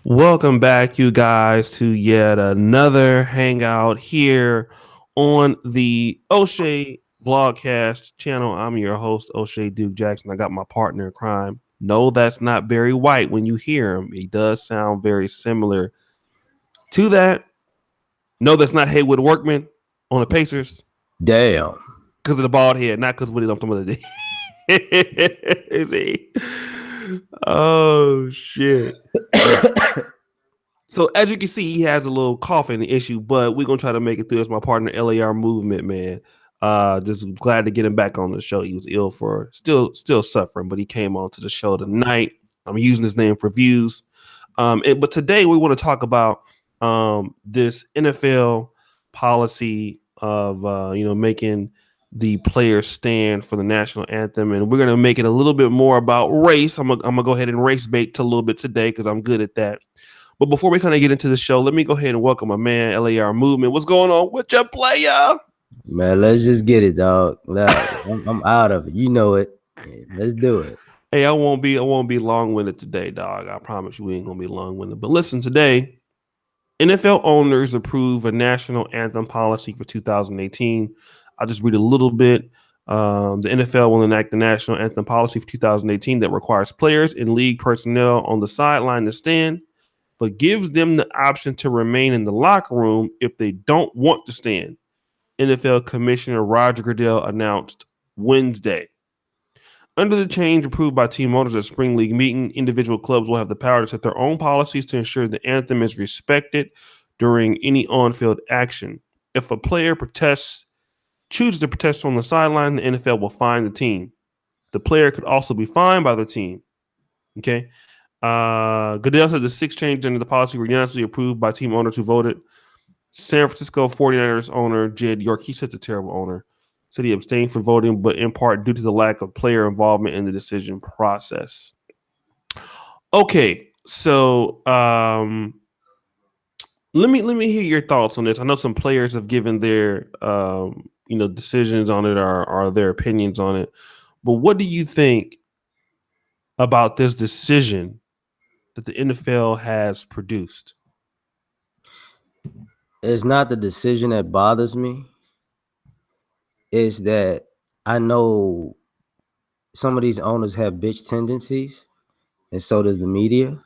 Welcome back, you guys, to yet another hangout here on the Oshay Vlogcast channel. I'm your host, Oshay Duke Jackson. I got my partner in crime. No, that's not Barry White. When you hear him, he does sound very similar to that. No, that's not Haywood Workman on the Pacers Damn. because of the bald head, not because what he dumped him the day. Is he? Oh shit. So as you can see, he has a little coughing issue, but we're gonna try to make it through. As my partner, LAR Movement, man. Just glad to get him back on the show. He was ill for still suffering, but he came on to the show tonight. I'm using his name for views. But today we want to talk about this NFL policy of making the players stand for the national anthem, and we're gonna make it a little bit more about race. I'm gonna go ahead and race bait a little bit today because I'm good at that. But before we kind of get into the show, let me go ahead and welcome my man, LAR Movement. What's going on with your player? Man, let's just get it, dog. I'm out of it. You know it. Let's do it. Hey, I won't be long-winded today, dog. I promise you we ain't gonna be long-winded. But listen, today, NFL owners approve a national anthem policy for 2018. I'll just read a little bit. The NFL will enact the national anthem policy for 2018 that requires players and league personnel on the sideline to stand, but gives them the option to remain in the locker room if they don't want to stand. NFL Commissioner Roger Goodell announced Wednesday. Under the change approved by team owners at Spring League meeting, individual clubs will have the power to set their own policies to ensure the anthem is respected during any on-field action. If a player chooses to protest on the sideline, the NFL will fine the team. The player could also be fined by the team. Okay. Goodell said the six changes under the policy were unanimously approved by team owners who voted. San Francisco 49ers owner Jed York, he's such a terrible owner, said he abstained from voting, but in part due to the lack of player involvement in the decision process. Okay, so let me hear your thoughts on this. I know some players have given their decisions on it or their opinions on it, but what do you think about this decision that the NFL has produced? It's not the decision that bothers me. It's that I know some of these owners have bitch tendencies, and so does the media.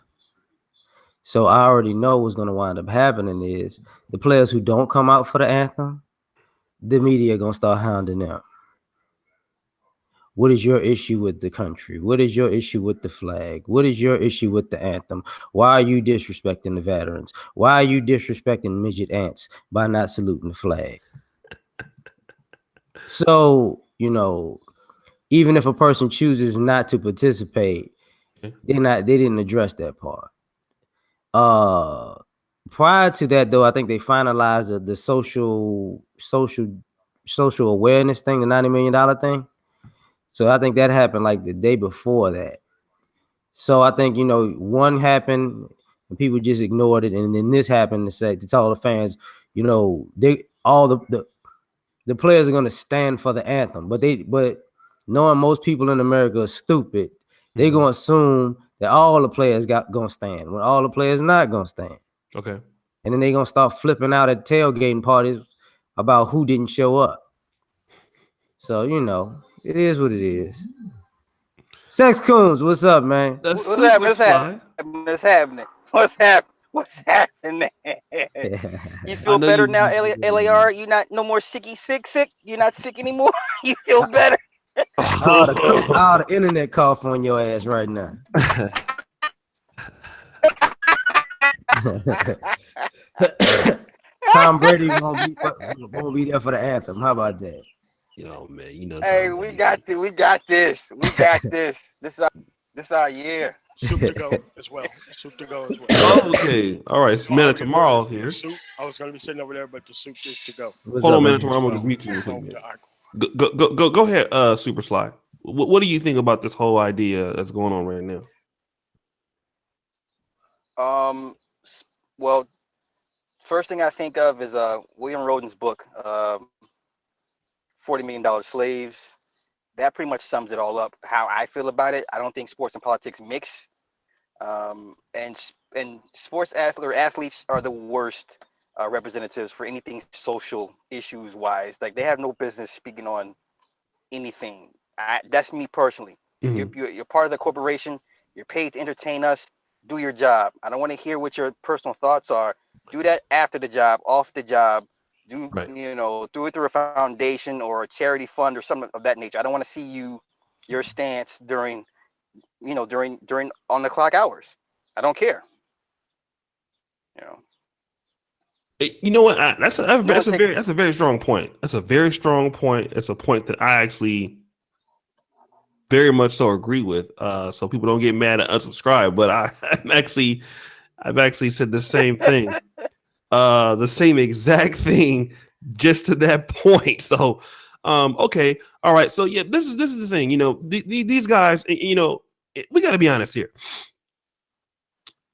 So I already know what's going to wind up happening is the players who don't come out for the anthem, the media going to start hounding them. What is your issue with the country? What is your issue with the flag? What is your issue with the anthem? Why are you disrespecting the veterans? Why are you disrespecting midget ants by not saluting the flag? So, even if a person chooses not to participate, they didn't address that part. Prior to that, though, I think they finalized the social awareness thing, the $90 million thing. So I think that happened like the day before that. So I think, one happened and people just ignored it. And then this happened to tell the fans, the players are going to stand for the anthem. But knowing most people in America are stupid, they're going to assume that all the players going to stand when all the players not going to stand. Okay. And then they're going to start flipping out at tailgating parties about who didn't show up. So, it is what it is. Sex Coons, what's up, man? What's happening? What's happening? You feel better now, LAR? You not no more sick? You're not sick anymore? You feel better? all the internet cough on your ass right now. Tom Brady won't be there for the anthem. How about that? Man, Hey, we got this. This our year. Soup to go as well. Oh, okay. All right. So, man, tomorrow's here. I was going to be sitting over there, but the soup is to go. Hold on, man. Tomorrow I'm going to just mute you. Go ahead, Super Sly. What do you think about this whole idea that's going on right now? Well, first thing I think of is William Roden's book, $40 Million Slaves. That pretty much sums it all up, how I feel about it. I don't think sports and politics mix. And and sports athletes are the worst representatives for anything social issues wise. Like they have no business speaking on anything. That's me personally. Mhm. You're part of the corporation. You're paid to entertain us. Do your job. I don't want to hear what your personal thoughts are. Do that after the job, off the job. Do Right. do it through a foundation or a charity fund or something of that nature. I don't want to see your stance during during on the clock hours. I don't care. You know, You know what? no one takes. That's a very strong point. That's a very strong point. It's a point that I actually very much so agree with. So people don't get mad and unsubscribe. But I've actually said the same thing. The same exact thing, just to that point. So, okay, all right. So yeah, this is the thing. You know, these guys. You know, we got to be honest here.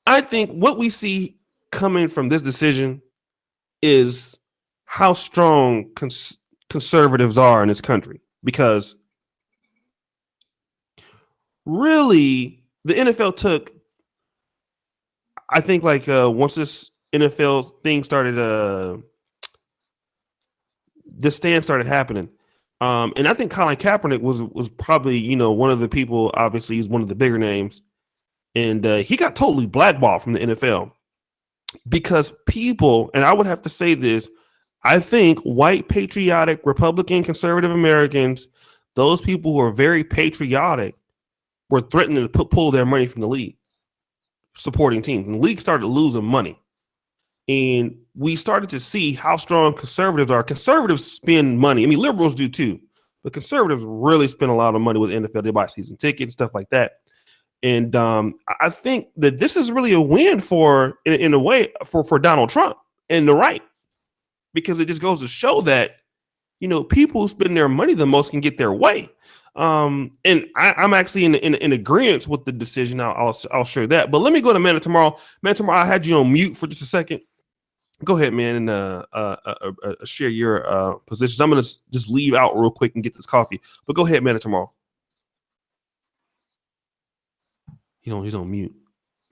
I think what we see coming from this decision is how strong conservatives are in this country, because really the NFL took, I think, like once this NFL thing started, this stand started happening, and I think Colin Kaepernick was probably, you know, one of the people. Obviously he's one of the bigger names, and he got totally blackballed from the NFL because people, and I would have to say this, I think white, patriotic, Republican, conservative Americans, those people who are very patriotic, were threatening to pull their money from the league, supporting teams. And the league started losing money. And we started to see how strong conservatives are. Conservatives spend money. I mean, liberals do too, but conservatives really spend a lot of money with the NFL. They buy season tickets, stuff like that. And I think that this is really a win for, in a way, for Donald Trump and the right, because it just goes to show that, you know, people who spend their money the most can get their way. And I'm actually in agreement with the decision. I'll share that. But let me go to Man of Tomorrow. Man of Tomorrow, I had you on mute for just a second. Go ahead, man, and share your positions. I'm gonna just leave out real quick and get this coffee. But go ahead, Man of Tomorrow. He's on mute.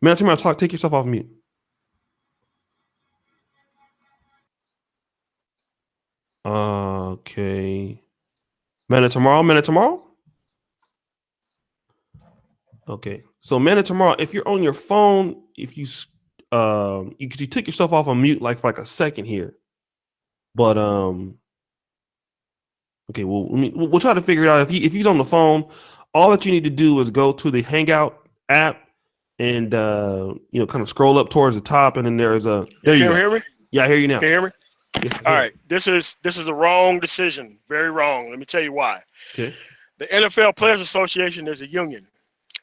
Man of Tomorrow, take yourself off mute. Okay. Man of Tomorrow. Okay. So Man of Tomorrow, if you're on your phone, if you you took yourself off on mute like for like a second here. But okay, well, we'll try to figure it out. If he's on the phone, all that you need to do is go to the Hangout app and kind of scroll up towards the top, and then there's a there you Can go. you hear me? Yeah, I hear you now. Can you hear me? Yes, All right. This is a wrong decision. Very wrong. Let me tell you why. Okay. The NFL Players Association is a union.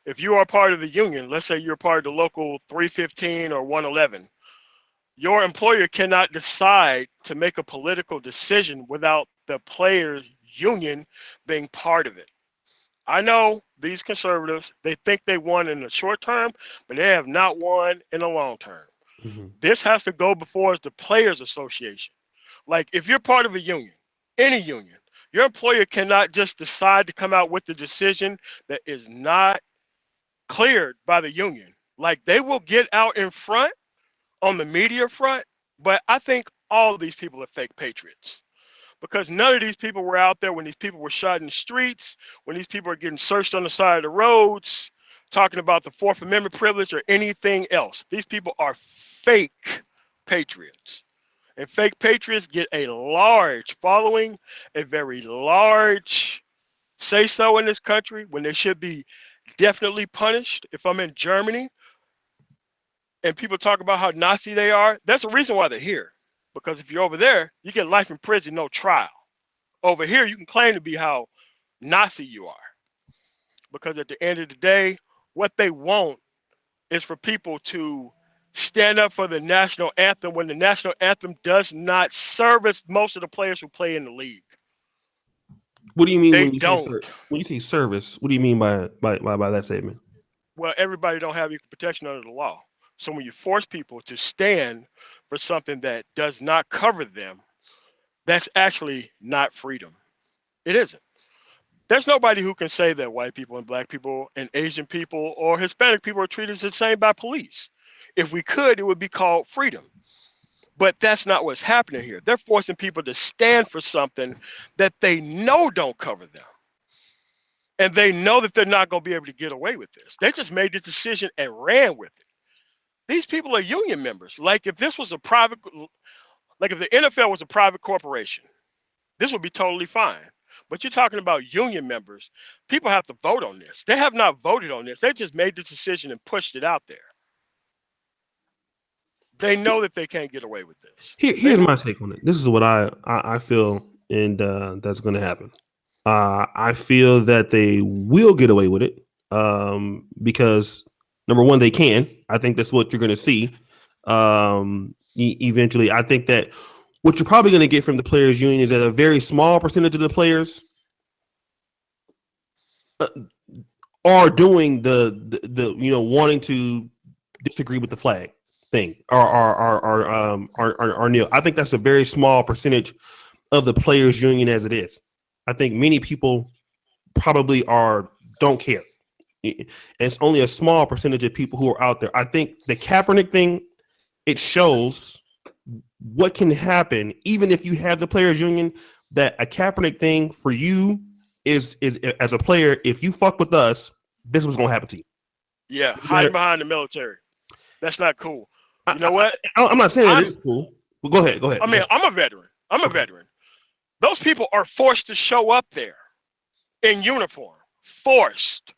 If you are part of the union, let's say you're part of the local 315 or 111, your employer cannot decide to make a political decision without the players union being part of it. I know these conservatives, they think they won in the short term, but they have not won in the long term. Mm-hmm. This has to go before the players association. Like if you're part of a union, any union, your employer cannot just decide to come out with the decision that is not cleared by the union. Like they will get out in front on the media front, but I think all of these people are fake patriots because none of these people were out there when these people were shot in the streets, when these people are getting searched on the side of the roads, talking about the Fourth Amendment privilege or anything else. These people are fake patriots. And fake patriots get a large following, a very large say so in this country when they should be definitely punished. If I'm in Germany and people talk about how Nazi they are, that's the reason why they're here. Because if you're over there, you get life in prison, no trial. Over here, you can claim to be how Nazi you are. Because at the end of the day, what they want is for people to stand up for the national anthem when the national anthem does not service most of the players who play in the league. What do you mean They when you don't. when you say service? What do you mean by that statement? Well, everybody don't have equal protection under the law. So when you force people to stand for something that does not cover them, that's actually not freedom. It isn't. There's nobody who can say that white people and black people and Asian people or Hispanic people are treated the same by police. If we could, it would be called freedom. But that's not what's happening here. They're forcing people to stand for something that they know don't cover them. And they know that they're not going to be able to get away with this. They just made the decision and ran with it. These people are union members. Like if this was a private, like if the NFL was a private corporation, this would be totally fine. But you're talking about union members. People have to vote on this. They have not voted on this. They just made the decision and pushed it out there. They know that they can't get away with this. Here's my take on it. This is what I feel, and that's going to happen. I feel that they will get away with it because, number one, they can. I think that's what you're going to see eventually. I think that what you're probably going to get from the players' union is that a very small percentage of the players are doing the wanting to disagree with the flag thing or kneel. I think that's a very small percentage of the players' union as it is. I think many people probably don't care. And it's only a small percentage of people who are out there. I think the Kaepernick thing, it shows what can happen even if you have the players' union, that a Kaepernick thing for you is as a player, if you fuck with us, this was going to happen to you. Yeah, hiding behind the military. That's not cool. You know what? I'm not saying it is cool. Well, go ahead. I mean, I'm a veteran. Those people are forced to show up there in uniform. Forced.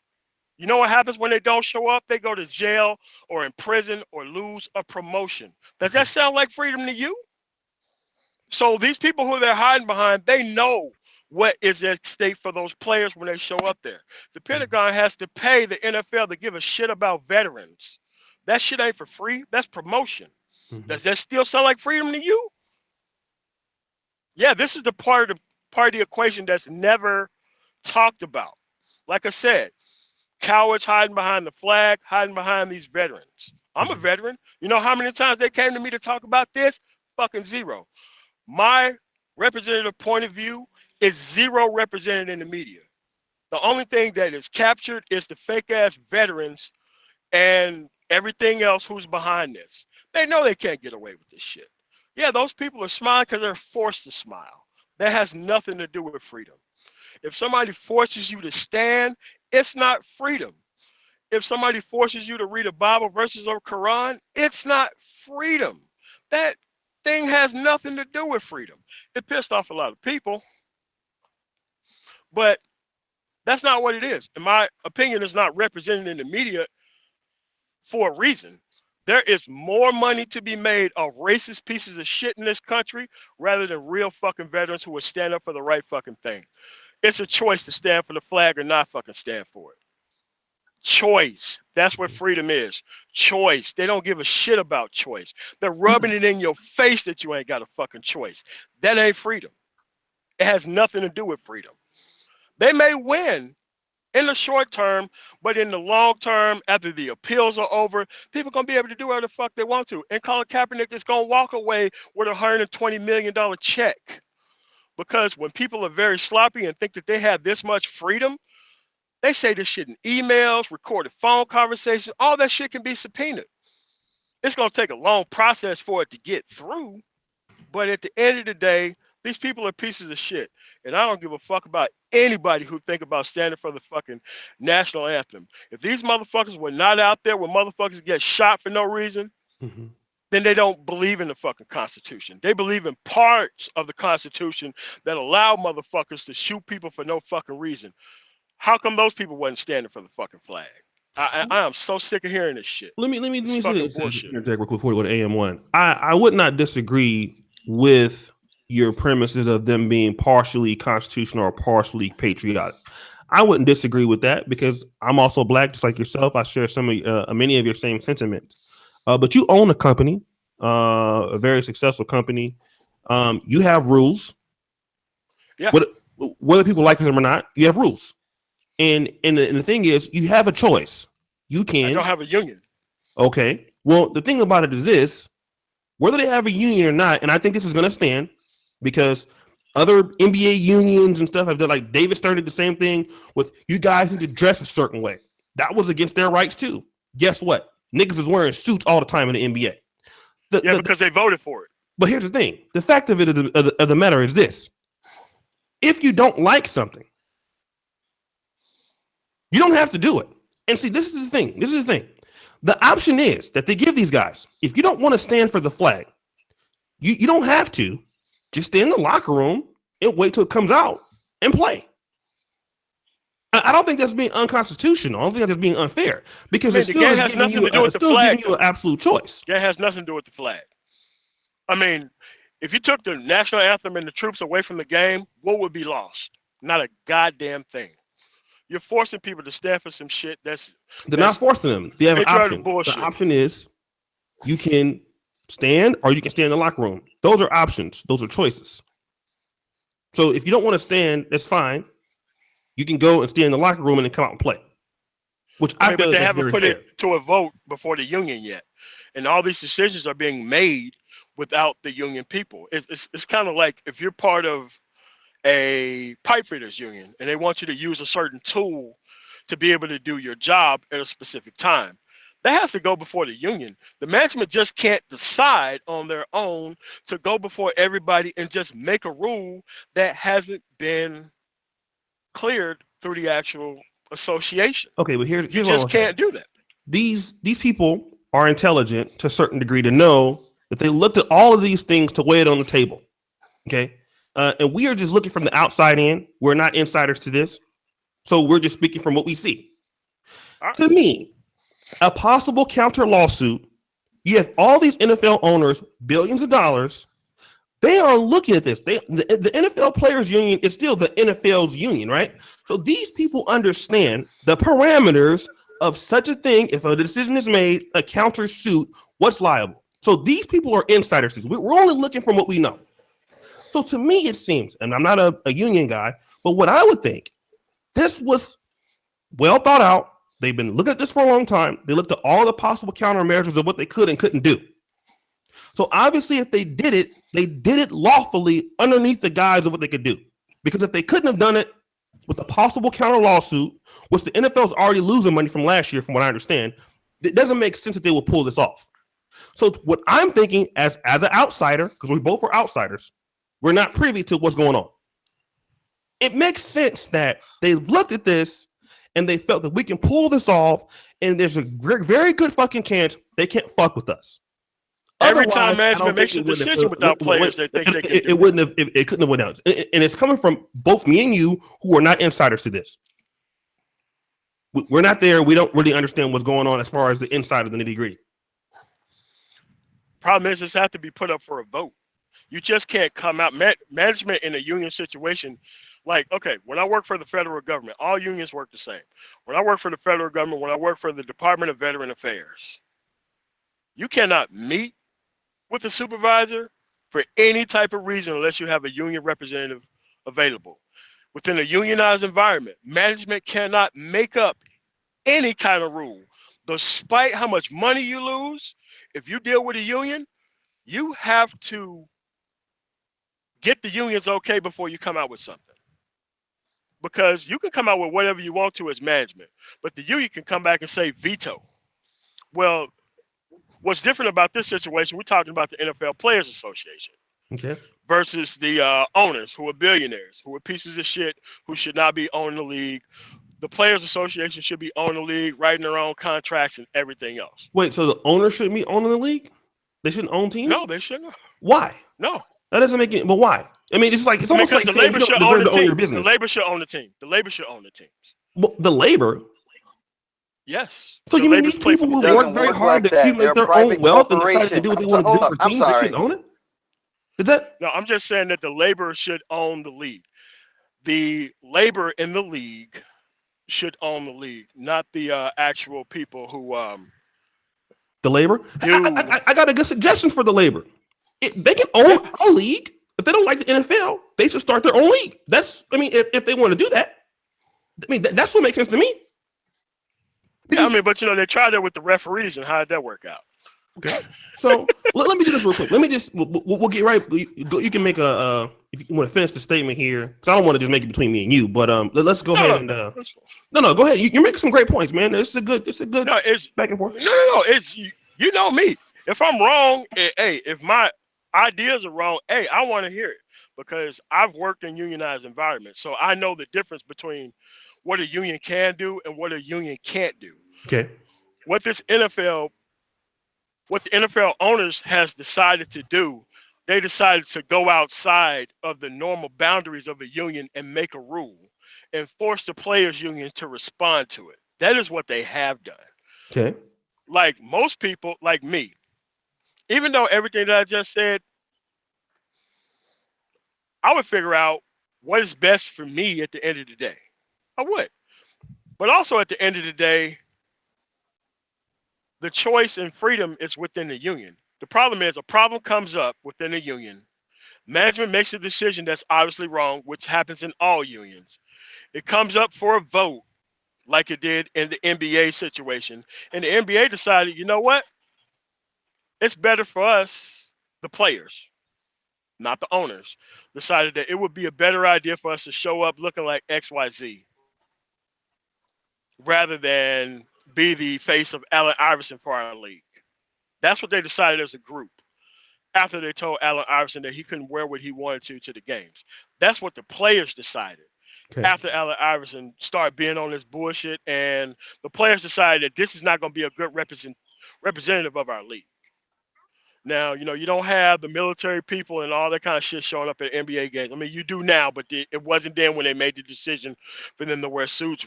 You know what happens when they don't show up? They go to jail or in prison or lose a promotion. Does that sound like freedom to you? So these people who they're hiding behind, they know what is at stake for those players when they show up there. The Pentagon has to pay the NFL to give a shit about veterans. That shit ain't for free. That's promotion. Mm-hmm. Does that still sound like freedom to you? Yeah, this is the part of the equation that's never talked about. Like I said, cowards hiding behind the flag, hiding behind these veterans. I'm a veteran. You know how many times they came to me to talk about this? Fucking zero. My representative point of view is zero represented in the media. The only thing that is captured is the fake ass veterans and everything else who's behind this. They know they can't get away with this shit. Yeah, those people are smiling because they're forced to smile. That has nothing to do with freedom. If somebody forces you to stand, it's not freedom. If somebody forces you to read a Bible verses or Quran, it's not freedom. That thing has nothing to do with freedom. It pissed off a lot of people, but that's not what it is. In my opinion, it's not represented in the media for a reason. There is more money to be made of racist pieces of shit in this country rather than real fucking veterans who would stand up for the right fucking thing. It's a choice to stand for the flag or not fucking stand for it. Choice. That's what freedom is. Choice. They don't give a shit about choice. They're rubbing it in your face that you ain't got a fucking choice. That ain't freedom. It has nothing to do with freedom. They may win in the short term, but in the long term, after the appeals are over, people gonna be able to do whatever the fuck they want to. And Colin Kaepernick is gonna walk away with a $120 million check. Because when people are very sloppy and think that they have this much freedom, they say this shit in emails, recorded phone conversations, all that shit can be subpoenaed. It's gonna take a long process for it to get through, but at the end of the day, these people are pieces of shit. And I don't give a fuck about anybody who think about standing for the fucking national anthem. If these motherfuckers were not out there when motherfuckers get shot for no reason, then they don't believe in the fucking Constitution. They believe in parts of the Constitution that allow motherfuckers to shoot people for no fucking reason. How come those people wasn't standing for the fucking flag? I am so sick of hearing this shit. Let me say this real quick before we go to AM1. I would not disagree with your premises of them being partially constitutional or partially patriotic. I wouldn't disagree with that because I'm also black, just like yourself. I share many of your same sentiments. But you own a company, a very successful company. You have rules. Yeah. Whether people like them or not, you have rules. And the thing is, you have a choice. You can. I don't have a union. Okay. Well, the thing about it is this: whether they have a union or not, and I think this is going to stand because other NBA unions and stuff have done. Like David started the same thing with you guys need to dress a certain way. That was against their rights too. Guess what? niggas is wearing suits all the time in the NBA. Because they voted for it. But here's the thing. The fact of the matter is this. If you don't like something, you don't have to do it. And see, this is the thing. The option is that they give these guys, if you don't want to stand for the flag, you don't have to. Just stay in the locker room and wait till it comes out and play. I don't think that's being unconstitutional. I don't think that's being unfair because it still is giving you an absolute choice. That has nothing to do with the flag. I mean, if you took the national anthem and the troops away from the game, what would be lost? Not a goddamn thing. You're forcing people to stand for some shit they're not forcing them. They have an option. The option is you can stand or you can stay in the locker room. Those are options. Those are choices. So if you don't want to stand, that's fine. You can go and stay in the locker room and then come out and play. Which I feel but they haven't put it to a vote before the union yet, and all these decisions are being made without the union people. It's kind of like if you're part of a pipe fitters union and they want you to use a certain tool to be able to do your job at a specific time. That has to go before the union. The management just can't decide on their own to go before everybody and just make a rule that hasn't been cleared through the actual association. Okay, but here's you just can't do that. These people are intelligent to a certain degree to know that they looked at all of these things to weigh it on the table. Okay, and we are just looking from the outside in. We're not insiders to this, so we're just speaking from what we see. Right. To me, a possible counter lawsuit. You have all these NFL owners, billions of dollars. They are looking at this. The NFL Players Union is still the NFL's union, right? So these people understand the parameters of such a thing. If a decision is made, a counter suit, what's liable? So these people are insiders. We're only looking from what we know. So to me, it seems, and I'm not a union guy, but what I would think, this was well thought out. They've been looking at this for a long time. They looked at all the possible countermeasures of what they could and couldn't do. So obviously, if they did it lawfully underneath the guise of what they could do. Because if they couldn't have done it with a possible counter lawsuit, which the NFL is already losing money from last year, from what I understand, it doesn't make sense that they will pull this off. So what I'm thinking as an outsider, because we both are outsiders, we're not privy to what's going on. It makes sense that they looked at this and they felt that we can pull this off, and there's a very good fucking chance they can't fuck with us. Every time management makes a decision without players, they think they can do it. Wouldn't have. It couldn't have went out. And it's coming from both me and you, who are not insiders to this. We're not there. We don't really understand what's going on as far as the inside of the nitty-gritty. Problem is, this has to be put up for a vote. You just can't come out. Management in a union situation. Like, okay, when I work for the federal government, all unions work the same. When I work for the federal government, when I work for the Department of Veteran Affairs, you cannot meet with a supervisor for any type of reason unless you have a union representative available. Within a unionized environment, management cannot make up any kind of rule. Despite how much money you lose, if you deal with a union, you have to get the union's okay before you come out with something. Because you can come out with whatever you want to as management, but the union can come back and say veto. Well, what's different about this situation, we're talking about the NFL Players Association versus the owners who are billionaires, who are pieces of shit, who should not be owning the league. The Players Association should be owning the league, writing their own contracts and everything else. Wait, so the owners shouldn't be owning the league? They shouldn't own teams? No, they shouldn't. Why? No. That doesn't make it, but why? I mean, it's almost like the labor should own the team. The labor should own the team. The labor should own the teams. Well, the labor? Yes. So you mean these people who work very hard to accumulate their own wealth and decide to do what they want to do for teams, they shouldn't own it? Is that? No, I'm just saying that the labor should own the league. The labor in the league should own the league, not the actual people who the labor? I got a good suggestion for the labor. They can own a league. If they don't like the NFL, they should start their own league. If they want to do that, that's what makes sense to me. Yeah, but they tried that with the referees, and how did that work out? Okay. So let me do this real quick. Let me just we'll get right. You can make a if you want to finish the statement here, because I don't want to just make it between me and you. But let's go ahead and no, go ahead. You're making some great points, man. It's a good no, it's back and forth. no, it's you know me. If I'm wrong, hey, if my ideas are wrong, hey, I want to hear it because I've worked in unionized environments, so I know the difference between what a union can do and what a union can't do. Okay. What this NFL, what the NFL owners has decided to do, they decided to go outside of the normal boundaries of a union and make a rule and force the players union to respond to it. That is what they have done. Okay. Like most people, like me, even though everything that I just said, I would figure out what is best for me at the end of the day. I would. But also at the end of the day, the choice and freedom is within the union. The problem is a problem comes up within the union. Management makes a decision that's obviously wrong, which happens in all unions. It comes up for a vote, like it did in the NBA situation. And the NBA decided, you know what? It's better for us, the players, not the owners, decided that it would be a better idea for us to show up looking like XYZ rather than be the face of Allen Iverson for our league. That's what they decided as a group after they told Allen Iverson that he couldn't wear what he wanted to the games. That's what the players decided. Okay. After Allen Iverson started being on this bullshit, and the players decided that this is not going to be a good representative of our league. Now, you know, you don't have the military people and all that kind of shit showing up at NBA games. I mean, you do now, but it wasn't then when they made the decision for them to wear suits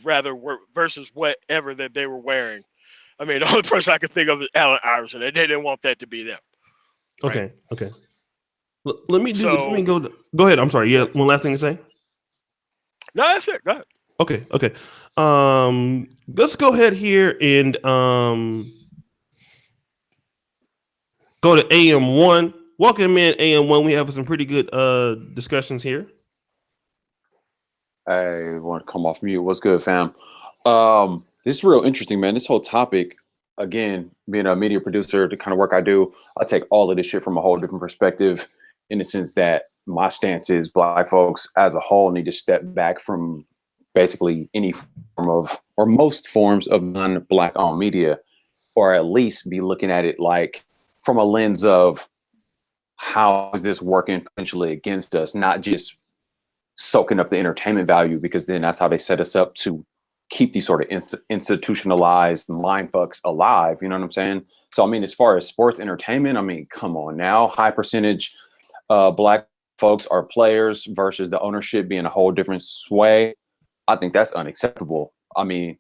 versus whatever that they were wearing. I mean, the only person I could think of is Allen Iverson, and they didn't want that to be them. Right? Okay. Okay. Let me do So, this. Let me go ahead. I'm sorry. Yeah. One last thing to say. No, that's it. Go ahead. Okay. Okay. Let's go ahead here and go to AM1. Welcome in AM1. We have some pretty good discussions here. I want to come off mute. What's good, fam? This is real interesting, man. This whole topic, again, being a media producer, the kind of work I do, I take all of this shit from a whole different perspective in the sense that my stance is Black folks as a whole need to step back from basically any form of, or most forms of non-Black owned media, or at least be looking at it like from a lens of how is this working potentially against us, not just soaking up the entertainment value, because then that's how they set us up to keep these sort of institutionalized mind fucks alive. You know what I'm saying? So, I mean, as far as sports entertainment, I mean, come on now, high percentage Black folks are players versus the ownership being a whole different sway. I think that's unacceptable. I mean,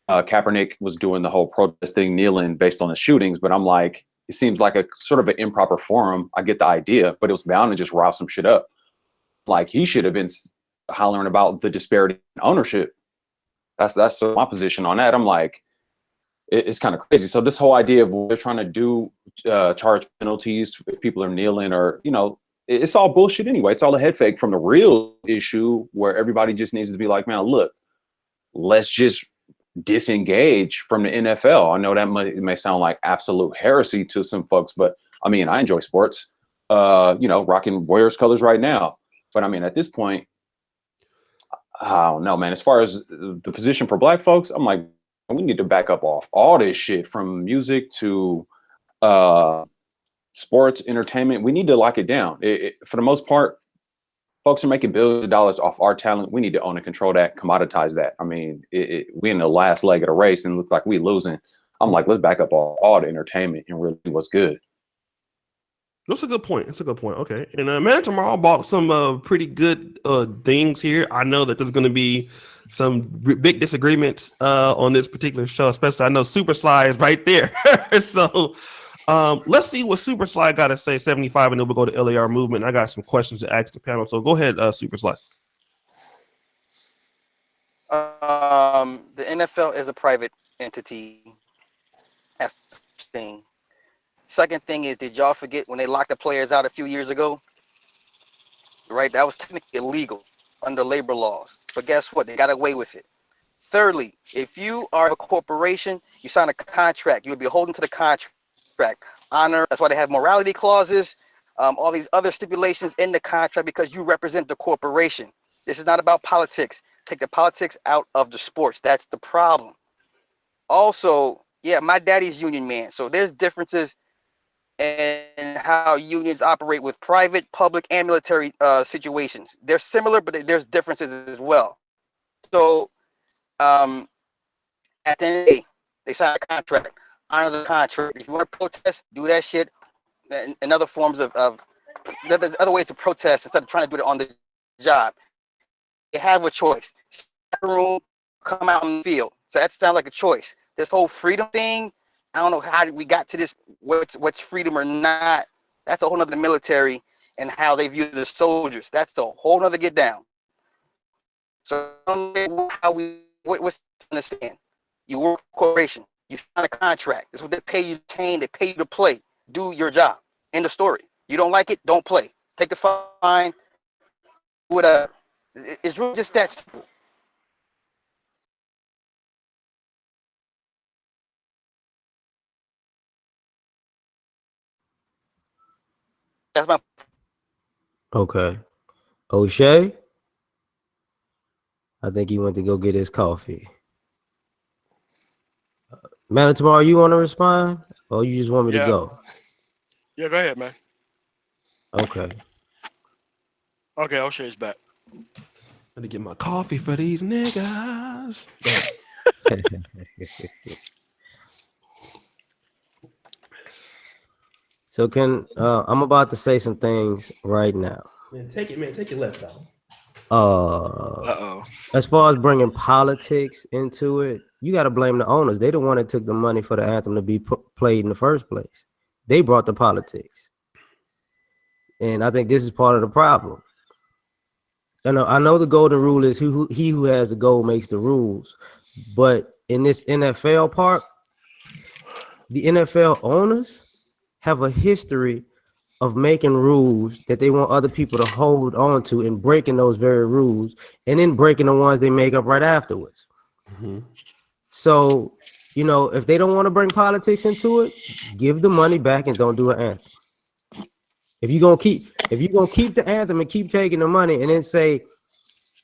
Kaepernick was doing the whole protesting, kneeling based on the shootings, but I'm like, it seems like a sort of an improper forum. I get the idea, but it was bound to just rile some shit up. Like, he should have been hollering about the disparity in ownership. That's my position on that. I'm like, it's kind of crazy. So this whole idea of what they're trying to do, charge penalties if people are kneeling, or, you know, it's all bullshit anyway. It's all a head fake from the real issue where everybody just needs to be like, man, look, let's just disengage from the NFL. I know that may sound like absolute heresy to some folks, but I mean, I enjoy sports, you know, rocking Warriors colors right now. But I mean, at this point, I don't know, man. As far as the position for Black folks, I'm like, we need to back up off all this shit from music to sports, entertainment. We need to lock it down. For the most part, folks are making billions of dollars off our talent. We need to own and control that, commoditize that. I mean, we in the last leg of the race and it looks like we losing. I'm like, let's back up all the entertainment and really what's good. That's a good point. That's a good point. Okay. And man, tomorrow bought some pretty good things here. I know that there's going to be some big disagreements on this particular show, especially I know Super Sly is right there. So let's see what Super Sly got to say, 75, and then we'll go to LAR movement. I got some questions to ask the panel. So go ahead, Super Sly. The NFL is a private entity. That's the thing. Second thing is, did y'all forget when they locked the players out a few years ago? Right, that was technically illegal under labor laws. But guess what? They got away with it. Thirdly, if you are a corporation, you sign a contract, you would be holding to the contract honor. That's why they have morality clauses, all these other stipulations in the contract, because you represent the corporation. This is not about politics. Take the politics out of the sports. That's the problem. Also, yeah, my daddy's union man. So there's differences in how unions operate with private, public, and military situations. They're similar, but there's differences as well. So at the end of the day, they sign a contract, honor the contract. If you want to protest, do that shit. And other forms of there's other ways to protest instead of trying to do it on the job. They have a choice. Room, come out in the field. So that sounds like a choice. This whole freedom thing, I don't know how we got to this, what's freedom or not. That's a whole nother military and how they view the soldiers. That's a whole nother get down. So how what's understand? You work for a corporation. You sign a contract. That's what they pay you to train. They pay you to play. Do your job. End of story. You don't like it, don't play. Take the fine, whatever. It's really just that simple. That's my. Okay. O'Shea, I think he went to go get his coffee. Man, tomorrow you want to respond, or you just want me to go? Yeah, go ahead, man. Okay. Okay, O'Shea's back. Let me get my coffee for these niggas. So I'm about to say some things right now. Man, take your left out. As far as bringing politics into it, you got to blame the owners. They the one that took the money for the anthem to be played in the first place. They brought the politics, and I think this is part of the problem. I know the golden rule is he who has the goal makes the rules, but in this NFL part, the NFL owners have a history of making rules that they want other people to hold on to and breaking those very rules and then breaking the ones they make up right afterwards. Mm-hmm. So, if they don't want to bring politics into it, give the money back and don't do an anthem. If you're gonna keep the anthem and keep taking the money and then say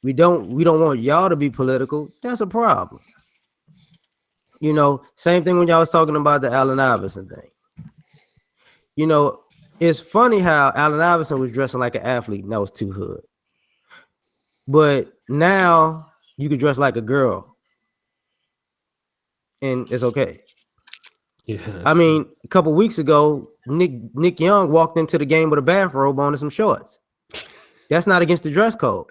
we don't want y'all to be political, that's a problem. Same thing when y'all was talking about the Allen Iverson thing. It's funny how Allen Iverson was dressing like an athlete and that was too hood. But now you can dress like a girl and it's okay. Yeah. I mean, a couple weeks ago, Nick Young walked into the game with a bathrobe on and some shorts. That's not against the dress code.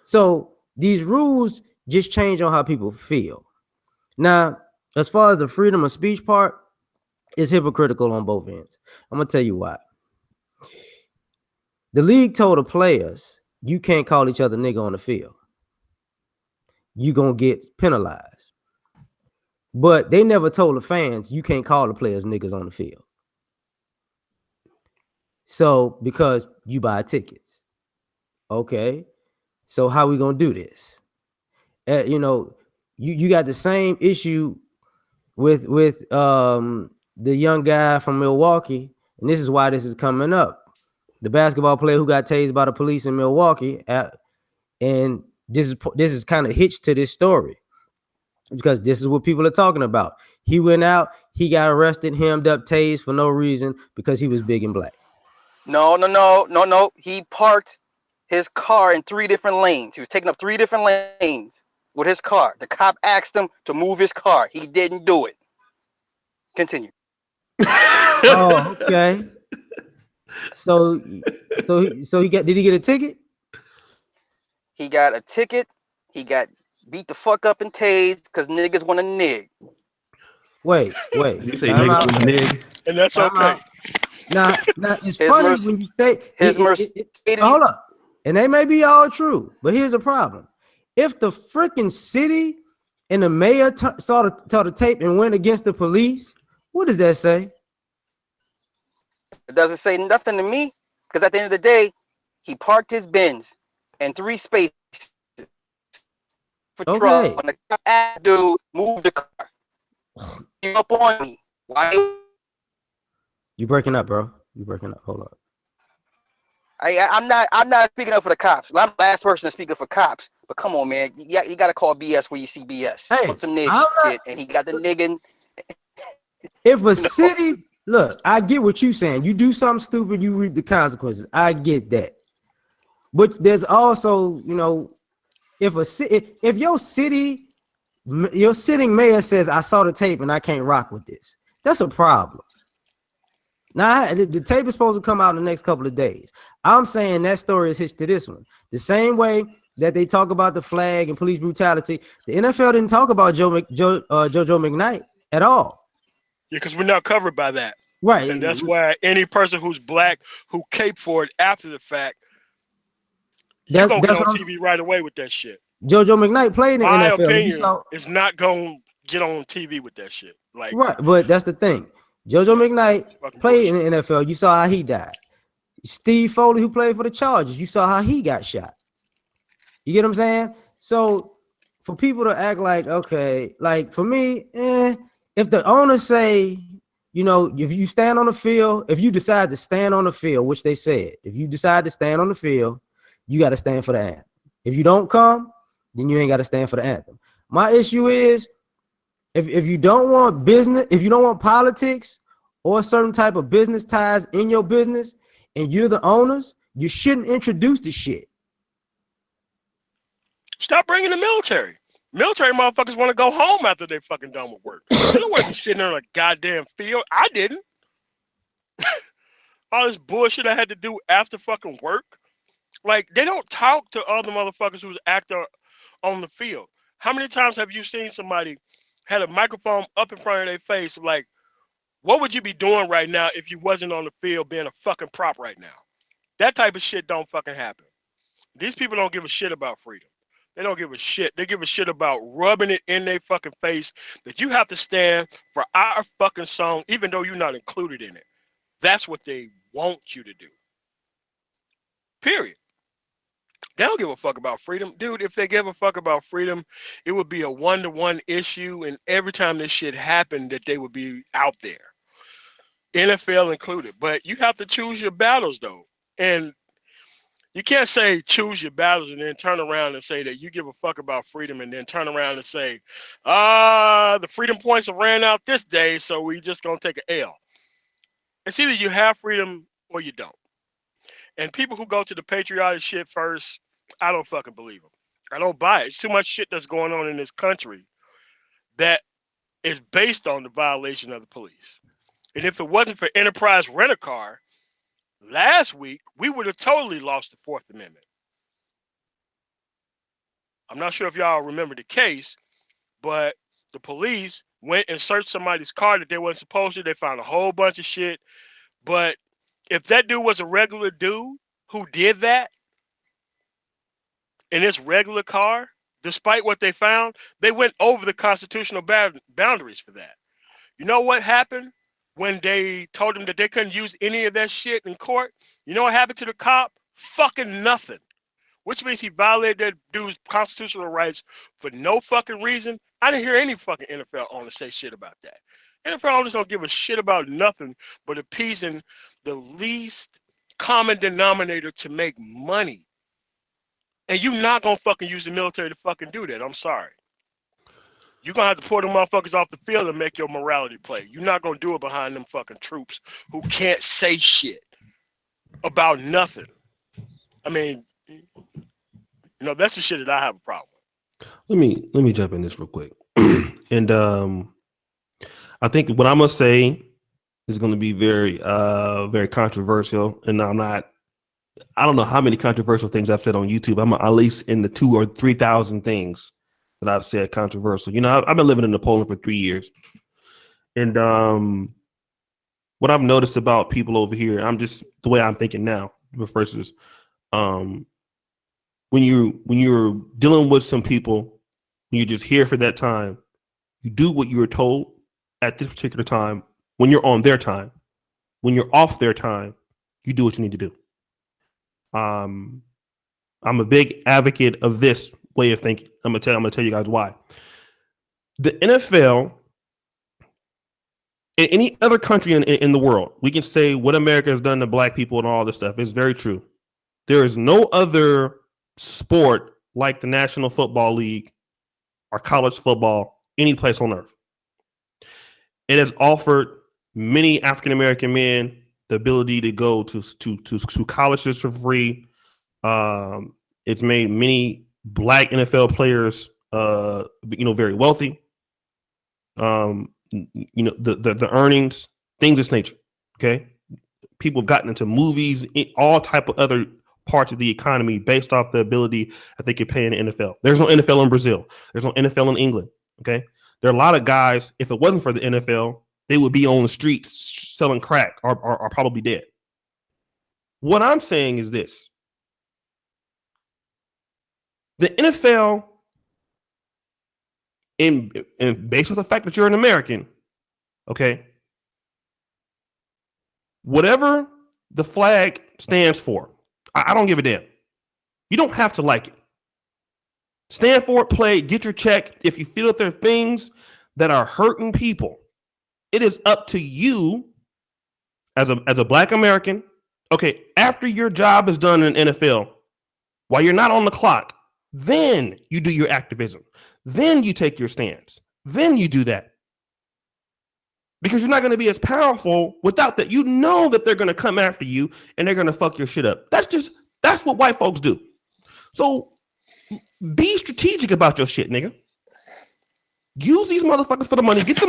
So these rules just change on how people feel. Now, as far as the freedom of speech part, it's hypocritical on both ends. I'm gonna tell you why. The league told the players, you can't call each other nigga on the field. You're gonna get penalized. But they never told the fans you can't call the players niggas on the field. So because you buy tickets. Okay. So how we gonna do this? You got the same issue with the young guy from Milwaukee, and this is why this is coming up. The basketball player who got tased by the police in Milwaukee, and this is kind of hitched to this story because this is what people are talking about. He went out, he got arrested, hemmed up, tased for no reason because he was big and black. No. He parked his car in 3 different lanes. He was taking up 3 different lanes with his car. The cop asked him to move his car. He didn't do it. Continue. Oh, okay. So he did he get a ticket? He got a ticket. He got beat the fuck up and tased because niggas want to nig. Wait. You say niggas want to nig? And that's okay. Now it's funny when you say hold up. And they may be all true, but here's a problem. If the freaking city and the mayor saw the tape and went against the police, what does that say? It doesn't say nothing to me because at the end of the day, he parked his Benz in 3 spaces for truck. When the dude moved the car, you up on me. Why? You breaking up, bro? You breaking up? Hold up. I'm not speaking up for the cops. I'm the last person to speak up for cops. But come on, man, you got to call BS where you see BS. Hey, On some nigga I'm not. shit, and he got the niggin. If a know. city, look, I get what you saying. You do something stupid, you reap the consequences. I get that. But there's also, you know, if your sitting mayor says I saw the tape and I can't rock with this, that's a problem. Now the tape is supposed to come out in the next couple of days. I'm saying that story is hitched to this one. The same way that they talk about the flag and police brutality, the NFL didn't talk about JoJo McKnight at all. Yeah, because we're not covered by that. Right. And that's why any person who's black who cape for it after the fact, you're going to get on TV right away with that shit. JoJo McKnight played in the My NFL. opinion is not going to get on TV with that shit. Like, right, but that's the thing. JoJo McKnight played in the NFL. You saw how he died. Steve Foley, who played for the Chargers, you saw how he got shot. You get what I'm saying? So for people to act like, okay, like for me, if the owners say, you know, if you stand on the field, if you decide to stand on the field, which they said, if you decide to stand on the field, you got to stand for the anthem. If you don't come, then you ain't got to stand for the anthem. My issue is, if you don't want business, if you don't want politics or certain type of business ties in your business, and you're the owners, you shouldn't introduce the shit. Stop bringing the military. Military motherfuckers want to go home after they fucking done with work. They don't want to be sitting there on a goddamn field. I didn't. All this bullshit I had to do after fucking work. Like, they don't talk to other motherfuckers who's acting on the field. How many times have you seen somebody had a microphone up in front of their face, like, what would you be doing right now if you wasn't on the field being a fucking prop right now? That type of shit don't fucking happen. These people don't give a shit about freedom. They don't give a shit. They give a shit about rubbing it in their fucking face that you have to stand for our fucking song, even though you're not included in it. That's what they want you to do. Period. They don't give a fuck about freedom. Dude, if they give a fuck about freedom, it would be a one-to-one issue, and every time this shit happened, that they would be out there. NFL included. But you have to choose your battles, though. And you can't say choose your battles and then turn around and say that you give a fuck about freedom and then turn around and say, the freedom points have ran out this day, so we just going to take an L. It's either you have freedom or you don't. And people who go to the patriotic shit first, I don't fucking believe them. I don't buy it. It's too much shit that's going on in this country that is based on the violation of the police. And if it wasn't for Enterprise Rent-A-Car, last week, we would have totally lost the Fourth Amendment. I'm not sure if y'all remember the case, but the police went and searched somebody's car that they weren't supposed to. They found a whole bunch of shit. But if that dude was a regular dude who did that in his regular car, despite what they found, they went over the constitutional boundaries for that. You know what happened when they told him that they couldn't use any of that shit in court? You know what happened to the cop? Fucking nothing. Which means he violated that dude's constitutional rights for no fucking reason. I didn't hear any fucking NFL owner say shit about that. NFL owners don't give a shit about nothing but appeasing the least common denominator to make money. And you're not going to fucking use the military to fucking do that. I'm sorry. You're going to have to pull them motherfuckers off the field and make your morality play. You're not going to do it behind them fucking troops who can't say shit about nothing. I mean, you know, that's the shit that I have a problem with. Let me jump in this real quick. And I think what I'm going to say is going to be very, very controversial. And I don't know how many controversial things I've said on YouTube. I'm at least in the 2,000 or 3,000 things that I've said controversial. You know, I've been living in Poland for 3 years. And what I've noticed about people over here, I'm just the way I'm thinking now versus when you're dealing with some people, when you're just here for that time, you do what you were told at this particular time. When you're on their time, when you're off their time, you do what you need to do. I'm a big advocate of this way of thinking. I'm gonna tell you guys why. The NFL in any other country in the world, we can say what America has done to black people and all this stuff. It's very true. There is no other sport like the National Football League or college football any place on earth. It has offered many African American men the ability to go to colleges for free. It's made many black NFL players, very wealthy. The earnings, things of this nature. Okay, people have gotten into movies, all type of other parts of the economy based off the ability that they could pay in the NFL. There's no NFL in Brazil. There's no NFL in England. Okay, there are a lot of guys. If it wasn't for the NFL, they would be on the streets selling crack or probably dead. What I'm saying is this: the NFL, in based on the fact that you're an American, okay, whatever the flag stands for, I don't give a damn. You don't have to like it. Stand for it, play, get your check. If you feel that there are things that are hurting people, it is up to you as a black American. Okay, after your job is done in NFL, while you're not on the clock, then you do your activism. Then you take your stance. Then you do that. Because you're not going to be as powerful without that. You know that they're going to come after you and they're going to fuck your shit up. That's what white folks do. So be strategic about your shit, nigga. Use these motherfuckers for the money, get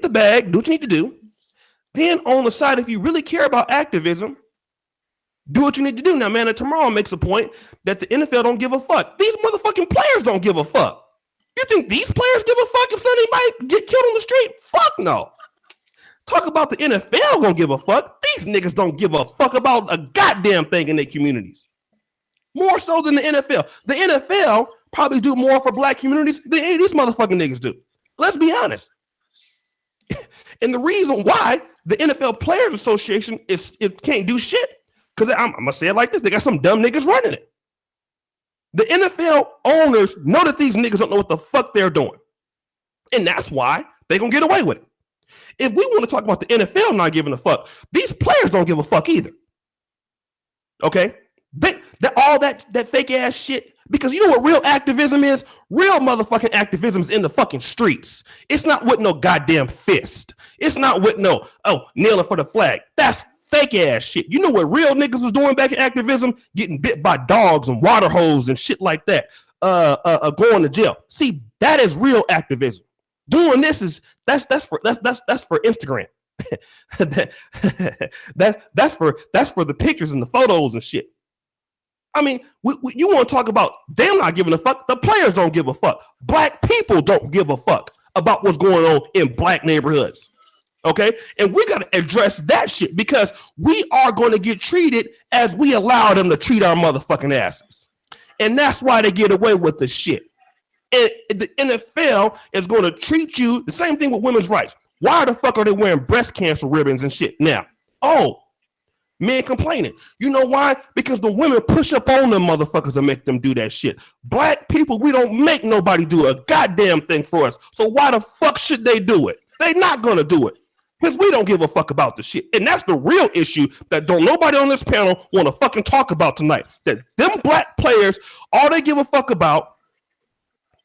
the bag, do what you need to do. Then on the side, if you really care about activism, do what you need to do. Now, man, tomorrow makes a point that the NFL don't give a fuck. These motherfucking players don't give a fuck. You think these players give a fuck if somebody might get killed on the street? Fuck no. Talk about the NFL gonna give a fuck. These niggas don't give a fuck about a goddamn thing in their communities. More so than the NFL. The NFL probably do more for black communities than any of these motherfucking niggas do. Let's be honest. And the reason why the NFL Players Association it can't do shit, because I'm gonna say it like this: they got some dumb niggas running it. The NFL owners know that these niggas don't know what the fuck they're doing, and that's why they gonna get away with it. If we want to talk about the NFL not giving a fuck, these players don't give a fuck either. Okay, all that fake ass shit. Because you know what real activism is? Real motherfucking activism is in the fucking streets. It's not with no goddamn fist. It's not with no, kneeling for the flag. That's fake ass shit. You know what real niggas was doing back in activism? Getting bit by dogs and water hoses and shit like that. Going to jail. See, that is real activism. Doing this is that's for Instagram. that's for the pictures and the photos and shit. I mean, you want to talk about them not giving a fuck? The players don't give a fuck. Black people don't give a fuck about what's going on in black neighborhoods. Okay? And we got to address that shit because we are going to get treated as we allow them to treat our motherfucking asses. And that's why they get away with the shit. And the NFL is going to treat you the same thing with women's rights. Why the fuck are they wearing breast cancer ribbons and shit now? Men complaining. You know why? Because the women push up on them motherfuckers and make them do that shit. Black people, we don't make nobody do a goddamn thing for us. So why the fuck should they do it? They not gonna do it. Because we don't give a fuck about the shit. And that's the real issue that don't nobody on this panel want to fucking talk about tonight. That them black players, all they give a fuck about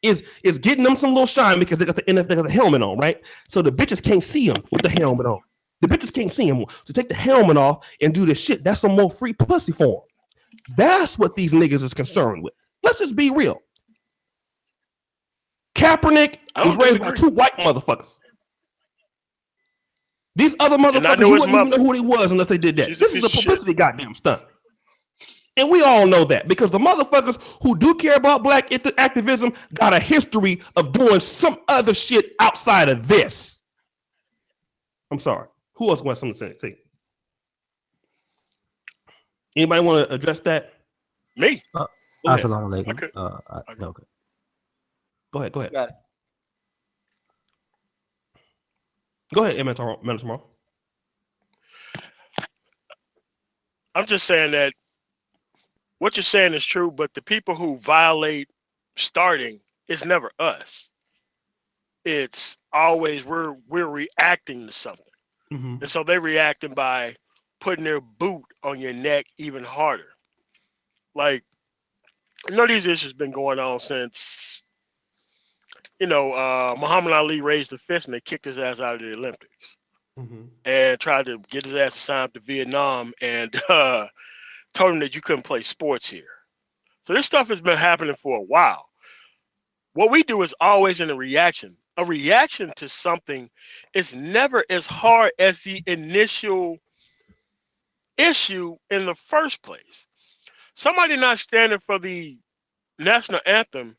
is getting them some little shine because they got the helmet on, right? So the bitches can't see them with the helmet on. The bitches can't see him. So take the helmet off and do this shit. That's some more free pussy for him. That's what these niggas is concerned with. Let's just be real. Kaepernick was raised by two white motherfuckers. These other motherfuckers, you wouldn't even know who he was unless they did that. This is a publicity goddamn stunt. And we all know that because the motherfuckers who do care about black activism got a history of doing some other shit outside of this. I'm sorry. Who else wants something to say? Anybody want to address that? Me. Assalamu alaikum. Okay. Okay. Go ahead. Got it. Go ahead, man. Tomorrow. I'm just saying that what you're saying is true, but the people who violate starting is never us. it's always we're reacting to something. And so they reacting by putting their boot on your neck even harder. Like, these issues been going on since, Muhammad Ali raised the fist and they kicked his ass out of the Olympics and tried to get his ass assigned to Vietnam and told him that you couldn't play sports here. So this stuff has been happening for a while. What we do is always in a reaction. A reaction to something is never as hard as the initial issue in the first place. Somebody not standing for the national anthem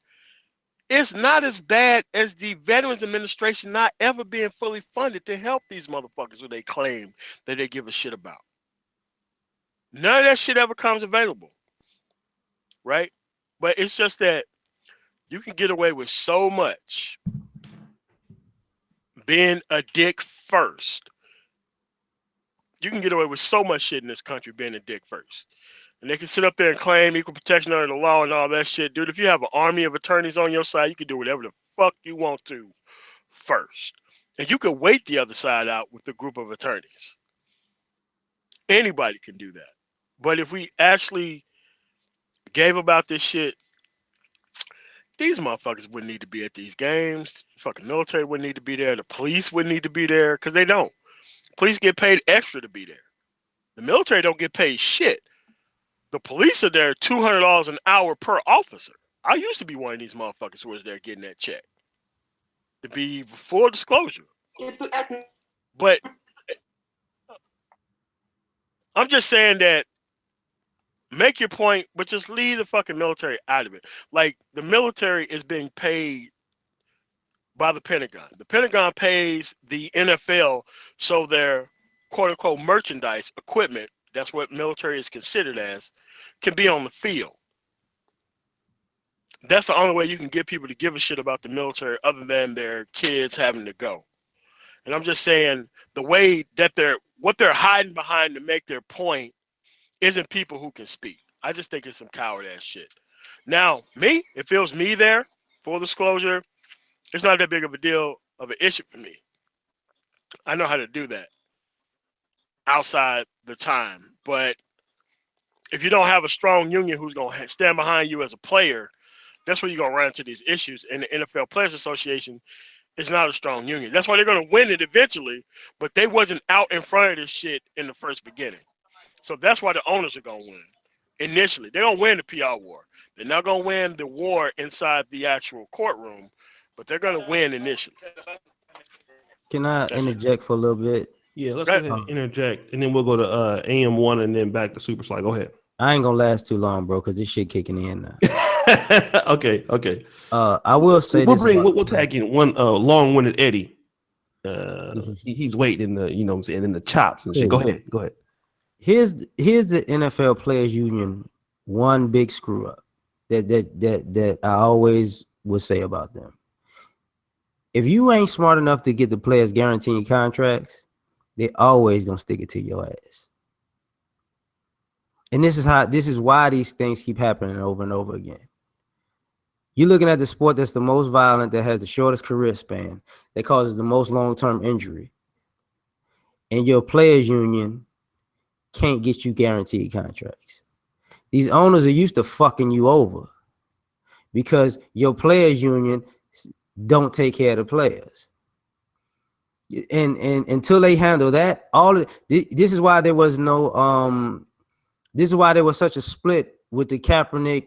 is not as bad as the Veterans Administration not ever being fully funded to help these motherfuckers who they claim that they give a shit about. None of that shit ever comes available, right? But it's just that you can get away with so much being a dick first. You can get away with so much shit in this country being a dick first. And they can sit up there and claim equal protection under the law and all that shit. Dude, if you have an army of attorneys on your side, you can do whatever the fuck you want to first. And you can wait the other side out with a group of attorneys. Anybody can do that. But if we actually gave about this shit, these motherfuckers wouldn't need to be at these games. The fucking military wouldn't need to be there. The police wouldn't need to be there because they don't. Police get paid extra to be there. The military don't get paid shit. The police are there $200 an hour per officer. I used to be one of these motherfuckers who was there getting that check. To be full disclosure. But I'm just saying that make your point, but just leave the fucking military out of it. Like, the military is being paid by the Pentagon. The Pentagon pays the NFL so their quote-unquote merchandise equipment, that's what military is considered as, can be on the field. That's the only way you can get people to give a shit about the military other than their kids having to go. And I'm just saying the way that what they're hiding behind to make their point isn't people who can speak. I just think it's some coward ass shit. Now, if it was me there, full disclosure, it's not that big of a deal of an issue for me. I know how to do that outside the time. But if you don't have a strong union who's going to stand behind you as a player, that's where you're going to run into these issues. And the NFL Players Association is not a strong union. That's why they're going to win it eventually, but they wasn't out in front of this shit in the first beginning. So that's why the owners are going to win initially. They're going to win the PR war. They're not going to win the war inside the actual courtroom, but they're going to win initially. Can I interject for a little bit? Yeah, let's go ahead and interject, and then we'll go to AM1 and then back to Super Slide. Go ahead. I ain't going to last too long, bro, because this shit kicking in now. Okay. I will say we'll tag in one long-winded Eddie. He's waiting in the, you know what I'm saying, in the chops and shit. Go ahead. Here's the NFL Players Union one big screw up that I always would say about them. If you ain't smart enough to get the players guaranteed contracts, they always gonna stick it to your ass. And this is why these things keep happening over and over again. You're looking at the sport that's the most violent, that has the shortest career span, that causes the most long-term injury. And your players union can't get you guaranteed contracts. These owners are used to fucking you over because your players union don't take care of the players. And until they handle that, this is why there was no this is why there was such a split with the Kaepernick,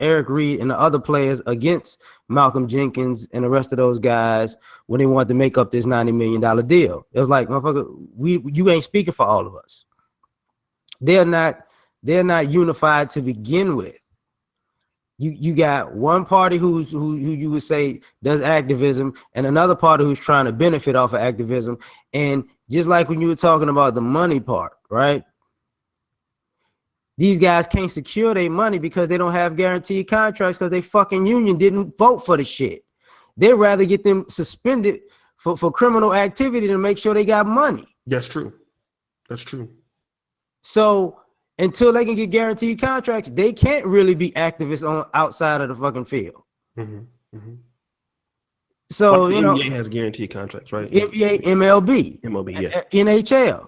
Eric Reed, and the other players against Malcolm Jenkins and the rest of those guys when they wanted to make up this $90 million deal. It was like, motherfucker, you ain't speaking for all of us. They're not unified to begin with. You got one party who you would say does activism and another party who's trying to benefit off of activism. And just like when you were talking about the money part, right? These guys can't secure their money because they don't have guaranteed contracts because they fucking union didn't vote for the shit. They'd rather get them suspended for criminal activity to make sure they got money. That's true. So until they can get guaranteed contracts, they can't really be activists on outside of the fucking field. So Like the you know, NBA has guaranteed contracts, right? NBA, MLB, MLB, yeah. NHL.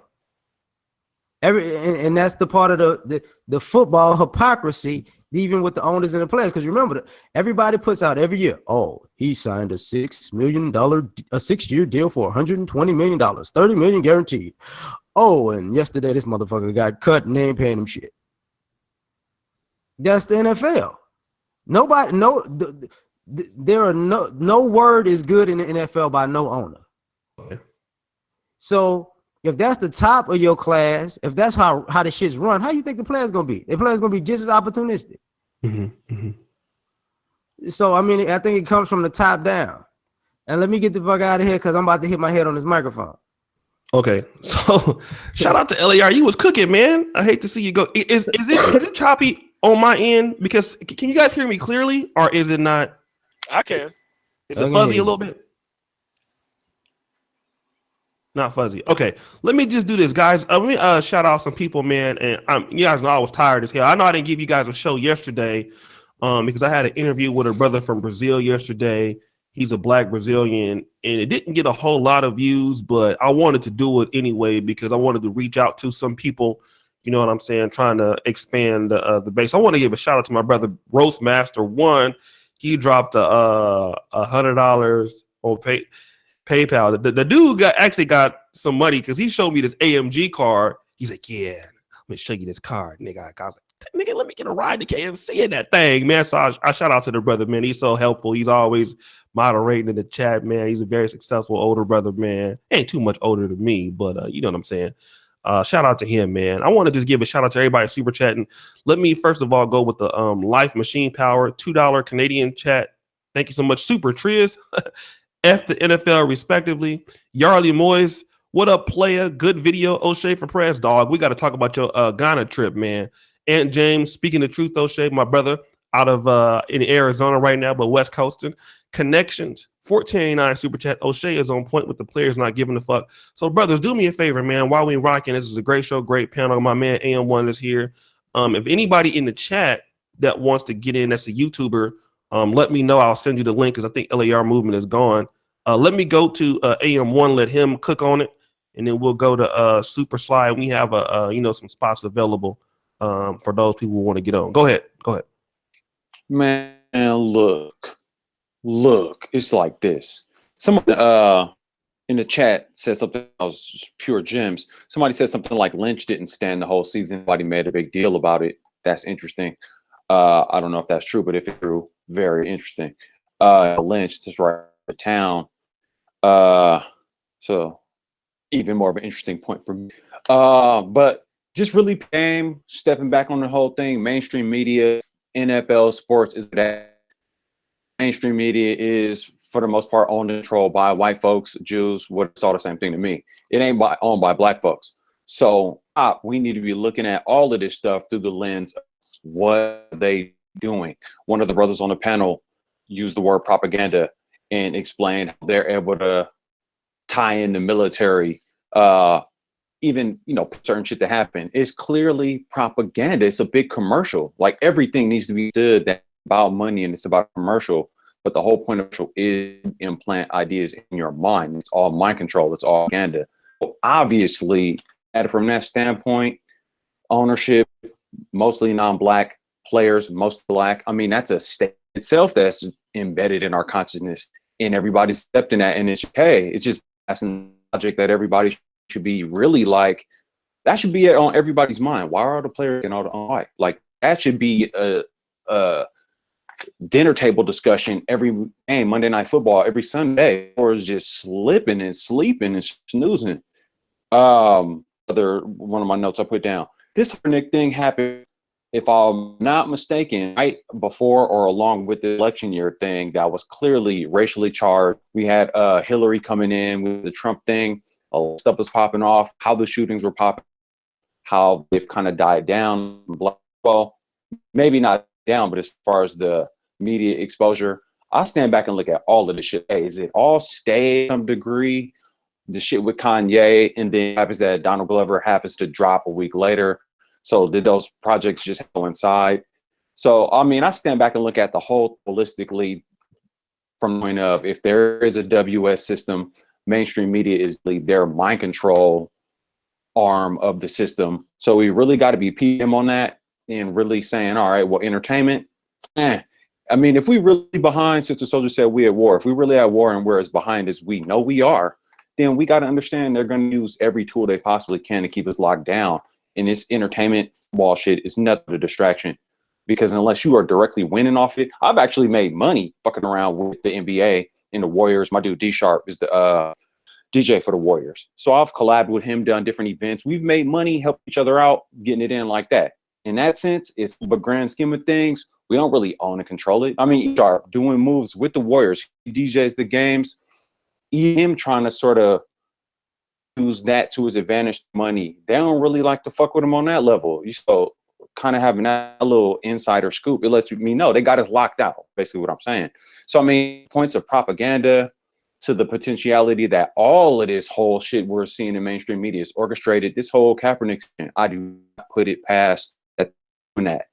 And that's the part of the football hypocrisy, even with the owners and the players. Because remember, everybody puts out every year, oh, he signed a $6 million, a 6-year deal for $120 million, $30 million guaranteed. Oh, and yesterday this motherfucker got cut and they ain't paying him shit. That's the NFL. Nobody, there are no word is good in the NFL by no owner. Okay. So if that's the top of your class, if that's how the shit's run, how you think the players gonna be? The players gonna be just as opportunistic. So I mean, I think it comes from the top down. And let me get the fuck out of here because I'm about to hit my head on this microphone. Okay, so shout out to LAR. You was cooking, man. I hate to see you go. Is it choppy on my end? Because can you guys hear me clearly, or is it not? I can. Is it fuzzy a little bit? Not fuzzy. Okay, let me just do this, guys. Let me shout out some people, man. And you guys know I was tired as hell. I know I didn't give you guys a show yesterday, because I had an interview with a brother from Brazil yesterday. He's a black Brazilian, and it didn't get a whole lot of views, but I wanted to do it anyway because I wanted to reach out to some people. You know what I'm saying? Trying to expand the base. I want to give a shout out to my brother Roastmaster One. He dropped $100 on PayPal. The dude actually got some money because he showed me this AMG card. He's like, yeah, let me show you this card, nigga. I was like, nigga, let me get a ride to KFC in that thing, man. So I shout out to the brother, man. He's so helpful. He's always moderating in the chat, man. He's a very successful older brother, man. Ain't too much older than me, but you know what I'm saying. Shout out to him, man. I want to just give a shout out to everybody super chatting. Let me first of all go with the Life Machine Power $2 Canadian chat. Thank you so much, Super Triz. F the NFL respectively. Yarly Moyes, what up, player? Good video, O'Shea for press, dog. We got to talk about your Ghana trip, man. Aunt James, speaking the truth, O'Shea, my brother, out of in Arizona right now, but West Coasting. Connections, 1489 super chat. O'Shea is on point with the players not giving a fuck. So, brothers, do me a favor, man. While we rocking, this is a great show, great panel. My man AM1 is here. If anybody in the chat that wants to get in, that's a YouTuber, let me know. I'll send you the link because I think LAR movement is gone. Let me go to AM1, let him cook on it, and then we'll go to Super Slide. We have some spots available for those people who want to get on. Go ahead. Man, look, it's like this. Someone in the chat said something that was pure gems. Somebody said something like Lynch didn't stand the whole season. Nobody made a big deal about it. That's interesting. I don't know if that's true, but if it's true, very interesting. Lynch, just right out of town. So even more of an interesting point for me. But just really stepping back on the whole thing, mainstream media, NFL sports is that mainstream media is for the most part owned and controlled by white folks, Jews, it's all the same thing to me. It ain't owned by black folks. So we need to be looking at all of this stuff through the lens of what they doing. One of the brothers on the panel used the word propaganda and explained how they're able to tie in the military, even certain shit to happen. It's clearly propaganda. It's a big commercial. Like everything needs to be stood that's about money and it's about commercial. But the whole point of commercial is implant ideas in your mind. It's all mind control. It's all propaganda. So obviously, from that standpoint, ownership, mostly non-black players, most black. I mean, that's a state itself that's embedded in our consciousness, and everybody's accepting that. And it's just that's a logic that everybody should be really like. That should be on everybody's mind. Why are the players getting all the white? Like that should be a dinner table discussion every game, Monday Night Football every Sunday, or is just slipping and sleeping and snoozing. One of my notes I put down. This Nick thing happened, if I'm not mistaken, right before or along with the election year thing that was clearly racially charged. We had Hillary coming in with the Trump thing. A lot of stuff was popping off, how the shootings were popping, how they've kind of died down. Well, maybe not down, but as far as the media exposure, I stand back and look at all of this shit. Hey, is it all stay to some degree? The shit with Kanye, and then happens that Donald Glover happens to drop a week later. So did those projects just coincide? So, I mean, I stand back and look at the whole holistically. from the point of, if there is a WS system, mainstream media is their mind control arm of the system. So we really got to be PM on that and really saying, all right, well, entertainment, I mean, if we really behind, since the soldier said we at war, if we really at war and we're as behind as we know we are, then we got to understand they're going to use every tool they possibly can to keep us locked down. And this entertainment ball shit is nothing but a distraction, because unless you are directly winning off it, I've actually made money fucking around with the NBA and the Warriors. My dude D Sharp is the DJ for the Warriors. So I've collabed with him, done different events. We've made money, helped each other out, getting it in like that. In that sense, it's the grand scheme of things. We don't really own and control it. I mean, Sharp doing moves with the Warriors, he DJs the games, him trying to sort of use that to his advantage, money. They don't really like to fuck with him on that level. You so kind of having that little insider scoop, it lets me know they got us locked out, basically what I'm saying. So I mean, points of propaganda to the potentiality that all of this whole shit we're seeing in mainstream media is orchestrated. This whole Kaepernick thing, I do not put it past that.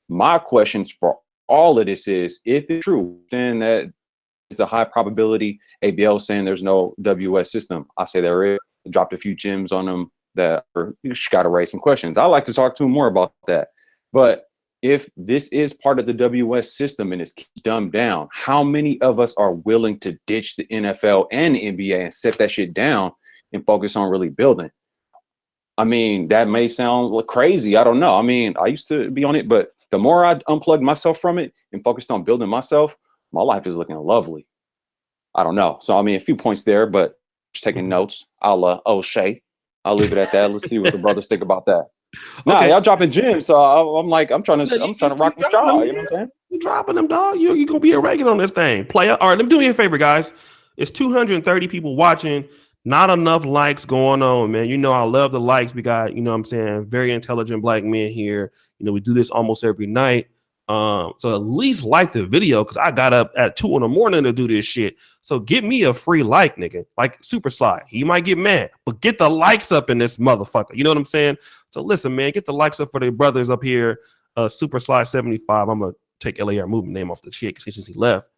My questions for all of this is, if it's true, then that is a high probability. ABL saying there's no WS system. I say there is. I dropped a few gems on them that you just got to raise some questions. I like to talk to him more about that. But if this is part of the WS system and it's dumbed down, how many of us are willing to ditch the NFL and the NBA and set that shit down and focus on really building? I mean, that may sound crazy. I don't know. I mean, I used to be on it, but the more I unplugged myself from it and focused on building myself, my life is looking lovely. I don't know. So, I mean, a few points there, but just taking notes. O'Shea. I'll leave it at that. Let's see what the brothers think about that. Nah, Okay. y'all dropping gems. So I'm trying to rock with y'all. You know what I'm saying? You dropping them, dog. You're gonna be a regular on this thing. Player. All right, let me do me a favor, guys. It's 230 people watching. Not enough likes going on, man. You know, I love the likes. We got, you know what I'm saying, very intelligent black men here. You know, we do this almost every night. So at least like the video, because I got up at 2 a.m. to do this shit. So give me a free like, nigga. Like Super Slide. He might get mad, but get the likes up in this motherfucker. You know what I'm saying? So listen, man, get the likes up for the brothers up here. Super Slide 75. I'm gonna take LARMOVEMENT name off the chick since he left.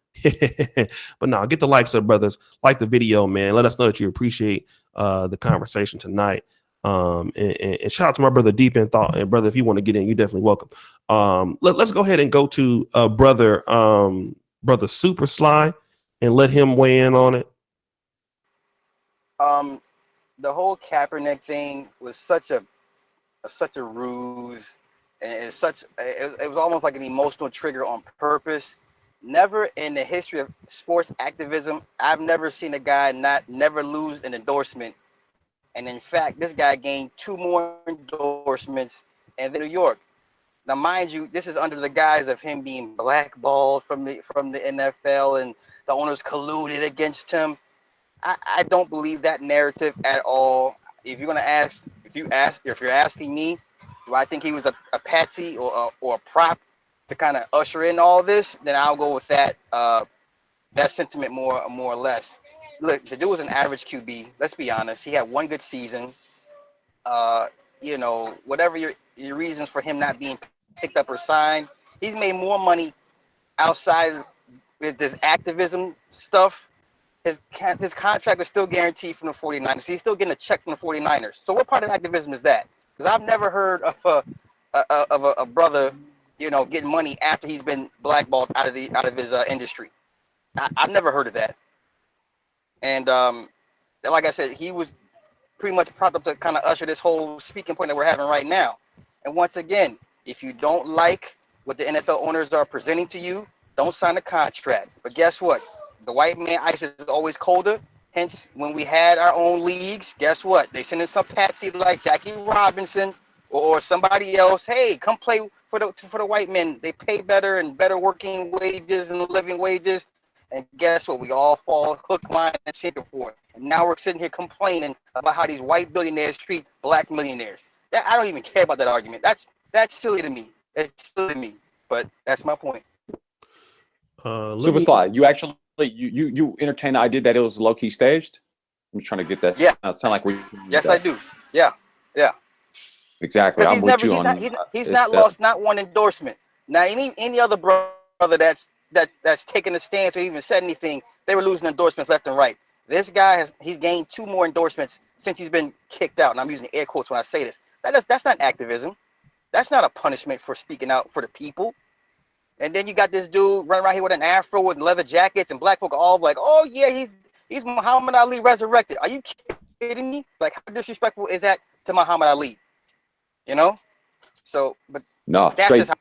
But no, get the likes up, brothers. Like the video, man. Let us know that you appreciate the conversation tonight. And shout out to my brother Deep in Thought. And brother, if you want to get in, you're definitely welcome. Let's go ahead and go to brother Super Sly and let him weigh in on it. The whole Kaepernick thing was such a ruse, and it was almost like an emotional trigger on purpose. Never in the history of sports activism, I've never seen a guy never lose an endorsement. And in fact, this guy gained 2 more endorsements in New York. Now, mind you, this is under the guise of him being blackballed from the NFL and the owners colluded against him. I don't believe that narrative at all. If you're asking me, do I think he was a patsy or a prop to kind of usher in all this? Then I'll go with that sentiment more or less. Look, the dude was an average QB. Let's be honest. He had 1 good season. You know, whatever your reasons for him not being picked up or signed, he's made more money outside with this activism stuff. His contract was still guaranteed from the 49ers. He's still getting a check from the 49ers. So what part of activism is that? Because I've never heard of a brother, you know, getting money after he's been blackballed out of his industry. I've never heard of that. And like I said, he was pretty much propped up to kind of usher this whole speaking point that we're having right now. And once again, if you don't like what the NFL owners are presenting to you, don't sign a contract. But guess what? The white man ice is always colder. Hence, when we had our own leagues, guess what? They send in some patsy like Jackie Robinson or somebody else. Hey, come play for the white men. They pay better and better working wages and living wages. And guess what? We all fall hook, line, and sinker for it. And now we're sitting here complaining about how these white billionaires treat black millionaires. I don't even care about that argument. That's silly to me. It's silly to me. But that's my point. Super Slide, you actually you entertain the idea that it was low key staged? I'm trying to get that. Yeah. It sound like we. Yes, I do. Yeah. Exactly. I'm with you on. He's not lost not 1 endorsement. Now, any other brother that's that's taken a stance or even said anything, they were losing endorsements left and right. This guy he's gained 2 more endorsements since he's been kicked out, and I'm using air quotes when I say this. That's not activism. That's not a punishment for speaking out for the people. And then you got this dude running around here with an afro with leather jackets, and black folk are all like, "Oh yeah, he's Muhammad Ali resurrected." Are you kidding me? Like, how disrespectful is that to Muhammad Ali? You know? So, but No, that's straight. just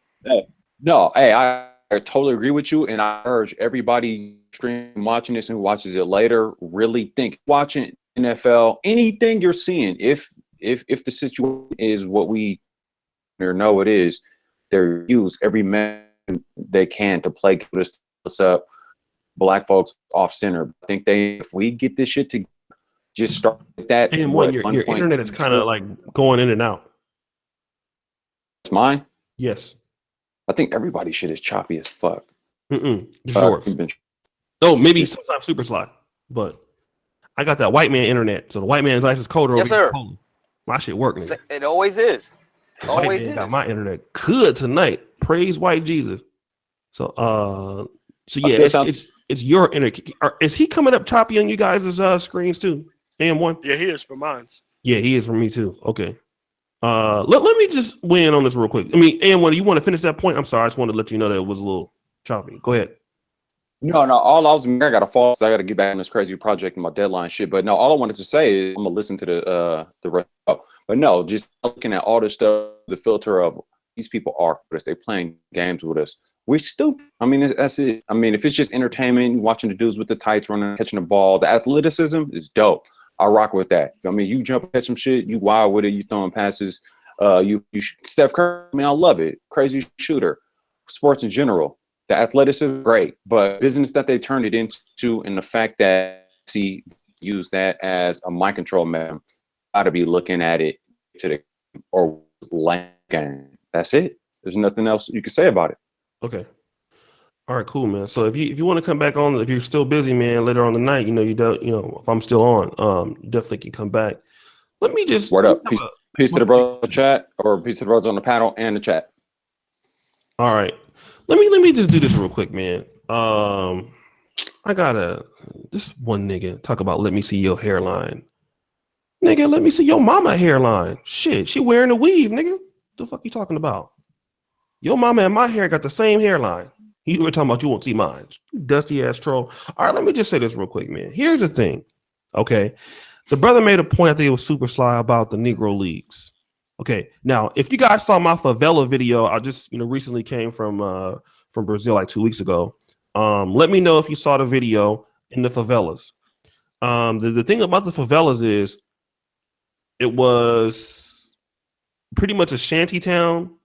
No, hey, I totally agree with you, and I urge everybody stream watching this and who watches it later really think watching NFL, anything you're seeing. If the situation is what we know it is, they use every man they can to play this up. Black folks off center. I think if we get this shit to just start with that. And one, your internet is kind of like going in and out. It's mine. Yes. I think everybody's shit is choppy as fuck. It's yours. Oh, maybe sometimes super slide, but I got that white man internet, so the white man's ice is colder. Yes, sir. My shit working. It always is. Always is. Got my internet good tonight. Praise white Jesus. So, yeah, it's your internet. Is he coming up choppy on you guys' screens too? AM1? Yeah, he is for mine. Yeah, he is for me too. Okay. Let me just weigh in on this real quick. I mean, AM1, you want to finish that point? I'm sorry, I just wanted to let you know that it was a little choppy. Go ahead. No. All I got to fall. So I got to get back on this crazy project and my deadline shit. But no, all I wanted to say is I'm gonna listen to the rest. But no, just looking at all this stuff, the filter of these people are with us. They playing games with us. We're stupid. I mean, that's it. I mean, if it's just entertainment, watching the dudes with the tights running, catching the ball, the athleticism is dope. I rock with that. I mean, you jump at some shit, you wild with it, you throwing passes. You Steph Curry. I mean, I love it. Crazy shooter. Sports in general. The athleticism is great, but business that they turned it into, and the fact that he used that as a mind control man, got to be looking at it to the or game. That's it. There's nothing else you can say about it. Okay. All right, cool, man. So if you want to come back on, if you're still busy, man, later on the night, if I'm still on, you definitely can come back. Let me just word up. Peace to the brother chat, or peace to the brothers on the panel and the chat. All right. Let me just do this real quick, man. I gotta this one nigga talk about let me see your hairline. Nigga, let me see your mama hairline. Shit, she wearing a weave, nigga. The fuck you talking about? Your mama and my hair got the same hairline. You were talking about you won't see mine. Dusty ass troll. All right, let me just say this real quick, man. Here's the thing. Okay. The brother made a point, I think it was super sly, about the Negro Leagues. Okay. Now, if you guys saw my favela video, I just recently came from Brazil like 2 weeks ago. Let me know if you saw the video in the favelas. The thing about the favelas is it was pretty much a shanty town,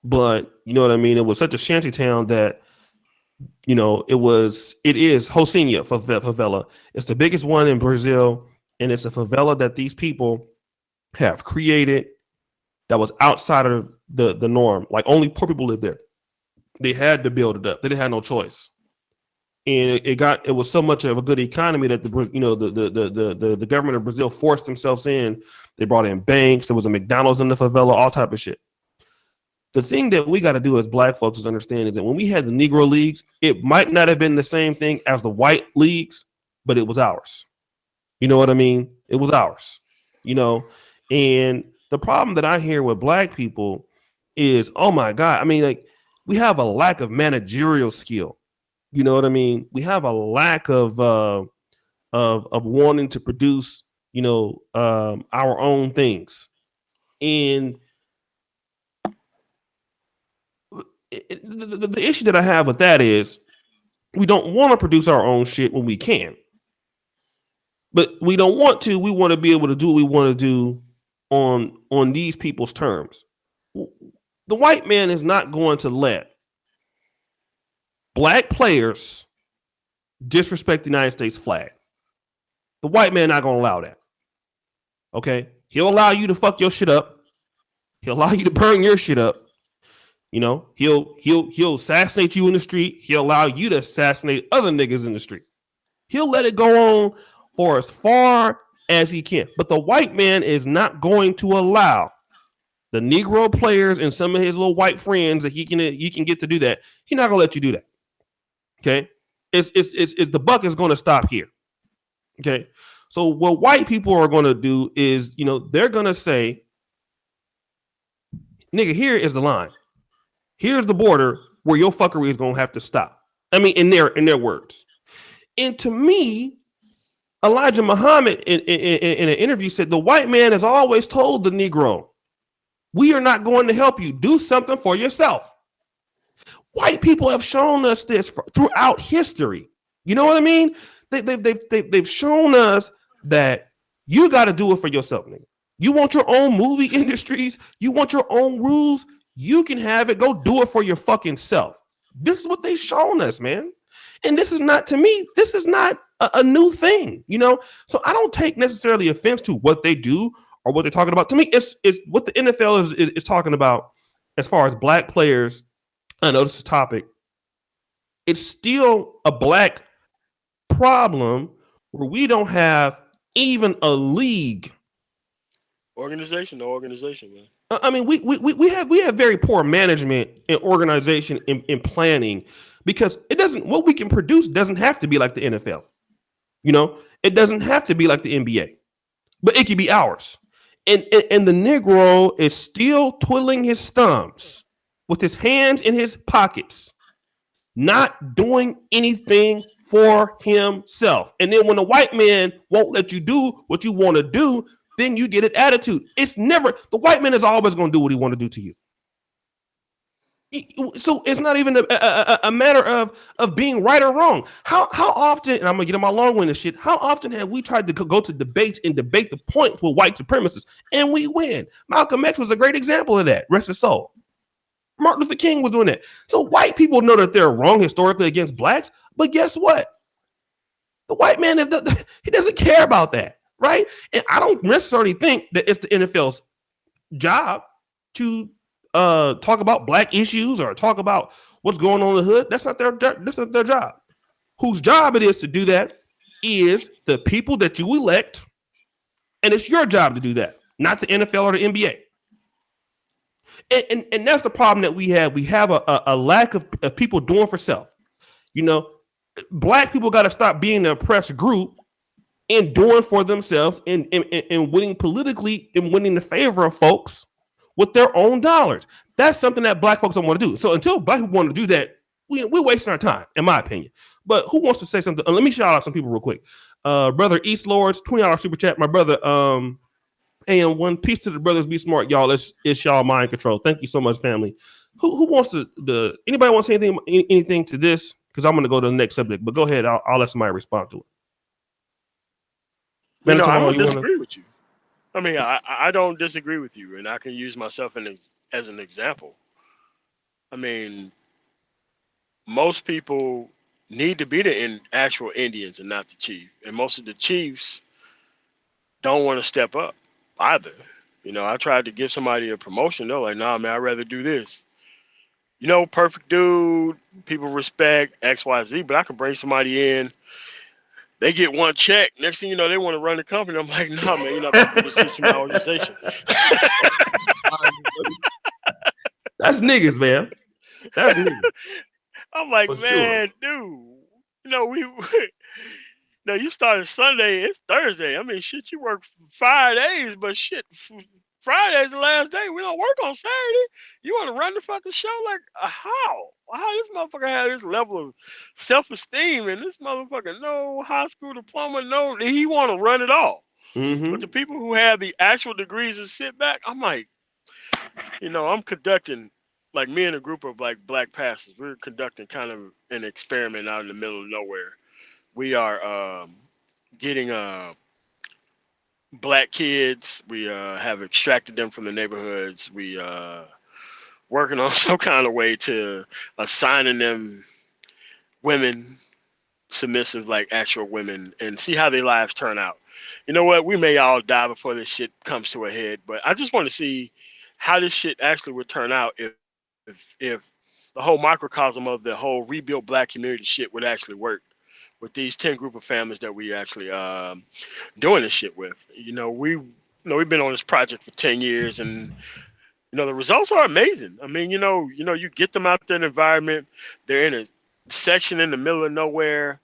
but you know what I mean? It was such a shanty town that it is Rocinha favela. It's the biggest one in Brazil, and it's a favela that these people have created that was outside of the norm. Like, only poor people live there. They had to build it up. They didn't have no choice. And it was so much of a good economy that the government of Brazil forced themselves in. They brought in banks. There was a McDonald's in the favela, all type of shit. The thing that we got to do as black folks is understand is that when we had the Negro Leagues, it might not have been the same thing as the white leagues, but it was ours. You know what I mean? It was ours, and the problem that I hear with black people is, oh my God. I mean, like, we have a lack of managerial skill. You know what I mean? We have a lack of wanting to produce, our own things. And the issue that I have with that is we don't want to produce our own shit when we can. But we don't want to. We want to be able to do what we want to do on these people's terms. The white man is not going to let black players disrespect the United States flag. The white man not going to allow that. Okay? He'll allow you to fuck your shit up. He'll allow you to burn your shit up. He'll assassinate you in the street. He'll allow you to assassinate other niggas in the street. He'll let it go on for as far as he can. But the white man is not going to allow the Negro players and some of his little white friends that he can get to do that. He's not going to let you do that. Okay, it's the buck is going to stop here. Okay, so what white people are going to do is, they're going to say, nigga, here is the line. Here's the border where your fuckery is going to have to stop. I mean, in their words. And to me, Elijah Muhammad in an interview said the white man has always told the Negro, we are not going to help you. Do something for yourself. White people have shown us this throughout history. You know what I mean? They've shown us that you got to do it for yourself, nigga. You want your own movie industries? You want your own rules? You can have it. Go do it for your fucking self. This is what they've shown us, man. And this is not, to me, this is not a new thing, So I don't take necessarily offense to what they do or what they're talking about. To me, it's what the NFL is talking about as far as black players. I know this is a topic. It's still a black problem where we don't have even a league. No organization, man. I mean, we have very poor management and organization in planning, because what we can produce doesn't have to be like the NFL. It doesn't have to be like the NBA, but it can be ours. And the Negro is still twiddling his thumbs with his hands in his pockets, not doing anything for himself. And then when the white man won't let you do what you want to do, then you get an attitude. It's never, the white man is always going to do what he want to do to you. So it's not even a matter of being right or wrong. How often, and I'm gonna get on my long-winded shit, how often have we tried to go to debates and debate the points with white supremacists and we win? Malcolm X was a great example of that. Rest his soul. Martin Luther King was doing that. So white people know that they're wrong historically against blacks, but guess what? The white man, he doesn't care about that, right? And I don't necessarily think that it's the NFL's job to talk about black issues or talk about what's going on in the hood. That's not their job. Whose job it is to do that is the people that you elect, and it's your job to do that, not the NFL or the NBA. And that's the problem that we have. We have a lack of people doing for self. Black people got to stop being the oppressed group and doing for themselves and winning politically and winning the favor of folks with their own dollars. That's something that black folks don't want to do. So until black people want to do that, we're wasting our time, in my opinion. But who wants to say something? Let me shout out some people real quick. Brother East Lords, $20 super chat. My brother, and one piece to the brothers, be smart, y'all. It's y'all mind control. Thank you so much, family. Who wants to? Anybody want to say anything to this? Because I'm going to go to the next subject. But go ahead. I'll let somebody respond to it. I don't disagree with you. I mean, I don't disagree with you, and I can use myself as an example. I mean, most people need to be the actual Indians and not the chief, and most of the chiefs don't want to step up either. I tried to give somebody a promotion. They're like, nah, man, I'd rather do this. Perfect dude, people respect X, Y, Z, but I can bring somebody in. They get one check. Next thing you know, they want to run the company. I'm like, no, man, you're not going to put this in my organization. That's niggas, man. That's niggas. I'm like, For man, sure. dude, you started Sunday. It's Thursday. I mean, shit, you work 5 days, but shit, Friday's the last day. We don't work on Saturday. You want to run the fucking show? Like, how? How this motherfucker has this level of self-esteem and this motherfucker no high school diploma, no, he want to run it all. Mm-hmm. But the people who have the actual degrees and sit back, I'm like, I'm conducting, like me and a group of like black pastors, we're conducting kind of an experiment out in the middle of nowhere. We are getting black kids. We have extracted them from the neighborhoods. We working on some kind of way to assigning them women, submissive, like actual women, and see how their lives turn out. You know what? We may all die before this shit comes to a head, but I just want to see how this shit actually would turn out if the whole microcosm of the whole rebuilt black community shit would actually work with these 10 group of families that we actually doing this shit with. We've been on this project for 10 years, and the results are amazing. I mean, you get them out there in the environment. They're section in the middle of nowhere,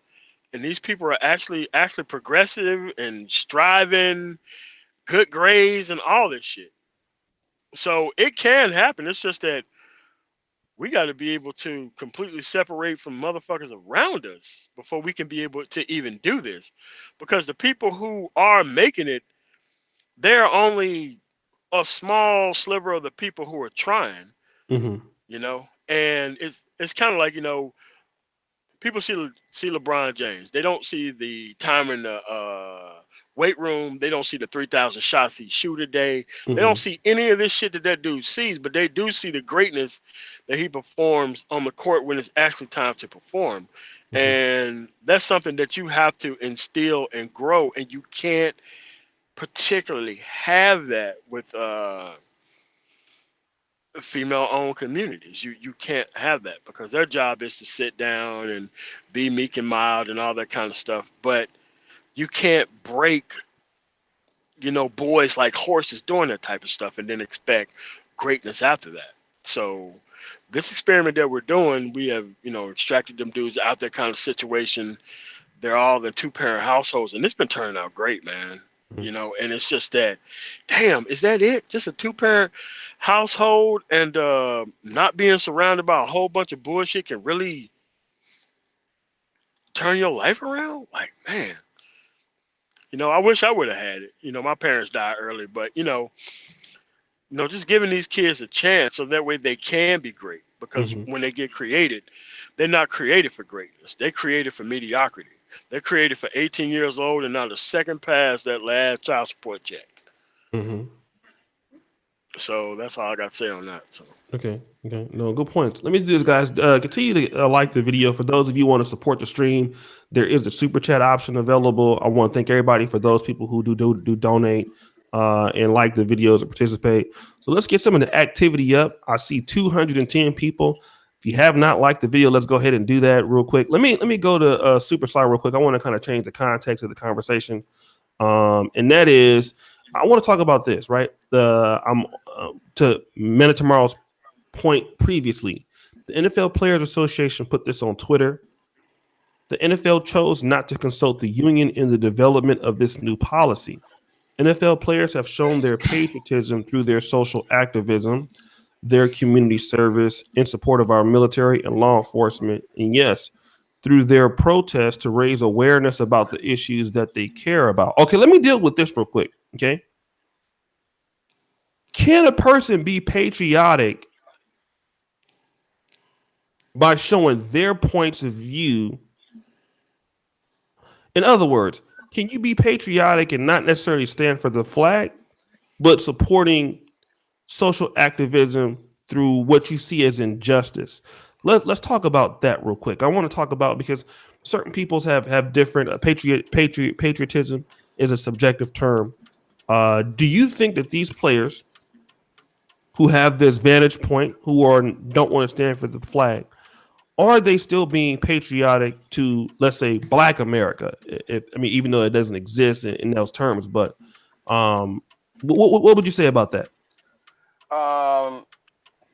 and these people are actually progressive and striving, good grades, and all this shit. So it can happen. It's just that we got to be able to completely separate from motherfuckers around us before we can be able to even do this. Because the people who are making it, they're only a small sliver of the people who are trying, Mm-hmm. you know? And it's kind of like, people see LeBron James. They don't see the time in the weight room. They don't see the 3,000 shots he shoot a day. They don't Mm-hmm. see any of this shit that dude sees, but they do see the greatness that he performs on the court when it's actually time to perform. Mm-hmm. And that's something that you have to instill and grow, and you can't particularly have that with female-owned communities. You can't have that because their job is to sit down and be meek and mild and all that kind of stuff. But you can't break, boys like horses doing that type of stuff and then expect greatness after that. So this experiment that we're doing, we have, extracted them dudes out that kind of situation. They're all in two-parent households, and it's been turning out great, man. And it's just that, damn, is that it? Just a two-parent household and not being surrounded by a whole bunch of bullshit can really turn your life around? Like, man, I wish I would have had it. My parents died early, but just giving these kids a chance so that way they can be great. Because Mm-hmm. when they get created, they're not created for greatness. They're created for mediocrity. They're created for 18 years old and not a second past that last child support check. Mm-hmm. So that's all I got to say on that. So Okay. Okay. No, good points. Let me do this, guys. Continue to like the video. For those of you who want to support the stream, there is a super chat option available. I want to thank everybody for those people who do donate and like the videos and participate. So let's get some of the activity up. I see 210 people. If you have not liked the video, let's go ahead and do that real quick. Let me go to Super Slide real quick. I want to kind of change the context of the conversation, and that is I want to talk about this. Right, to Men of Tomorrow's point previously. The NFL Players Association put this on Twitter. The NFL chose not to consult the union in the development of this new policy. NFL players have shown their patriotism through their social activism, their community service in support of our military and law enforcement, and yes, through their protest to raise awareness about the issues that they care about. Okay, let me deal with this real quick. Okay. Can a person be patriotic by showing their points of view? In other words, can you be patriotic and not necessarily stand for the flag, but supporting social activism through what you see as injustice? Let's talk about that real quick. I want to talk about because certain peoples have different patriotism is a subjective term. Do you think that these players who have this vantage point, don't want to stand for the flag, are they still being patriotic to, let's say, Black America? Even though it doesn't exist in those terms, but what would you say about that?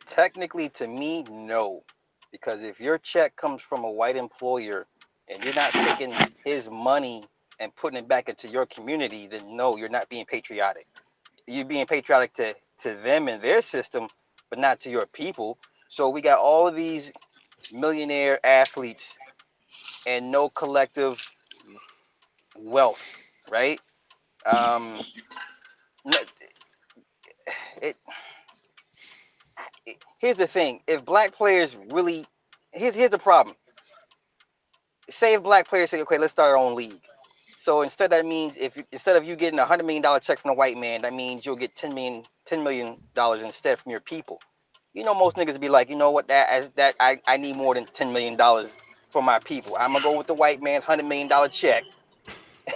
Technically, to me, no, because if your check comes from a white employer and you're not taking his money and putting it back into your community, then no, you're not being patriotic. You're being patriotic to them and their system, but not to your people. So we got all of these millionaire athletes and no collective wealth, right? Um, it, here's the thing: if black players really, here's the problem. Say if black players say, okay, let's start our own league. So instead, that means instead of you getting $100 million check from a white man, that means you'll get $10 million instead from your people. Most niggas be like, you know what, I need more than $10 million for my people. I'm gonna go with the white man's $100 million check,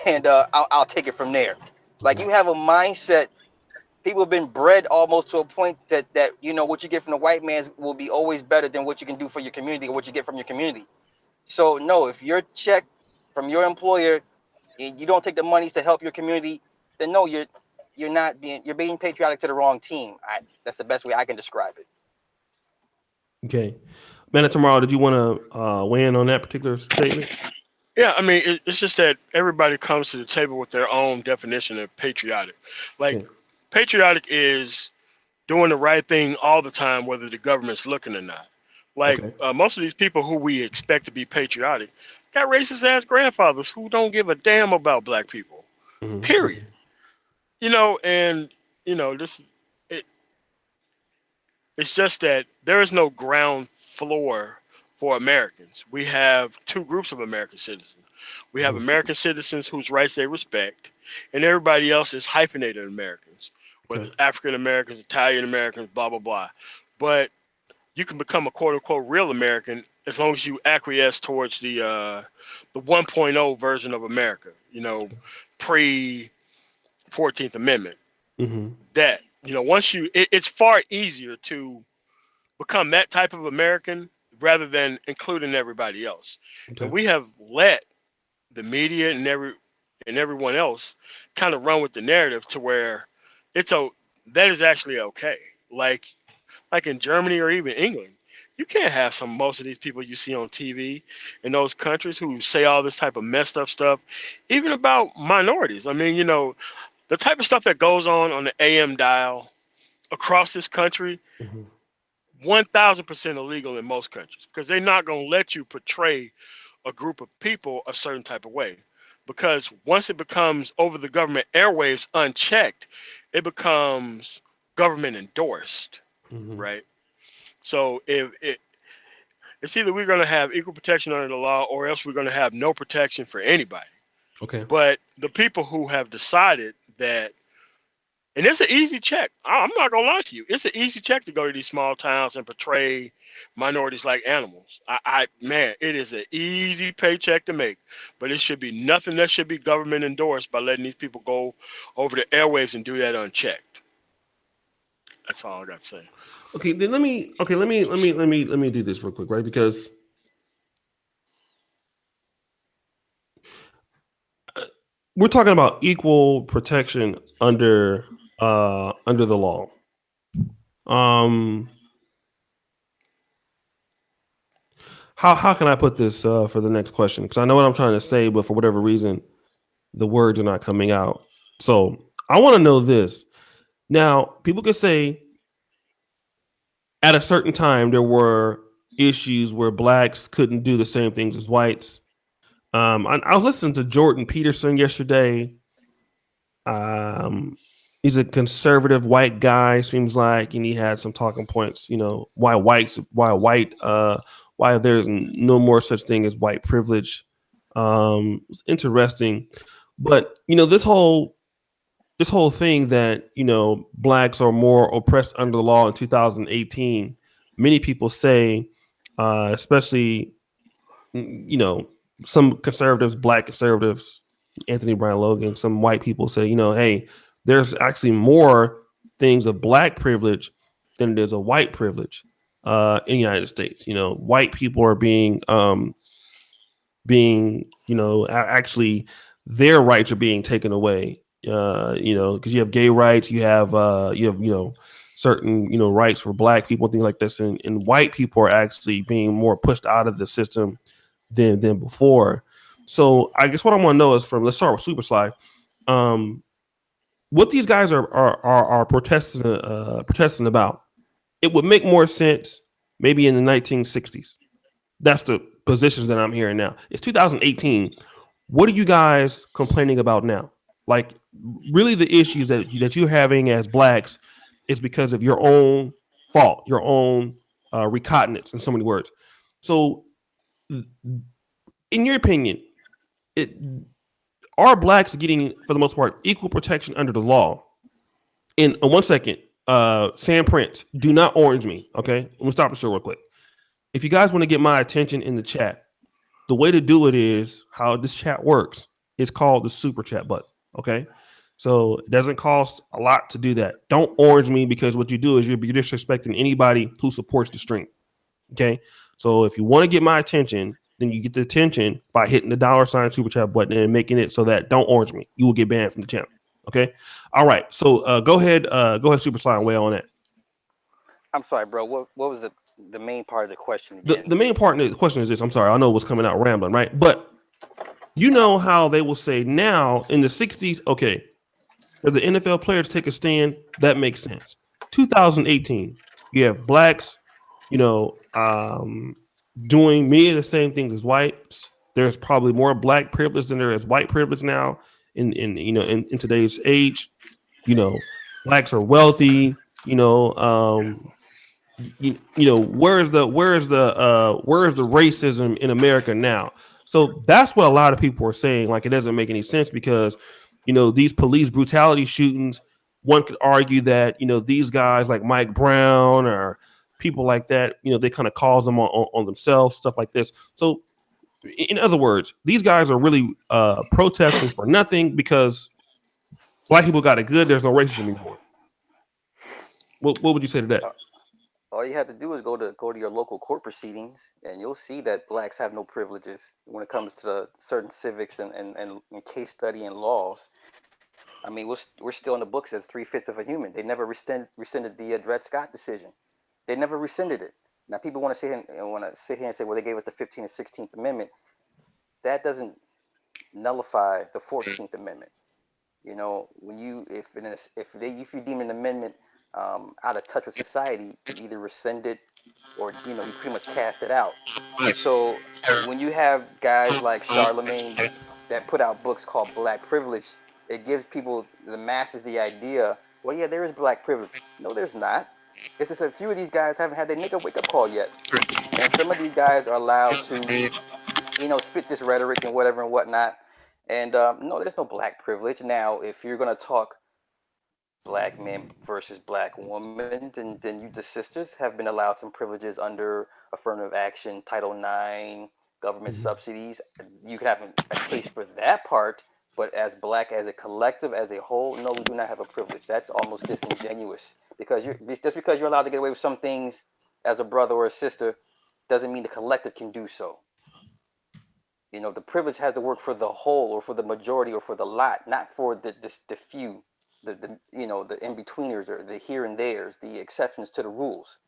and I'll take it from there. Like, you have a mindset. People have been bred almost to a point that what you get from the white man's will be always better than what you can do for your community or what you get from your community. So no, if your check from your employer and you don't take the monies to help your community, then no, you're being patriotic to the wrong team. That's the best way I can describe it. Okay. Man, tomorrow, did you want to weigh in on that particular statement? Yeah, I mean, it's just that everybody comes to the table with their own definition of patriotic. Like, Okay. patriotic is doing the right thing all the time, whether the government's looking or not. Like, Okay. most of these people who we expect to be patriotic got racist ass grandfathers who don't give a damn about black people. Period. And this it, it's just that there is no ground floor for Americans. We have two groups of American citizens. We have American citizens whose rights they respect, and everybody else is hyphenated Americans, whether Okay. it's African Americans, Italian Americans, blah blah blah. But you can become a quote unquote real American as long as you acquiesce towards the 1.0 version of America. Pre 14th Amendment. Mm-hmm. That once it's far easier to become that type of American rather than including everybody else. Okay. And we have let the media and everyone else kind of run with the narrative to where that is actually okay. Like in Germany or even England, you can't have most of these people you see on TV in those countries who say all this type of messed up stuff, even about minorities. I mean, the type of stuff that goes on the AM dial across this country, Mm-hmm. 1,000% illegal in most countries because they're not going to let you portray a group of people a certain type of way. Because once it becomes over the government airwaves unchecked, it becomes government endorsed, Mm-hmm. right? So it's either we're going to have equal protection under the law or else we're going to have no protection for anybody. Okay. But the people who have decided that, and it's an easy check. I'm not gonna lie to you. It's an easy check to go to these small towns and portray minorities like animals. Man, it is an easy paycheck to make, but it should be nothing that should be government endorsed by letting these people go over the airwaves and do that unchecked. That's all I got to say. Okay. Then let me do this real quick, right? Because we're talking about equal protection under the law. How can I put this for the next question? Because I know what I'm trying to say, but for whatever reason, the words are not coming out. So I want to know this. Now, people could say at a certain time there were issues where blacks couldn't do the same things as whites. I was listening to Jordan Peterson yesterday. He's a conservative white guy, seems like, and he had some talking points. Why there's no more such thing as white privilege. It's interesting, but this whole thing that blacks are more oppressed under the law in 2018. Many people say, especially some conservatives, black conservatives, Anthony Brian Logan, some white people say, hey, there's actually more things of black privilege than it is of white privilege in the United States. White people are actually their rights are being taken away. Because you have gay rights, you have certain rights for black people, things like this, and white people are actually being more pushed out of the system than before. So I guess what I want to know is let's start with Super Sly. What these guys are protesting about. It would make more sense maybe in the 1960s. That's the positions that I'm hearing now. It's 2018. What are you guys complaining about now? Like, really, the issues that you're having as blacks is because of your own fault, your own recognizance, in so many words. So, in your opinion, are blacks getting, for the most part, equal protection under the law? In 1 second, Sam Prince, do not orange me. Okay, let me stop the show real quick. If you guys want to get my attention in the chat, the way to do it is how this chat works. It's called the super chat button. Okay. So it doesn't cost a lot to do that. Don't orange me, because what you do is you're disrespecting anybody who supports the stream. Okay. So if you want to get my attention, then you get the attention by hitting the $ super chat button and making it so that don't orange me. You will get banned from the channel. Okay. All right. So go ahead, Super Slide, and weigh on that. I'm sorry, bro. What was it? the main part of the question The, again. the main part of the question is this. I'm sorry, I know what's coming out rambling, right? But you know how they will say now in the 60s, okay, for the NFL players to take a stand, that makes sense. 2018, you have blacks, you know, doing many of the same things as whites. There's probably more black privilege than there is white privilege now in today's age. You know, blacks are wealthy. Where is the racism in America now? So that's what a lot of people are saying. Like, it doesn't make any sense because these police brutality shootings. One could argue that these guys like Mike Brown or people like that, they kind of cause them on themselves, stuff like this. So in other words, these guys are really protesting for nothing because black people got it good. There's no racism anymore. What would you say to that? All you have to do is go to your local court proceedings, and you'll see that blacks have no privileges when it comes to certain civics and case study and laws. I mean, we're still in the books as 3/5 of a human. They never rescinded the Dred Scott decision. They never rescinded it. Now people want to sit here and say, well, they gave us the 15th and 16th Amendment. That doesn't nullify the 14th Amendment. When if you deem an amendment out of touch with society, you either rescind it or you pretty much cast it out. So when you have guys like Charlemagne that put out books called Black Privilege, it gives people, the masses, the idea, well, yeah, there is black privilege. No, there's not. It's just a few of these guys haven't had their nigga wake up call yet, and some of these guys are allowed to spit this rhetoric and whatever and whatnot. And no, there's no black privilege. Now, if you're gonna talk black men versus black women, then you, the sisters, have been allowed some privileges under affirmative action, Title IX, government Mhm. subsidies. You could have a case for that part, but as black, as a collective, as a whole, no, we do not have a privilege. That's almost disingenuous because just because you're allowed to get away with some things as a brother or a sister doesn't mean the collective can do so. The privilege has to work for the whole or for the majority or for the lot, not for the few, the in-betweeners or the here and there's, the exceptions to the rules.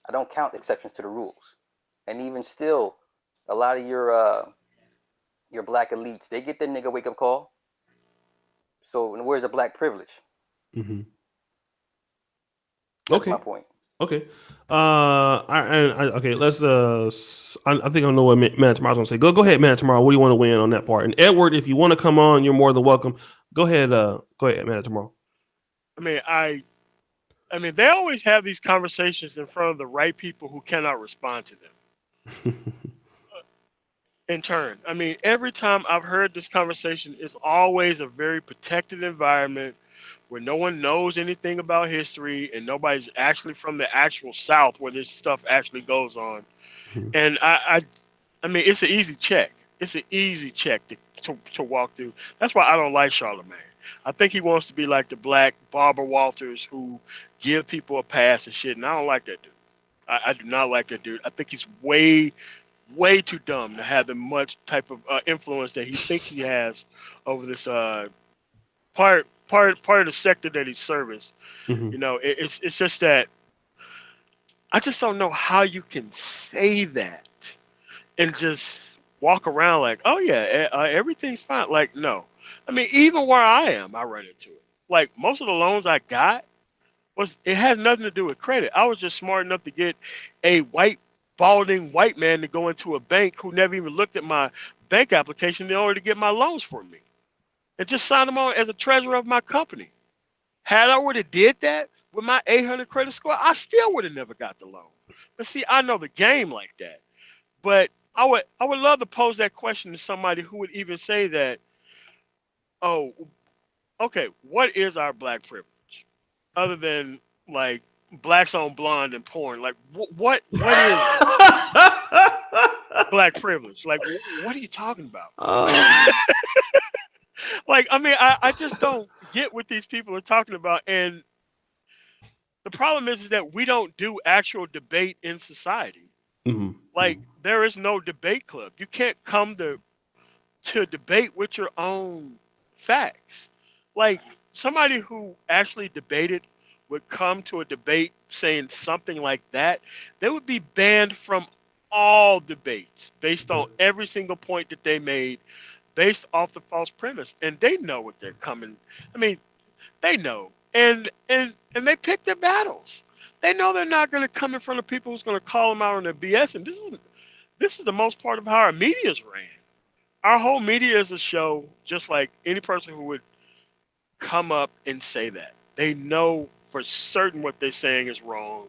I don't count exceptions to the rules. And even still, a lot of your black elites, they get their nigga wake up call. So where's the black privilege? Mm-hmm. That's my Okay. point. Okay. Okay. Let's. I think I know what Man Tomorrow's gonna say. Go ahead, Man Tomorrow. What do you want to weigh in on that part? And Edward, if you want to come on, you're more than welcome. Go ahead. Go ahead, Man Tomorrow. I mean, they always have these conversations in front of the right people who cannot respond to them. In turn, I mean, every time I've heard this conversation, it's always a very protected environment where no one knows anything about history and nobody's actually from the actual South where this stuff actually goes on. And I mean, it's an easy check. It's an easy check to walk through. That's why I don't like Charlemagne. I think he wants to be like the black Barbara Walters who give people a pass and shit, and I don't like that dude. I do not like that dude. I think he's way too dumb to have the much type of influence that he thinks he has over this part of the sector that he serves. Mm-hmm. It's just that I just don't know how you can say that and just walk around like, oh yeah, everything's fine. Like, no, I mean, even where I am, I run into it. Like most of the loans I got it has nothing to do with credit. I was just smart enough to get a balding white man to go into a bank who never even looked at my bank application in order to get my loans for me, and just sign them on as a treasurer of my company. Had I would have did that with my 800 credit score, I still would have never got the loan. But see, I know the game like that. But I would love to pose that question to somebody who would even say that, oh, okay, what is our black privilege? Other than like blacks on blonde and porn. Like what is black privilege? Like what are you talking about? Like, I mean, I just don't get what these people are talking about. And the problem is that we don't do actual debate in society. Mm-hmm. Like, there is no debate club. You can't come to debate with your own facts. Like, somebody who actually debated would come to a debate saying something like that, they would be banned from all debates based on every single point that they made, based off the false premise. And they know what they're coming. I mean, they know, and they pick their battles. They know they're not going to come in front of people who's going to call them out on their BS. And this is the most part of how our media is ran. Our whole media is a show, just like any person who would come up and say that. They know for certain what they're saying is wrong.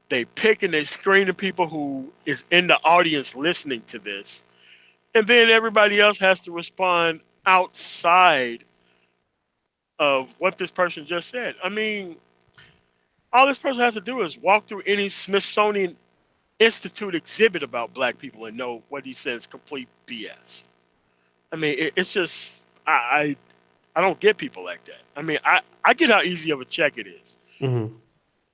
They pick and they screen the people who is in the audience listening to this. And then everybody else has to respond outside of what this person just said. I mean, all this person has to do is walk through any Smithsonian Institute exhibit about black people and know what he says is complete BS. I mean, it's just, I don't get people like that. I mean, I get how easy of a check it is.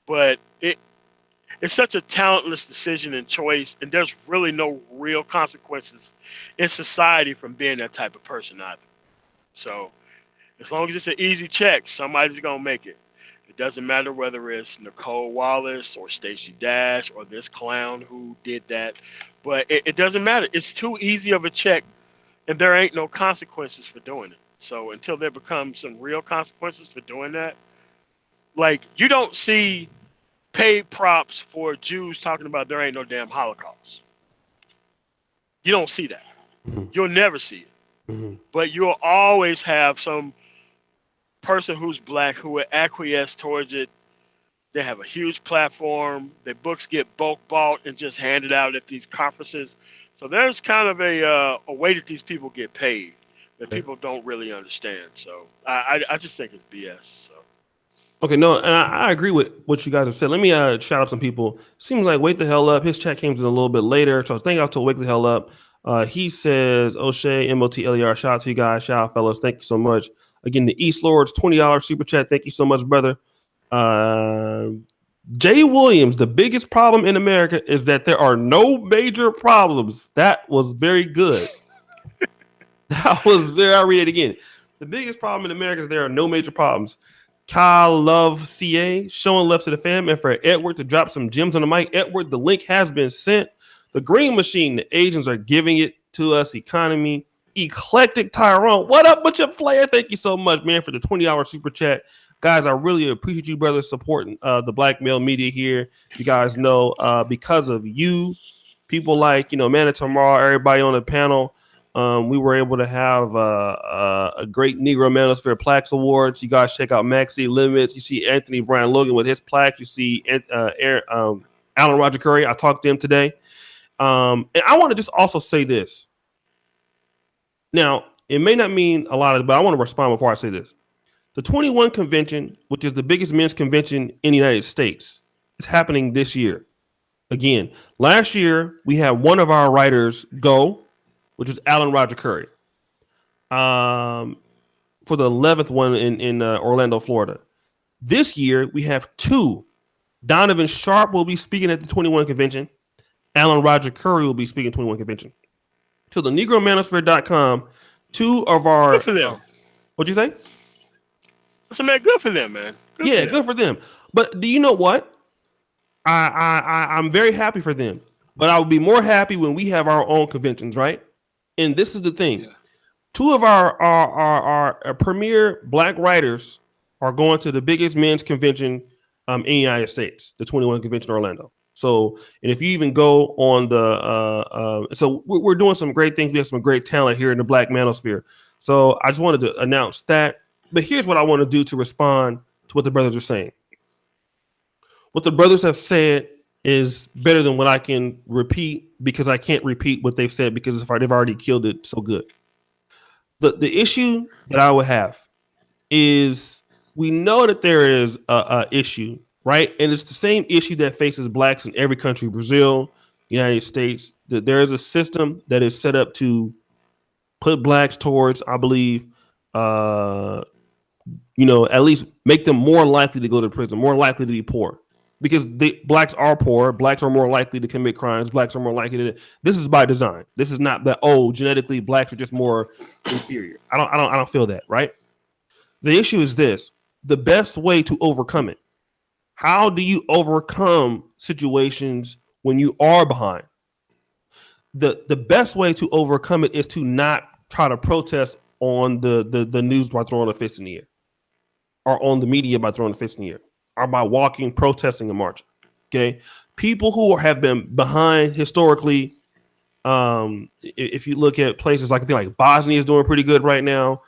But it's such a talentless decision and choice, and there's really no real consequences in society from being that type of person either. So as long as it's an easy check, somebody's going to make it. It doesn't matter whether it's Nicole Wallace or Stacey Dash or this clown who did that. But it doesn't matter. It's too easy of a check, and there ain't no consequences for doing it. So until there becomes some real consequences for doing that, like you don't see paid props for Jews talking about there ain't no damn Holocaust. You don't see that. You'll never see it. But you'll always have some person who's black who will acquiesce towards it. They have a huge platform. Their books get bulk bought and just handed out at these conferences. So there's kind of a way that these people get paid that people don't really understand. So I just think it's BS. So. Okay, no, and I agree with what you guys have said. Let me shout out some people. Seems like Wake the Hell Up. His chat came in a little bit later, so thank y'all to Wake the Hell Up. He says, O'Shea, MOTLER, shout out to you guys. Shout out, fellas. Thank you so much. Again, the East Lords, $20 super chat. Thank you so much, brother. Jay Williams, the biggest problem in America is that there are no major problems. That was very good. That was very, I'll read it again. The biggest problem in America is there are no major problems. Kyle Love CA, showing love to the fam, and for Edward to drop some gems on the mic. Edward, the link has been sent. The Green Machine, the agents are giving it to us. Economy, Eclectic Tyrone. What up with your flair? Thank you so much, man, for the $20 super chat. Guys, I really appreciate you, brothers, supporting the black male media here. You guys know because of you, people like, Man of Tomorrow, everybody on the panel, we were able to have a great Negro Manosphere Plaques Awards. You guys check out Maxi Limits. You see Anthony Brian Logan with his plaques. You see Alan Roger Curry. I talked to him today. And I want to just also say this. Now, it may not mean a lot, but I want to respond before I say this. The 21 convention, which is the biggest men's convention in the United States, is happening this year. Again, last year, we had one of our writers go, which was Alan Roger Curry, for the 11th one in Orlando, Florida. This year, we have two. Donovan Sharp will be speaking at the 21 convention. Alan Roger Curry will be speaking at the 21 convention. To the NegroManosphere.com, two of our... Good for them. What'd you say? So, man, good for them, man. Good for them. But do you know what? I'm very happy for them. But I would be more happy when we have our own conventions, right? And this is the thing. Yeah. Two of our premier black writers are going to the biggest men's convention in the United States, the 21 Convention Orlando. So, and if you even go on so we're doing some great things. We have some great talent here in the Black Manosphere. So I just wanted to announce that. But here's what I want to do to respond to what the brothers are saying. What the brothers have said is better than what I can repeat, because I can't repeat what they've said because they've already killed it so good. The issue that I would have is we know that there is a issue, right? And it's the same issue that faces blacks in every country, Brazil, United States, that there is a system that is set up to put blacks towards, I believe, at least make them more likely to go to prison, more likely to be poor. Because blacks are poor, blacks are more likely to commit crimes, blacks are more likely to. This is by design. This is not that genetically blacks are just more inferior. I don't feel that, right? The issue is this: the best way to overcome it How do you overcome situations when you are behind? The best way to overcome it is to not try to protest on the news by throwing a fist in the air, or on the media by throwing a fist in the air, or by walking, protesting, and marching. Okay, people who have been behind historically. If you look at places like I think like Bosnia is doing pretty good right now.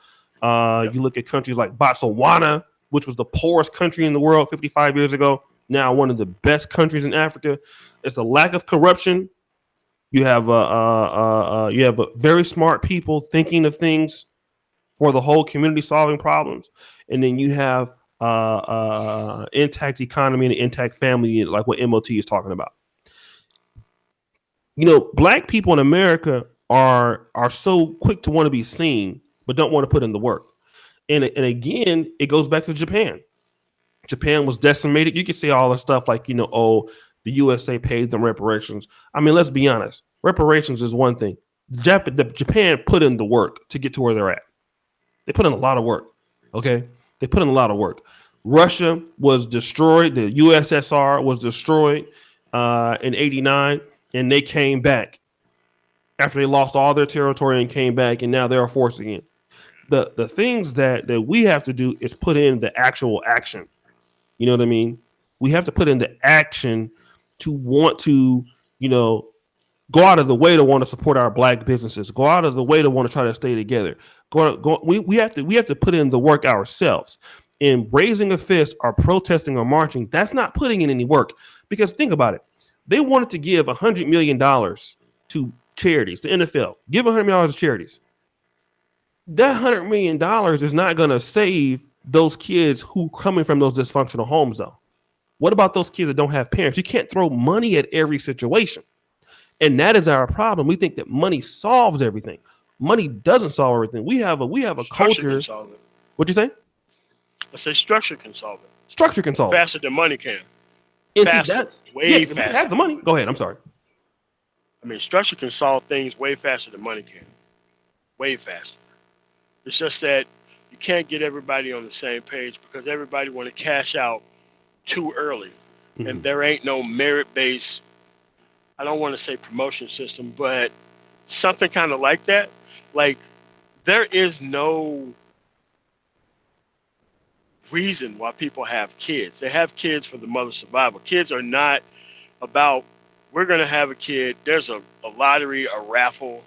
You look at countries like Botswana, which was the poorest country in the world 55 years ago, now one of the best countries in Africa. It's the lack of corruption. You have very smart people thinking of things for the whole community, solving problems, and then you have intact economy and intact family, like what MOT is talking about. You know, black people in America are so quick to want to be seen, but don't want to put in the work. And again, it goes back to Japan. Japan was decimated. You can say all the stuff like, you know, oh, the USA paid them reparations. I mean, let's be honest. Reparations is one thing. Japan put in the work to get to where they're at. They put in a lot of work. Okay? They put in a lot of work. Russia was destroyed. The USSR was destroyed in 89, and they came back after they lost all their territory and came back, and now they're a force again. The things that we have to do is put in the actual action. You know what I mean? We have to put in the action to want to, you know, go out of the way to want to support our black businesses, go out of the way to want to try to stay together. We have to put in the work ourselves. In raising a fist or protesting or marching, that's not putting in any work. Because think about it. They wanted to give $100 million to charities, the NFL, give $100 million to charities. That $100 million is not going to save those kids who coming from those dysfunctional homes, though. What about those kids that don't have parents? You can't throw money at every situation. And that is our problem. We think that money solves everything. Money doesn't solve everything. We have a culture. What'd you say? I say structure can solve it. Structure can solve it. Faster than money can. And faster. See, that's way faster. faster. If you have the money. Go ahead. I'm sorry. I mean, structure can solve things way faster than money can. Way faster. It's just that you can't get everybody on the same page because everybody want to cash out too early. Mm-hmm. And there ain't no merit-based, I don't want to say promotion system, but something kind of like that. Like, there is no reason why people have kids. They have kids for the mother's survival. Kids are not about, we're going to have a kid. There's a lottery, a raffle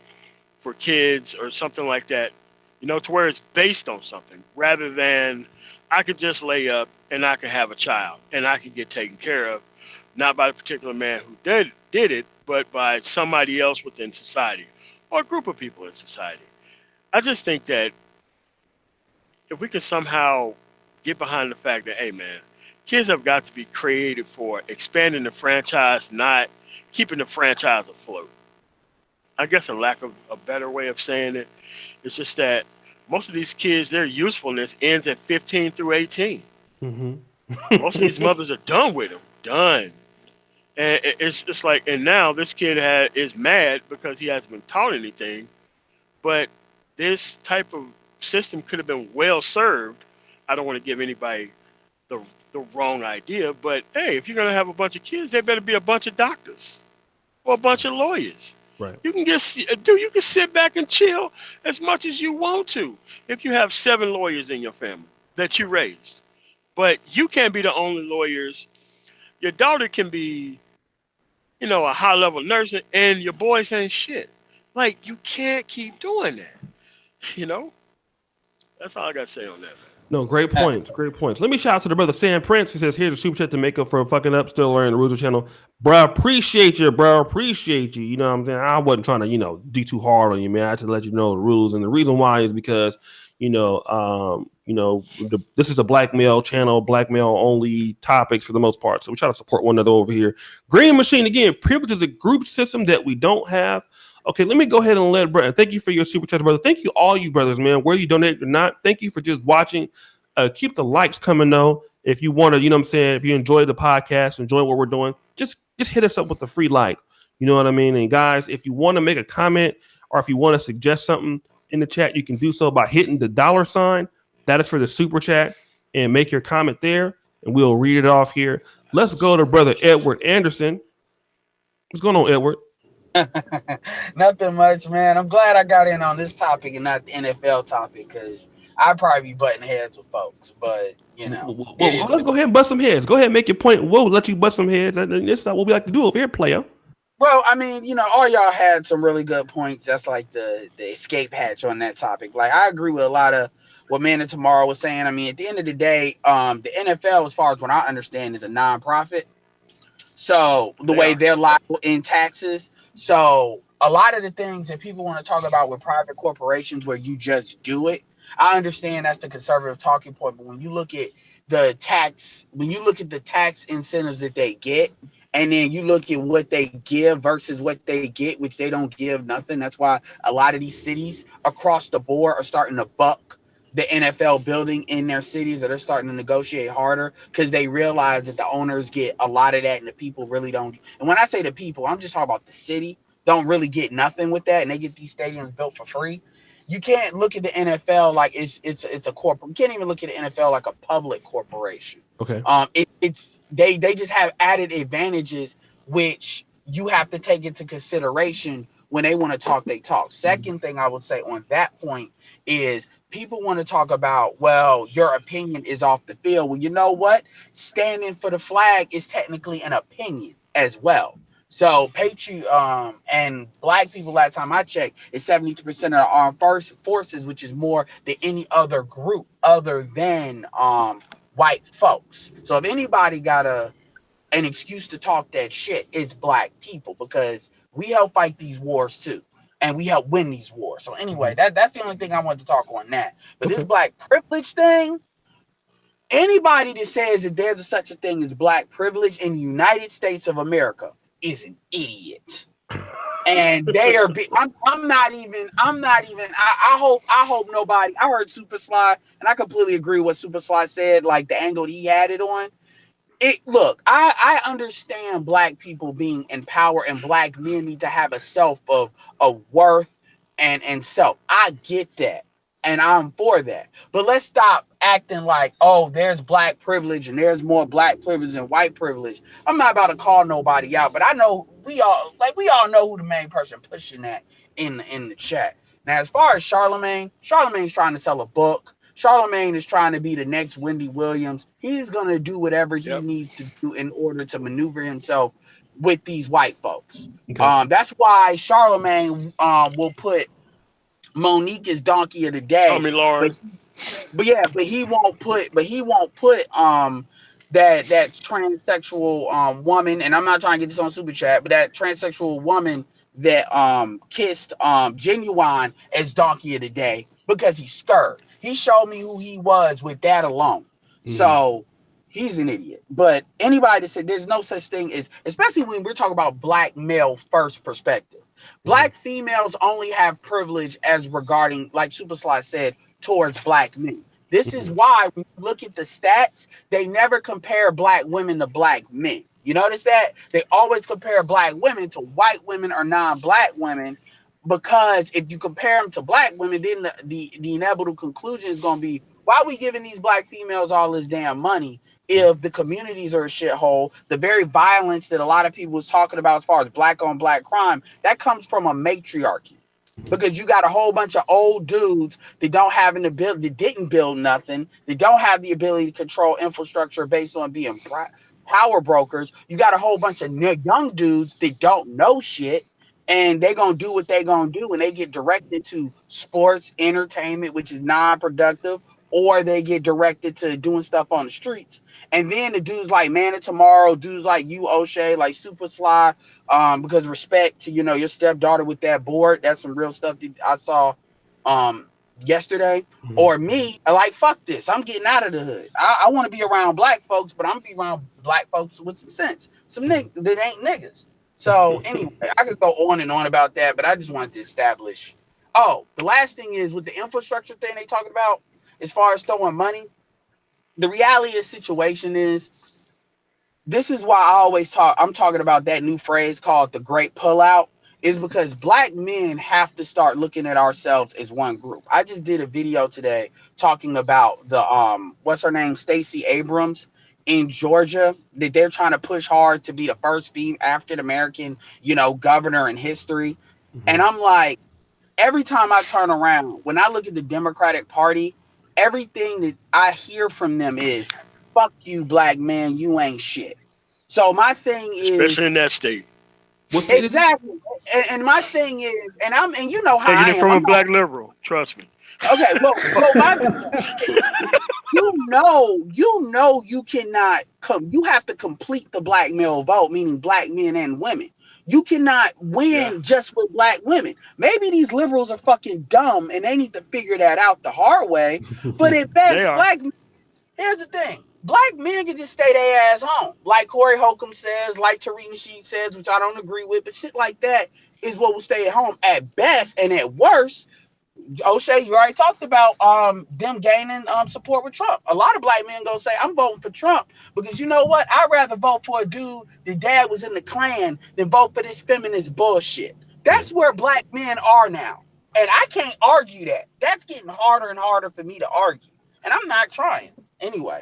for kids or something like that, you know, to where it's based on something rather than I could just lay up and I could have a child and I could get taken care of, not by the particular man who did it, but by somebody else within society or a group of people in society. I just think that if we could somehow get behind the fact that, hey, man, kids have got to be created for expanding the franchise, not keeping the franchise afloat. I guess a lack of a better way of saying it, it's just that most of these kids, their usefulness ends at 15 through 18. Mm-hmm. Most of these mothers are done with them. Done. And it's like, and now this kid is mad because he hasn't been taught anything. But this type of system could have been well served. I don't want to give anybody the wrong idea, but hey, if you're going to have a bunch of kids, there better be a bunch of doctors or a bunch of lawyers. Right. You can you can sit back and chill as much as you want to if you have 7 lawyers in your family that you raised. But you can't be the only lawyers. Your daughter can be, you know, a high-level nurse, and your boys ain't shit. Like, you can't keep doing that. You know? That's all I got to say on that, man. No, great points. Great points. Let me shout out to the brother Sam Prince. He says, here's a super chat to make up for fucking up, still learning the rules of the channel. Bro, appreciate you, bro. Appreciate you. You know what I'm saying? I wasn't trying to, you know, do too hard on you, man. I had to let you know the rules. And the reason why is because, this is a black male channel, black male only topics for the most part. So we try to support one another over here. Green Machine, again, privilege is a group system that we don't have. Okay, let me go ahead and let brother. Thank you for your super chat, brother. Thank you, all you brothers, man. Whether you donate or not, thank you for just watching. Keep the likes coming, though. If you want to, you know what I'm saying, if you enjoy the podcast, enjoy what we're doing, just hit us up with a free like. You know what I mean? And guys, if you want to make a comment or if you want to suggest something in the chat, you can do so by hitting the $sign. That is for the super chat, and make your comment there. and we'll read it off here. Let's go to brother Edward Anderson. What's going on, Edward? Nothing much, man. I'm glad I got in on this topic and not the NFL topic because I'd probably be butting heads with folks. But you know, well, let's go ahead and bust some heads. Go ahead and make your point. We'll let you bust some heads. That's not what we like to do over here, player. Well, I mean, you know, all y'all had some really good points. That's like the escape hatch on that topic. Like, I agree with a lot of what Man of Tomorrow was saying. I mean, at the end of the day, the NFL, as far as what I understand, is a nonprofit. So the way they're liable in taxes. So a lot of the things that people want to talk about with private corporations where you just do it, I understand that's the conservative talking point. But when you look at the tax incentives that they get, and then you look at what they give versus what they get, which they don't give nothing. That's why a lot of these cities across the board are starting to buck the NFL building in their cities, that are starting to negotiate harder because they realize that the owners get a lot of that and the people really don't. And when I say the people, I'm just talking about the city don't really get nothing with that, and they get these stadiums built for free. You can't look at the NFL like it's a corporate. You can't even look at the NFL like a public corporation. Okay. They just have added advantages which you have to take into consideration when they want to talk. They talk. Second thing I would say on that point is people want to talk about, well, your opinion is off the field. Well, you know what? Standing for the flag is technically an opinion as well. So and black people, last time I checked, is 72% of the armed forces, which is more than any other group other than white folks. So if anybody got an excuse to talk that shit, it's black people, because we help fight these wars too, and we help win these wars. So anyway, that's the only thing I want to talk on that. But this black privilege thing, anybody that says that there's such a thing as black privilege in the United States of America is an idiot. And they are I'm not even I hope nobody. I heard Super Sly, and I completely agree with what Super Sly said, like the angle he had it on. Look, I understand black people being in power, and black men need to have a self of worth and self. I get that, and I'm for that. But let's stop acting like, oh, there's black privilege and there's more black privilege than white privilege. I'm not about to call nobody out, but I know we all know who the main person pushing that in the chat. Now, as far as Charlemagne's trying to sell a book. Charlemagne is trying to be the next Wendy Williams. He's going to do whatever he needs to do in order to maneuver himself with these white folks. Okay. That's why Charlemagne will put Monique as donkey of the day. Tell me, Lord. But he won't put that transsexual woman, and I'm not trying to get this on Super Chat, but that transsexual woman that kissed Genuine as donkey of the day, because he's scared. He showed me who he was with that alone. Mm-hmm. So he's an idiot. But anybody that said there's no such thing as, especially when we're talking about black male first perspective, black females only have privilege as regarding, like Super Sly said, towards black men. This is why when you look at the stats, they never compare black women to black men. You notice that? They always compare black women to white women or non-black women. Because if you compare them to black women, then the inevitable conclusion is going to be, why are we giving these black females all this damn money if the communities are a shithole? The very violence that a lot of people was talking about as far as black on black crime, that comes from a matriarchy. Because you got a whole bunch of old dudes that don't have an ability, that didn't build nothing, that don't have the ability to control infrastructure based on being power brokers. You got a whole bunch of young dudes that don't know shit. And they're going to do what they're going to do, and they get directed to sports, entertainment, which is non-productive, or they get directed to doing stuff on the streets. And then the dudes like Man of Tomorrow, dudes like you, Oshay, like Super Sly, because respect to, your stepdaughter with that board. That's some real stuff that I saw yesterday. Mm-hmm. Or me, like, fuck this. I'm getting out of the hood. I want to be around black folks, but I'm going to be around black folks with some sense. Some niggas that ain't niggas. So anyway, I could go on and on about that, but I just wanted to establish. Oh, the last thing is with the infrastructure thing they talking about, as far as throwing money, the reality of the situation is, this is why I'm talking about that new phrase called the great pullout, is because black men have to start looking at ourselves as one group. I just did a video today talking about the, what's her name? Stacey Abrams in Georgia that they're trying to push hard to be the first African American, governor in history. And I'm like, every time I turn around, when I look at the Democratic Party, everything that I hear from them is, fuck you, black man, you ain't shit. So my thing is, especially in that state. What state is it? exactly. And my thing is, and you know how Taking I it am. from I'm a not black liberal, trust me. okay. Well, my you cannot come. You have to complete the black male vote, meaning black men and women. You cannot Yeah, win just with black women. Maybe these liberals are fucking dumb and they need to figure that out the hard way. But at they best, are. here's the thing. Black men can just stay their ass home. Like Corey Holcomb says, like Tariq Nasheed says, which I don't agree with, but shit like that is what will stay at home at best. And at worst, O'Shea, you already talked about them gaining support with Trump. A lot of black men gonna say, I'm voting for Trump because you know what? I'd rather vote for a dude that dad was in the Klan than vote for this feminist bullshit. Yeah. That's where black men are now. And I can't argue that. That's getting harder and harder for me to argue. And I'm not trying. Anyway,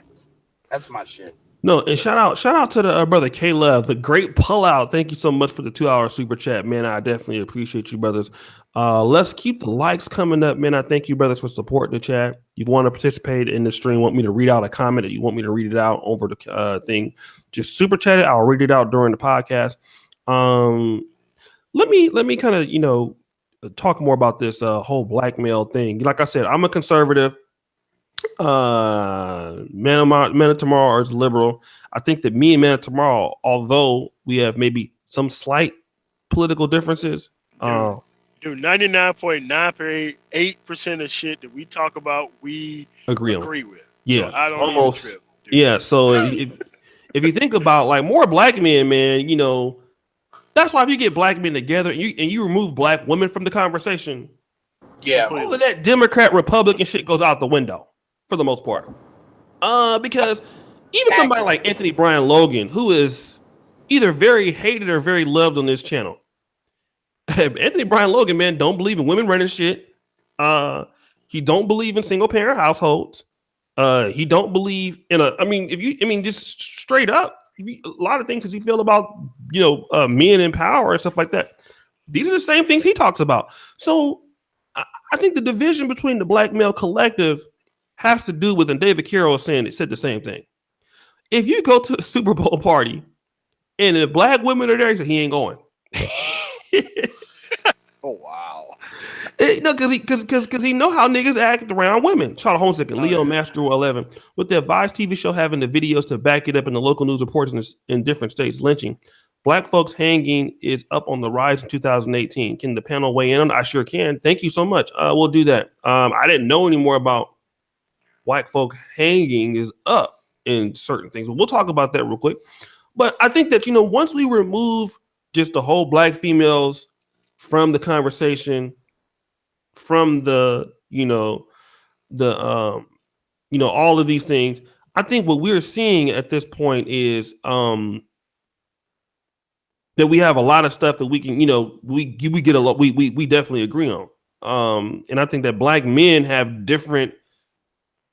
that's my shit. No, and shout out to the brother K Love, the great pullout. Thank you so much for the 2 hour super chat, man. I definitely appreciate you, brothers. Let's keep the likes coming up, man. I thank you, brothers, for supporting the chat. You want to participate in the stream? Want me to read out a comment? That you want me to read it out over the thing? Just super chat it. I'll read it out during the podcast. Let me kind of talk more about this whole blackmail thing. Like I said, I'm a conservative. Man of Tomorrow is liberal. I think that me and Man of Tomorrow, although we have maybe some slight political differences, Dude, 99.9% of shit that we talk about, we agree on. agree with. Yeah, So I don't almost. even trip, dude. Yeah, so if you think about like more black men, man, that's why if you get black men together and you remove black women from the conversation, Yeah. Completely. all of that Democrat Republican shit goes out the window for the most part. Because even somebody like Anthony Brian Logan, who is either very hated or very loved on this channel, Anthony Brian Logan, man, don't believe in women running shit. He don't believe in single parent households. He don't believe in just straight up, a lot of things that he feel about men in power and stuff like that. These are the same things he talks about. So I think the division between the black male collective has to do with, and David Carroll said the same thing. If you go to the Super Bowl party and the black women are there, he said he ain't going. Oh, wow. Because he know how niggas act around women. Charlotte Homesick and Leo Mastro 11 with the Vice TV show having the videos to back it up in the local news reports in different states. Lynching. Black folks hanging is up on the rise in 2018. Can the panel weigh in on it? I sure can. Thank you so much. We'll do that. I didn't know any more about black folk hanging is up in certain things. We'll talk about that real quick. But I think that, once we remove just the whole black females from the conversation, from the all of these things, I think what we're seeing at this point is that we have a lot of stuff that we can, we get a lot, we definitely agree on. And I think that black men have different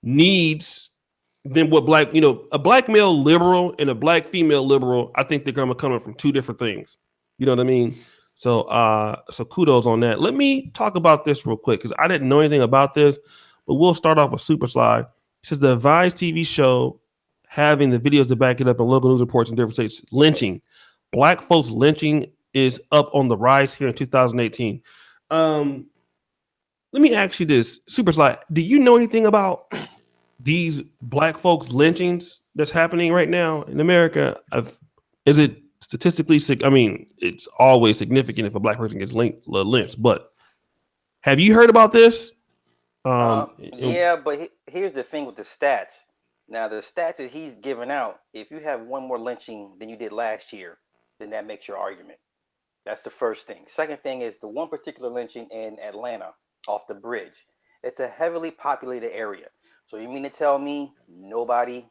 needs than what a black male liberal and a black female liberal, I think they're coming from two different things. You know what I mean? So kudos on that. Let me talk about this real quick because I didn't know anything about this, but we'll start off with Super Slide. It says the Vice TV show having the videos to back it up and local news reports in different states. Lynching. Black folks lynching is up on the rise here in 2018. Let me ask you this, Super Slide. Do you know anything about these black folks lynchings that's happening right now in America? Is it statistically sick? I mean, it's always significant if a black person gets lynched, but have you heard about this? Yeah, but here's the thing with the stats. Now, the stats that he's giving out, if you have one more lynching than you did last year, then that makes your argument. That's the first thing. Second thing is the one particular lynching in Atlanta off the bridge. It's a heavily populated area. So you mean to tell me nobody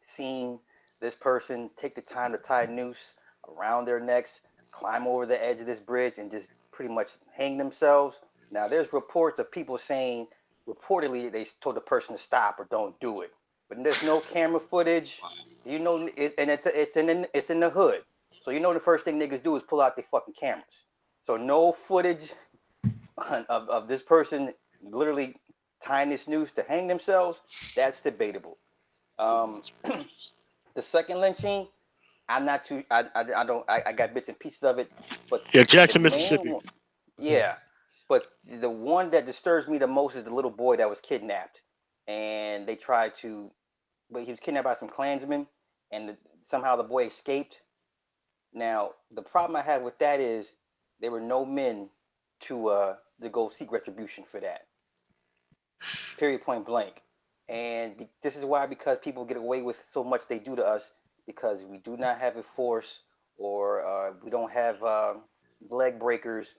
seen this person take the time to tie a noose around their necks, climb over the edge of this bridge, and just pretty much hang themselves? Now, there's reports of people saying, reportedly, they told the person to stop or don't do it. but there's no camera footage. You know, and it's in the hood. So you know the first thing niggas do is pull out their fucking cameras. So no footage of this person literally tying this noose to hang themselves. That's debatable. Um, the second lynching, I'm not too. I don't. I got bits and pieces of it, but Yeah, the Jackson, main Mississippi. one, yeah. But the one that disturbs me the most is the little boy that was kidnapped, and they tried to. But he was kidnapped by some Klansmen, and somehow the boy escaped. Now the problem I have with that is there were no men to go seek retribution for that. Period, point blank. And this is why, because people get away with so much they do to us, because we do not have a force, or we don't have leg breakers,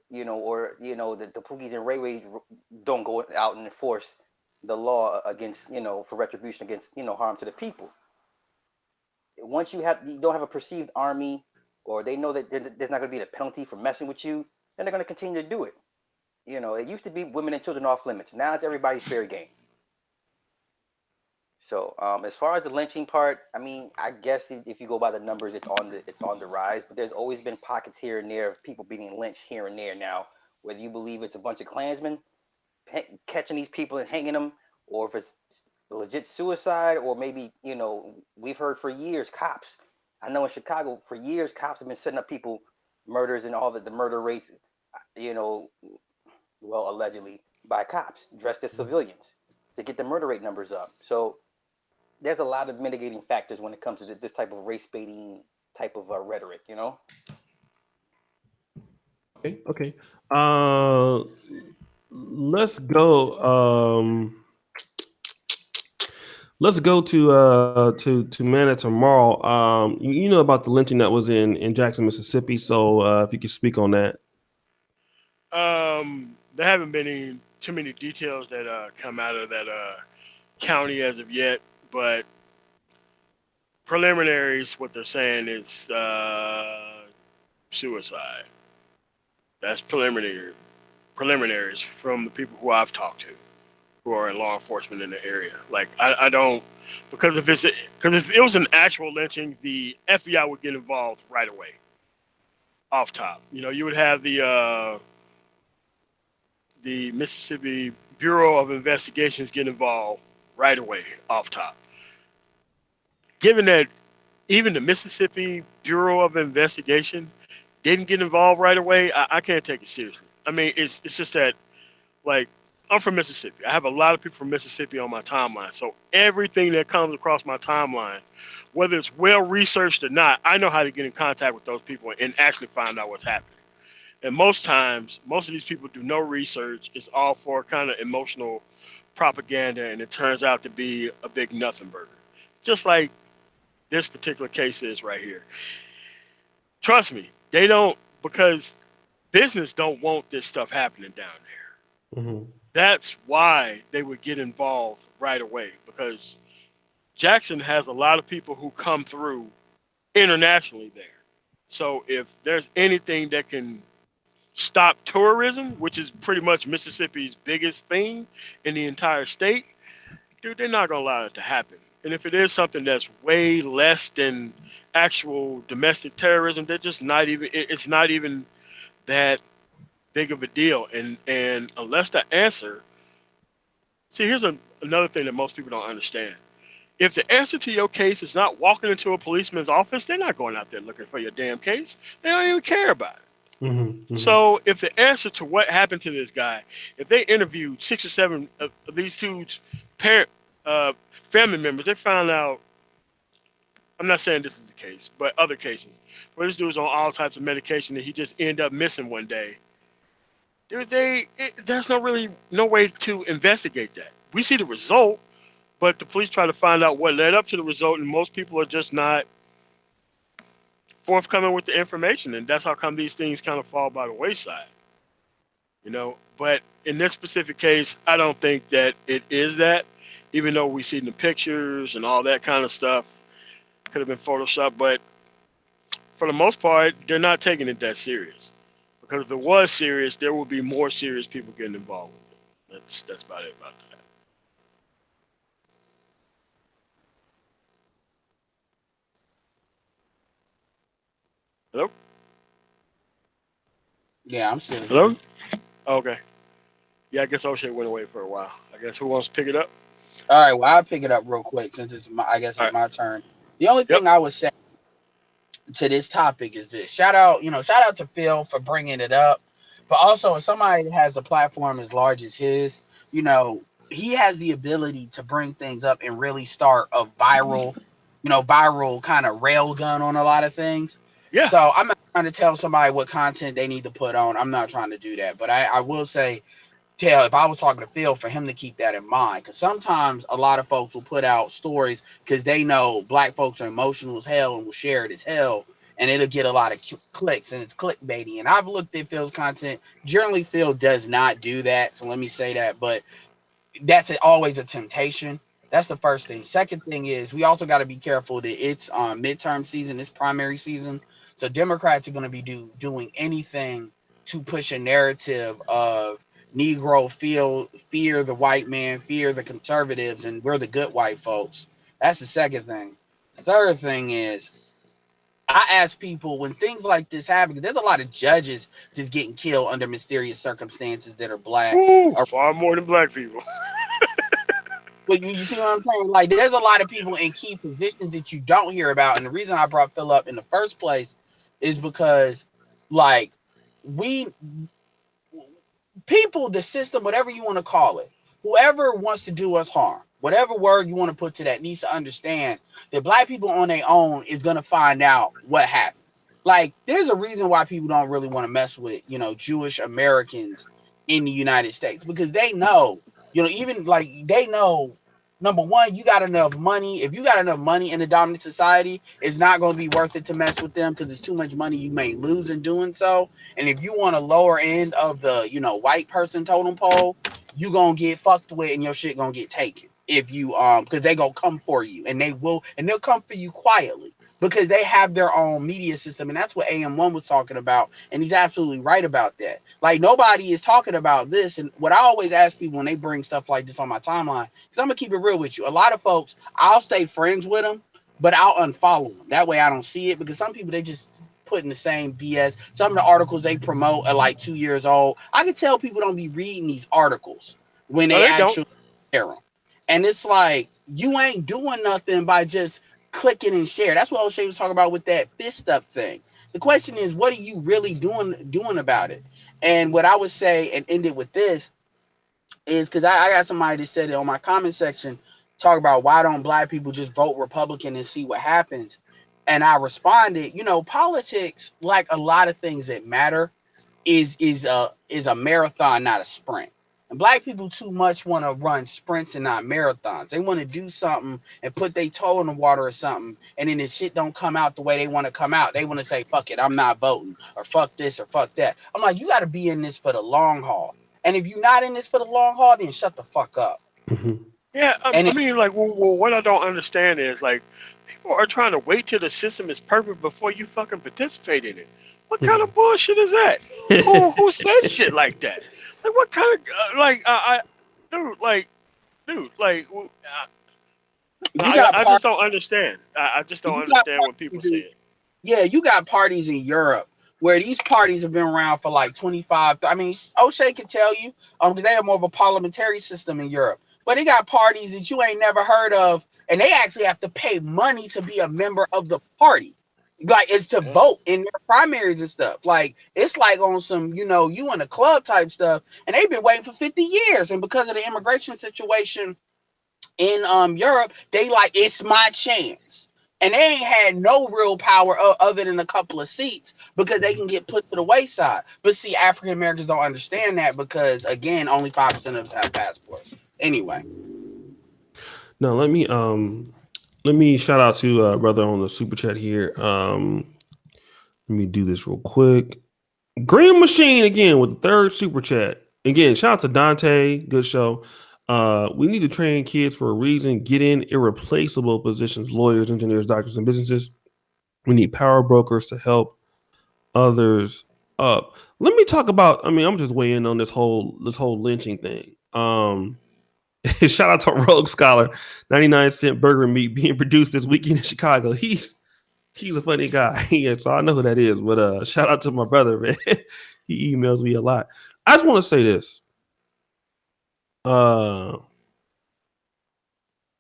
or the Pookies and Ray Ray don't go out and enforce the law against, for retribution against, harm to the people. Once you don't have a perceived army, or they know that there's not going to be a penalty for messing with you, then they're going to continue to do it. It used to be women and children off limits. Now it's everybody's fair game. So, as far as the lynching part, I mean, I guess if you go by the numbers, it's on the rise. But there's always been pockets here and there of people being lynched here and there. Now, whether you believe it's a bunch of Klansmen catching these people and hanging them, or if it's legit suicide, or maybe we've heard for years cops. I know in Chicago for years cops have been setting up people murders and all the murder rates. You know, well, allegedly by cops dressed as civilians to get the murder rate numbers up. So there's a lot of mitigating factors when it comes to this type of race baiting type of rhetoric. Okay. Okay. Let's go. Let's go to Manna tomorrow. You know about the lynching that was in Jackson, Mississippi. So if you could speak on that. There haven't been too many details that come out of that county as of yet, but preliminaries, what they're saying is suicide. That's preliminaries from the people who I've talked to, who are in law enforcement in the area. Like I don't, because if it was an actual lynching, the FBI would get involved right away, off top. You would have the Mississippi Bureau of Investigations get involved right away, off top. Given that even the Mississippi Bureau of Investigation didn't get involved right away, I can't take it seriously. I mean, it's just that, like, I'm from Mississippi. I have a lot of people from Mississippi on my timeline. So everything that comes across my timeline, whether it's well researched or not, I know how to get in contact with those people and actually find out what's happening. And most times, most of these people do no research. It's all for kind of emotional propaganda, and it turns out to be a big nothing burger. Just like this particular case is right here. Trust me, they don't, because business don't want this stuff happening down there. Mm-hmm. That's why they would get involved right away, because Jackson has a lot of people who come through internationally there. So if there's anything that can stop tourism, which is pretty much Mississippi's biggest thing in the entire state, dude, they're not gonna allow it to happen. And if it is something that's way less than actual domestic terrorism, they're just not even. It's not even that big of a deal. And unless the answer, see, here's another thing that most people don't understand. If the answer to your case is not walking into a policeman's office, they're not going out there looking for your damn case. They don't even care about it. Mm-hmm. Mm-hmm. So if the answer to what happened to this guy, if they interviewed 6 or 7 of these two parent family members, they found out, I'm not saying this is the case, but other cases where this dude was on all types of medication that he just ended up missing one day, dude, there's no way to investigate that. We see the result, but the police try to find out what led up to the result, and most people are just not forthcoming with the information, and that's how come these things kind of fall by the wayside. But in this specific case, I don't think that it is that, even though we see the pictures and all that kind of stuff could have been photoshopped. But for the most part, they're not taking it that serious, because if it was serious, there would be more serious people getting involved with it. That's about it about that. Hello? Yeah, I'm still Hello? here. Okay. Yeah, I guess O'Shea went away for a while. I guess who wants to pick it up? All right, well, I'll pick it up real quick since I guess All it's right. my turn. The only Yep. thing I would say to this topic is this: shout out to Phil for bringing it up, but also if somebody has a platform as large as his, he has the ability to bring things up and really start a viral kind of rail gun on a lot of things. Yeah. So I'm not trying to tell somebody what content they need to put on. I'm not trying to do that, but I will say if I was talking to Phil, for him to keep that in mind, because sometimes a lot of folks will put out stories because they know black folks are emotional as hell and will share it as hell, and it'll get a lot of clicks and it's clickbaity. And I've looked at Phil's content. Generally, Phil does not do that, so let me say that. But that's always a temptation. That's the first thing. Second thing is we also got to be careful that it's midterm season, it's primary season. So Democrats are going to be doing anything to push a narrative of Negro fear the white man, fear the conservatives, and we're the good white folks. That's the second thing. The third thing is I ask people when things like this happen, because there's a lot of judges just getting killed under mysterious circumstances that are black. Woo, far more than black people. But you see what I'm saying? Like, there's a lot of people in key positions that you don't hear about. And the reason I brought Phil up in the first place is because, like, we people, the system, whatever you want to call it, whoever wants to do us harm, whatever word you want to put to that, needs to understand that black people on their own is going to find out what happened. Like, there's a reason why people don't really want to mess with, Jewish Americans in the United States, because they know, even like they know, number one, you got enough money. If you got enough money in a dominant society, it's not going to be worth it to mess with them because it's too much money you may lose in doing so. And if you want a lower end of the, white person totem pole, you gonna get fucked with and your shit gonna get taken. If you because they gonna come for you and they'll come for you quietly because they have their own media system. And that's what AM1 was talking about. And he's absolutely right about that. Like, nobody is talking about this. And what I always ask people when they bring stuff like this on my timeline, because I'm gonna keep it real with you. A lot of folks, I'll stay friends with them, but I'll unfollow them. That way I don't see it, because some people, they just putting the same BS. Some of the articles they promote are like 2 years old. I can tell people don't be reading these articles when No, they they don't. actually share them. And it's like, you ain't doing nothing by just clicking and share. That's what O'Shea was talking about with that fist up thing. The question is, what are you really doing about it? And what I would say, and end it with this, is because I got somebody that said it on my comment section, talk about why don't black people just vote Republican and see what happens. And I responded, politics, like a lot of things that matter, is a marathon, not a sprint. And black people too much want to run sprints and not marathons. They want to do something and put their toe in the water or something, and then the shit don't come out the way they want to come out. They want to say, fuck it, I'm not voting, or fuck this, or fuck that. I'm like, you got to be in this for the long haul. And if you're not in this for the long haul, then shut the fuck up. Mhm. Yeah, And I mean, like, what I don't understand is, like, people are trying to wait till the system is perfect before you fucking participate in it. What kind of bullshit is that? Who says shit like that? Like, what kind of dude, like, you got I just don't understand. I just don't you got understand when people say it. yeah, you got parties in Europe where these parties have been around for like 25. I mean, O'Shea can tell you, because they have more of a parliamentary system in Europe. But they got parties that you ain't never heard of, and they actually have to pay money to be a member of the party. Like, it's to Yeah. vote in their primaries and stuff. Like, it's like on some, you in a club type stuff, and they've been waiting for 50 years. And because of the immigration situation in Europe, they like, it's my chance. And they ain't had no real power other than a couple of seats because they can get put to the wayside. But see, African Americans don't understand that because, again, only 5% of us have passports. Anyway. Now let me shout out to brother on the super chat here. Let me do this real quick. Green Machine again with the third super chat. Again, shout out to Dante. Good show. We need to train kids for a reason. Get in irreplaceable positions: lawyers, engineers, doctors, and businesses. We need power brokers to help others up. Let me talk about. I mean, I'm just weighing in on this whole lynching thing. Shout out to Rogue Scholar, 99 cent burger meat being produced this weekend in Chicago. He's a funny guy. Yeah, so I know who that is. But shout out to my brother, man. He emails me a lot. I just want to say this. Well,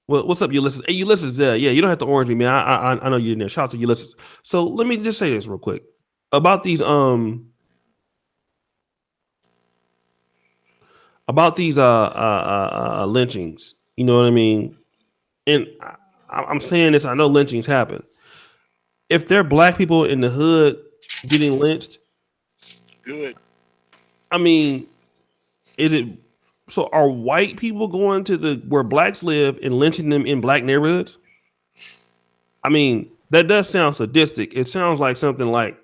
what's up, Ulysses? Hey, Ulysses, yeah, you don't have to orange me, man. I know you're in there. Shout out to Ulysses. So let me just say this real quick about these lynchings. You know what I mean? And I'm saying this. I know lynchings happen. If they're black people in the hood getting lynched, Good. I mean, is it? So are white people going to the where blacks live and lynching them in black neighborhoods? I mean, that does sound sadistic. It sounds like something like,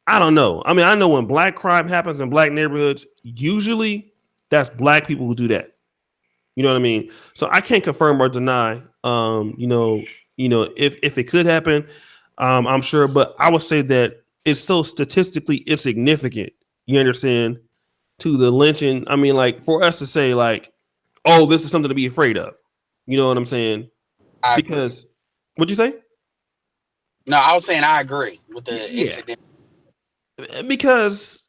I don't know. I mean, I know when black crime happens in black neighborhoods, usually that's black people who do that. You know what I mean? So I can't confirm or deny. If it could happen, I'm sure, but I would say that it's so statistically insignificant. You understand? To the lynching. I mean, like for us to say, like, oh, this is something to be afraid of. You know what I'm saying? Because what'd you say? No, I was saying I agree with the incident. Because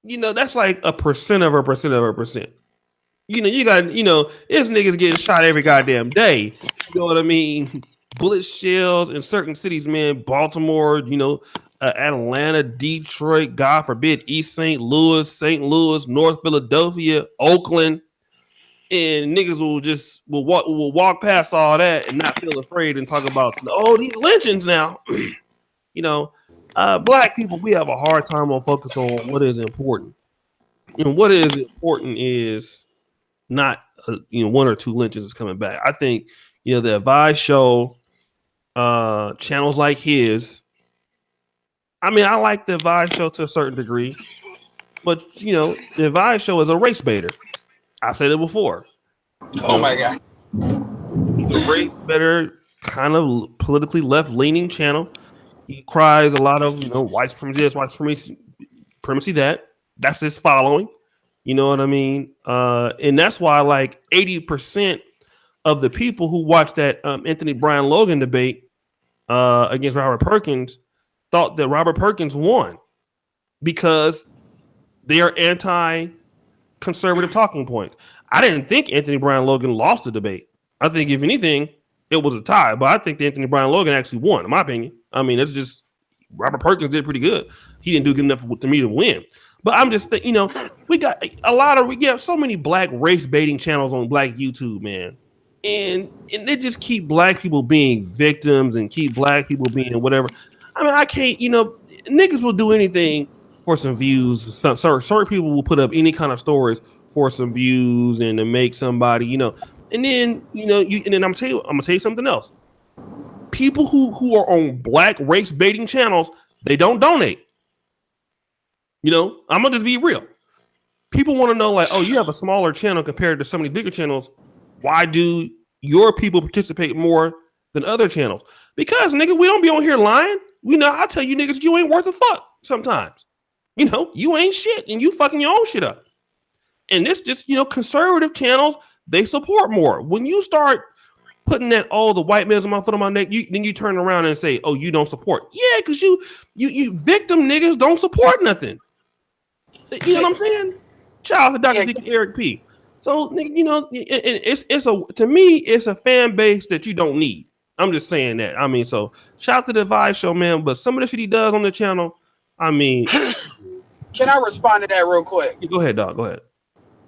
that's like a percent of a percent of a percent. You got this niggas getting shot every goddamn day. You know what I mean? Bullet shells in certain cities, man. Baltimore, Atlanta, Detroit, God forbid, East St. Louis, North Philadelphia, Oakland, and niggas will walk past all that and not feel afraid and talk about these lynchings now. Black people, we have a hard time on focus on what is important, and what is important is not one or two lynchings is coming back. I think the Advice Show, channels like his. I mean, I like the Advice Show to a certain degree, but the Advice Show is a race baiter. I've said it before. Oh my God, he's a race baiter, kind of politically left leaning channel. He cries a lot of white supremacy this, white supremacy that. That's his following. You know what I mean? And that's why like 80% of the people who watched that Anthony Brian Logan debate against Robert Perkins thought that Robert Perkins won because they are anti-conservative talking points. I didn't think Anthony Brian Logan lost the debate. I think if anything, it was a tie. But I think that Anthony Brian Logan actually won, in my opinion. I mean, it's just Robert Perkins did pretty good. He didn't do good enough to me to win. But I'm just thinking, we got we have so many black race baiting channels on black YouTube, man. And they just keep black people being victims and keep black people being whatever. I mean, I can't, niggas will do anything for some views. Certain people will put up any kind of stories for some views and to make somebody, and then, and then I'm gonna tell you something else. People who are on black race baiting channels, they don't donate. I'm gonna just be real. People want to know, like, oh, you have a smaller channel compared to some of these bigger channels. Why do your people participate more than other channels? Because, nigga, we don't be on here lying. I tell you niggas, you ain't worth a fuck sometimes. You ain't shit and you fucking your own shit up. And this just, conservative channels, they support more. When you start putting that, the white man's on my foot on my neck, then you turn around and say, oh, you don't support. Yeah, because you victim niggas don't support nothing. You know what I'm saying? Shout out to Dr. Deacon Eric P. So, to me, it's a fan base that you don't need. I'm just saying that. I mean, so shout out to the Advice Show, man. But some of the shit he does on the channel, I mean, can I respond to that real quick? Go ahead, dog. Go ahead.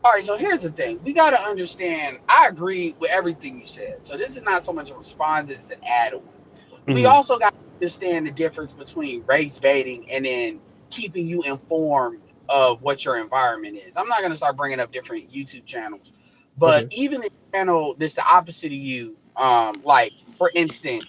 All right, so here's the thing. We got to understand, I agree with everything you said. So this is not so much a response, it's an add-on. Mm-hmm. We also got to understand the difference between race baiting and then keeping you informed of what your environment is. I'm not going to start bringing up different YouTube channels, but even a channel that's the opposite of you, like, for instance,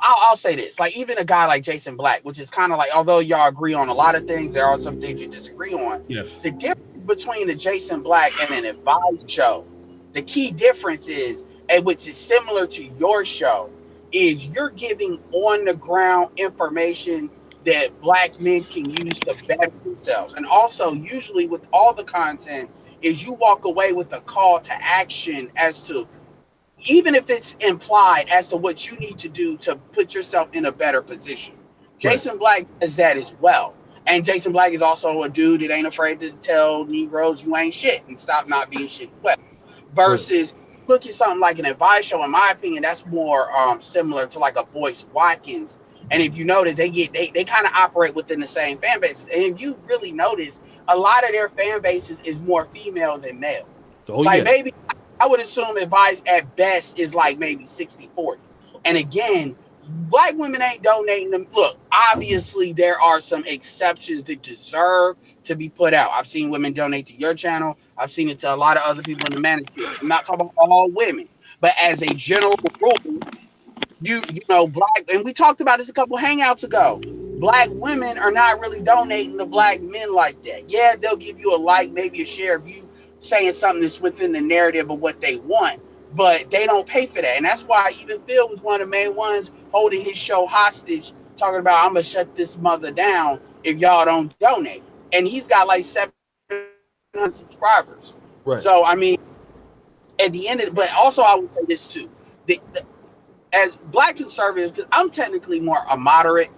I'll say this, like, even a guy like Jason Black, which is kind of like, although y'all agree on a lot of things, there are some things you disagree on. Yes. The difference between a Jason Black and an Advice Show, the key difference is, and which is similar to your show, is you're giving on the ground information that black men can use to better themselves. And also, usually with all the content, is you walk away with a call to action as to even if it's implied as to what you need to do to put yourself in a better position. Jason Black does that as well. And Jason Black is also a dude that ain't afraid to tell Negroes you ain't shit and stop not being shit. Well, versus look at something like an advice show, in my opinion, that's more similar to like a Boyce Watkins. And if you notice, they kind of operate within the same fan bases. And if you really notice, a lot of their fan bases is more female than male. Oh, like yeah. maybe I would assume advice at best is like maybe 60-40. And again, Black women ain't donating them. Look, obviously there are some exceptions that deserve to be put out. I've seen women donate to your channel. I've seen it to a lot of other people in the management. I'm not talking about all women, but as a general rule, you know, Black, and we talked about this a couple hangouts ago. Black women are not really donating to Black men like that. Yeah, they'll give you a like, maybe a share of you saying something that's within the narrative of what they want, but they don't pay for that. And that's why even Phil was one of the main ones holding his show hostage, talking about, I'm gonna shut this mother down if y'all don't donate. And he's got like 700 subscribers. Right. So I mean, at the end of it, but also I would say this too. As Black conservatives, because I'm technically more a moderate,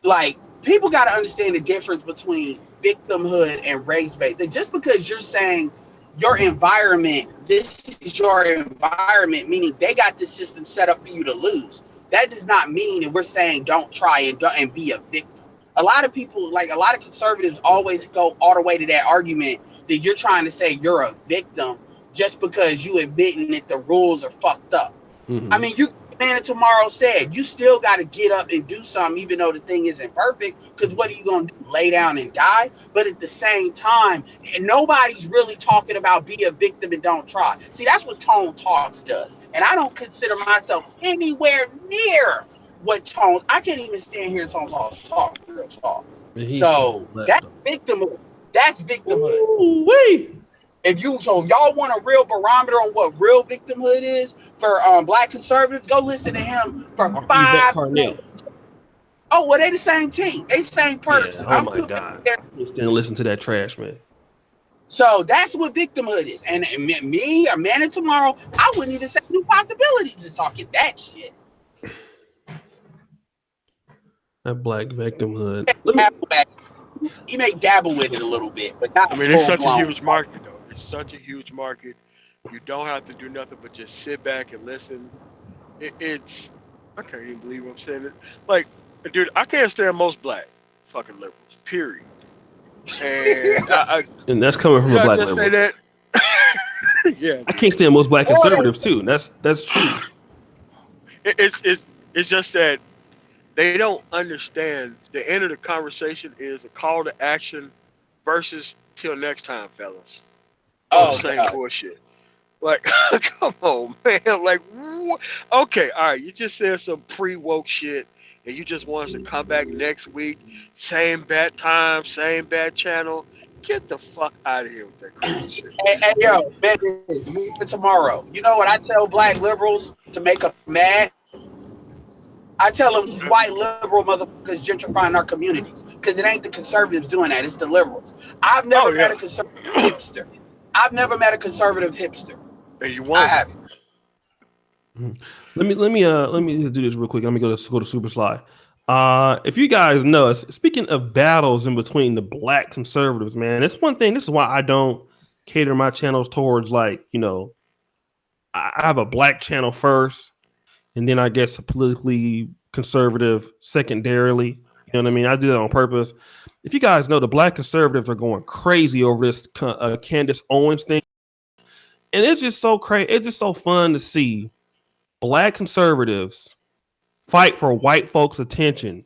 like people got to understand the difference between victimhood and race-based. That just because you're saying your environment, this is your environment, meaning they got this system set up for you to lose, that does not mean that we're saying don't try and be a victim. A lot of people, like a lot of conservatives, always go all the way to that argument that you're trying to say you're a victim just because you admitting that the rules are fucked up. I mean, Man of Tomorrow said, you still got to get up and do something, even though the thing isn't perfect. Because what are you going to do? Lay down and die? But at the same time, nobody's really talking about be a victim and don't try. See, that's what Tone Talks does. And I don't consider myself anywhere near what Tone. I can't even stand here and Tone talk real talk. So that's victimhood. That's victimhood. Ooh, wait. If y'all want a real barometer on what real victimhood is for Black conservatives, go listen to him for 5 minutes. Oh, well, they the same team. They the same person. Yeah, my God. I still listen to that trash, man. So that's what victimhood is. And me, a Man of Tomorrow, I wouldn't even say New Possibilities is talking that shit. That Black victimhood. He may dabble with it a little bit, but not. I mean, it's such a huge market, though. It's such a huge market. You don't have to do nothing but just sit back and listen. It's I can't even believe I'm saying it. Like, dude, I can't stand most Black fucking liberals. Period. And and that's coming from a Black liberal. Say that. Yeah. I can't stand most Black conservatives too. That's true. It's just that they don't understand. The end of the conversation is a call to action versus till next time, fellas. Same bullshit. Like, come on, man. Like, okay, all right. You just said some pre-woke shit, and you just want us to come back next week. Same bad time, same bad channel. Get the fuck out of here with that crazy shit. Hey, yo, man, it's tomorrow. You know what I tell Black liberals to make them mad? I tell them these white liberal motherfuckers gentrifying our communities because it ain't the conservatives doing that. It's the liberals. I've never met a conservative hipster. I've never met a conservative hipster. And you won't. I haven't. Let me do this real quick. Let me go to Super Sly. If you guys know, speaking of battles in between the Black conservatives, man, it's one thing. This is why I don't cater my channels towards, like, you know, I have a Black channel first, and then I guess a politically conservative secondarily. You know what I mean? I do that on purpose. If you guys know, the Black conservatives are going crazy over this Candace Owens thing. And it's just so crazy. It's just so fun to see Black conservatives fight for white folks' attention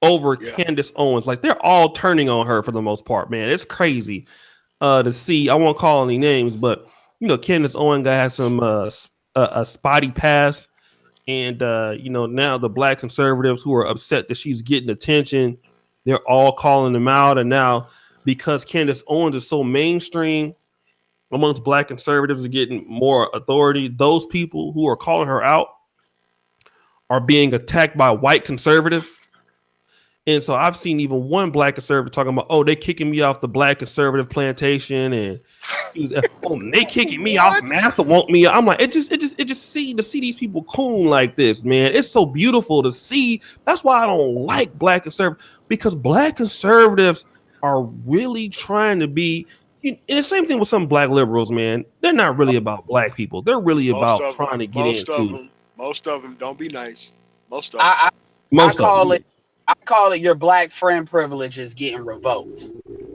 over Candace Owens. Like, they're all turning on her for the most part, man. It's crazy to see. I won't call any names, but, you know, Candace Owens has some a spotty past. And, you know, now the Black conservatives who are upset that she's getting attention, they're all calling them out. And now, because Candace Owens is so mainstream amongst Black conservatives are getting more authority, those people who are calling her out are being attacked by white conservatives. And so I've seen even one black conservative talking about, oh, they kicking me off the black conservative plantation, and he was, oh, they kicking me off Massa want me. I'm like, it just see to see these people coon like this, man. It's so beautiful to see. That's why I don't like black conservatives, because black conservatives are really trying to be. And the same thing with some black liberals, man. They're not really about black people. They're really Most about of them, trying to get into. most of them don't be nice. Most of them. I Most of call them. I call it your black friend privilege is getting revoked.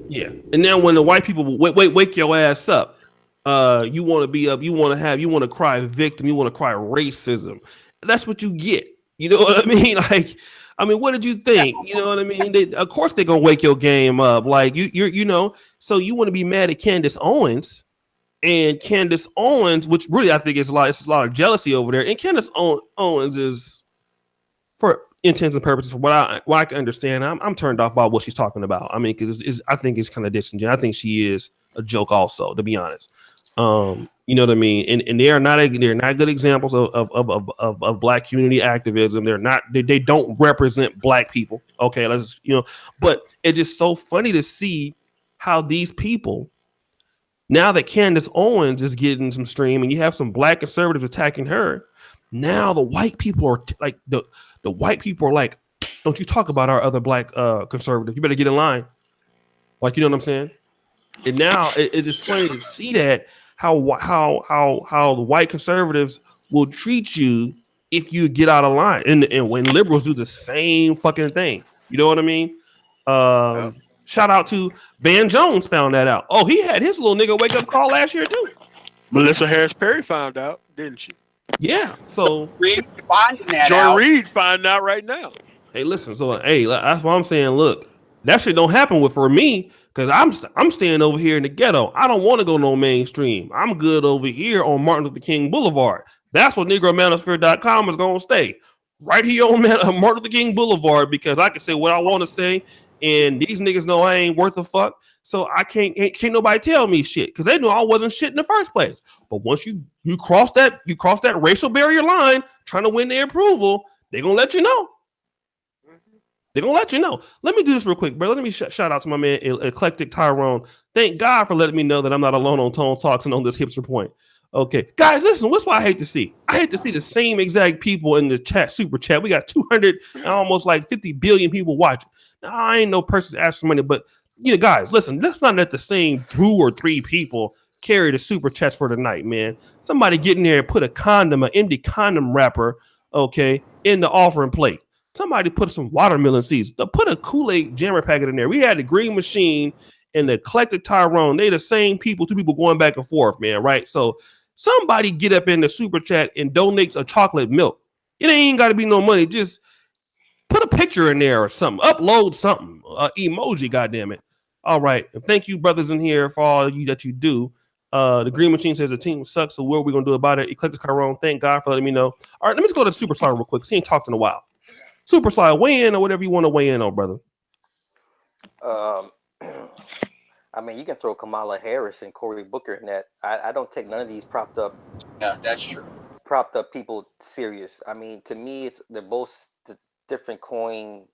Yeah, and then when the white people wake your ass up, you want to be up, you want to cry victim, you want to cry racism. That's what you get. You know what I mean? Like, I mean, what did you think? You know what I mean? Of course they're gonna wake your game up. Like you know. So you want to be mad at Candace Owens, and Candace Owens, which really I think it's a lot of jealousy over there. And Candace Owens is, for intents and purposes, for what I can understand, I'm turned off by what she's talking about. I mean, because I think it's kind of disingenuous. I think she is a joke, also, to be honest. You know what I mean? And they're not good examples of black community activism. They don't represent black people. Okay, let's but it's just so funny to see how these people, now that Candace Owens is getting some stream, and you have some black conservatives attacking her, now the white people are like the white people are like, don't you talk about our other black conservatives? You better get in line. Like, you know what I'm saying? And now it's just funny to see that how the white conservatives will treat you if you get out of line, and when liberals do the same fucking thing. You know what I mean? Yep. Shout out to Van Jones, found that out. Oh, he had his little nigga wake up call last year too. Melissa Harris Perry found out, didn't she? Yeah. So Reed finding that Joy out. Reid finding out right now. hey, listen. So hey, that's what I'm saying. Look, that shit don't happen for me, because I'm staying over here in the ghetto. I don't want to go no mainstream. I'm good over here on Martin Luther King Boulevard. That's what NegroManosphere.com is gonna stay right here on Martin Luther King Boulevard, because I can say what I want to say, and these niggas know I ain't worth a fuck. So I can't nobody tell me shit, because they knew I wasn't shit in the first place. But once you cross that racial barrier line, trying to win their approval, they gonna let you know. They're gonna let you know. Let me do this real quick, bro. Let me shout out to my man Eclectic Tyrone. Thank God for letting me know that I'm not alone on Tone Talks and on this hipster point. Okay, guys, listen. What's what I hate to see? I hate to see the same exact people in the chat, super chat. We got 200 and almost like 50 billion people watching. Now, I ain't no person asking for money, but guys, listen. Let's not let the same 2 or 3 people carry the super chats for the night, man. Somebody get in there and put an empty condom wrapper, okay, in the offering plate. Somebody put some watermelon seeds. Put a Kool-Aid jammer packet in there. We had the Green Machine and the Eclectic Tyrone. They the same people, 2 people going back and forth, man, right? So somebody get up in the super chat and donates a chocolate milk. It ain't got to be no money. Just put a picture in there or something. Upload something. Emoji, goddammit. All right. And thank you, brothers in here, for all you that you do. The Green Machine says the team sucks, so what are we going to do about it? Eclectic Tyrone, thank God for letting me know. All right, let me just go to Super Star real quick. He ain't talked in a while. Super Sly, weigh in or whatever you want to weigh in on, brother. I mean, you can throw Kamala Harris and Cory Booker in that. I don't take none of these propped up That's true. people serious. I mean, to me, they're both the different coin,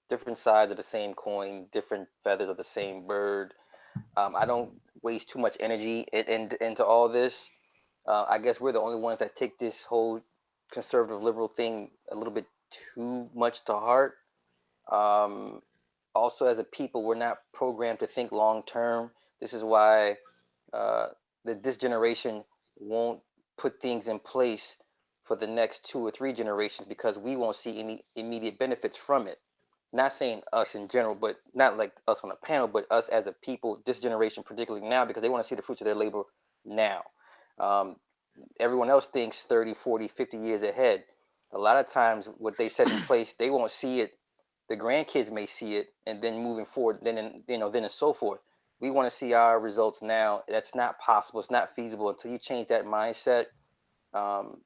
different sides of the same coin, different feathers of the same bird. I don't waste too much energy into all this. I guess we're the only ones that take this whole conservative liberal thing a little bit too much to heart. Also, as a people, we're not programmed to think long term. This is why this generation won't put things in place for the next 2 or 3 generations, because we won't see any immediate benefits from it. Not saying us in general, but not like us on a panel, but us as a people, this generation particularly now, because they want to see the fruits of their labor now. Everyone else thinks 30, 40, 50 years ahead. A lot of times what they set in place, they won't see it. The grandkids may see it, and then moving forward, then and so forth. We want to see our results now. That's not possible. It's not feasible until you change that mindset.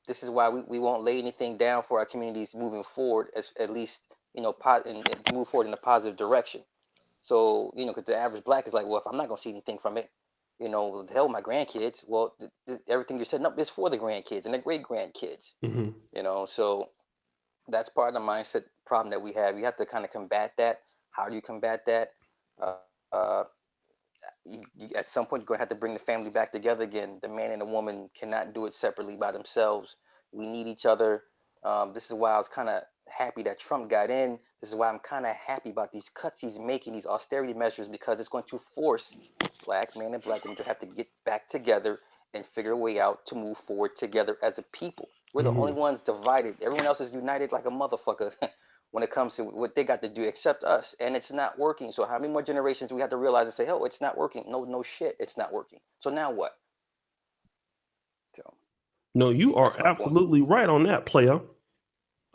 This is why we won't lay anything down for our communities moving forward, at least and move forward in a positive direction. So because the average black is like, well, if I'm not going to see anything from it, the hell with my grandkids. Well, everything you're setting up is for the grandkids and the great grandkids. Mm-hmm. So that's part of the mindset problem that we have. You have to kind of combat that. How do you combat that? Uh, uh, at some point, you're going to have to bring the family back together again. The man and the woman cannot do it separately by themselves. We need each other. This is why I was kind of happy that Trump got in. This is why I'm kind of happy about these cuts he's making, these austerity measures, because it's going to force black men and black women to have to get back together and figure a way out to move forward together as a people. We're the only ones divided. Everyone else is united like a motherfucker when it comes to what they got to do, except us. And it's not working. So how many more generations do we have to realize and say, oh, it's not working? No shit, it's not working. So now what? So No, you are that's my point. absolutely right on that, player.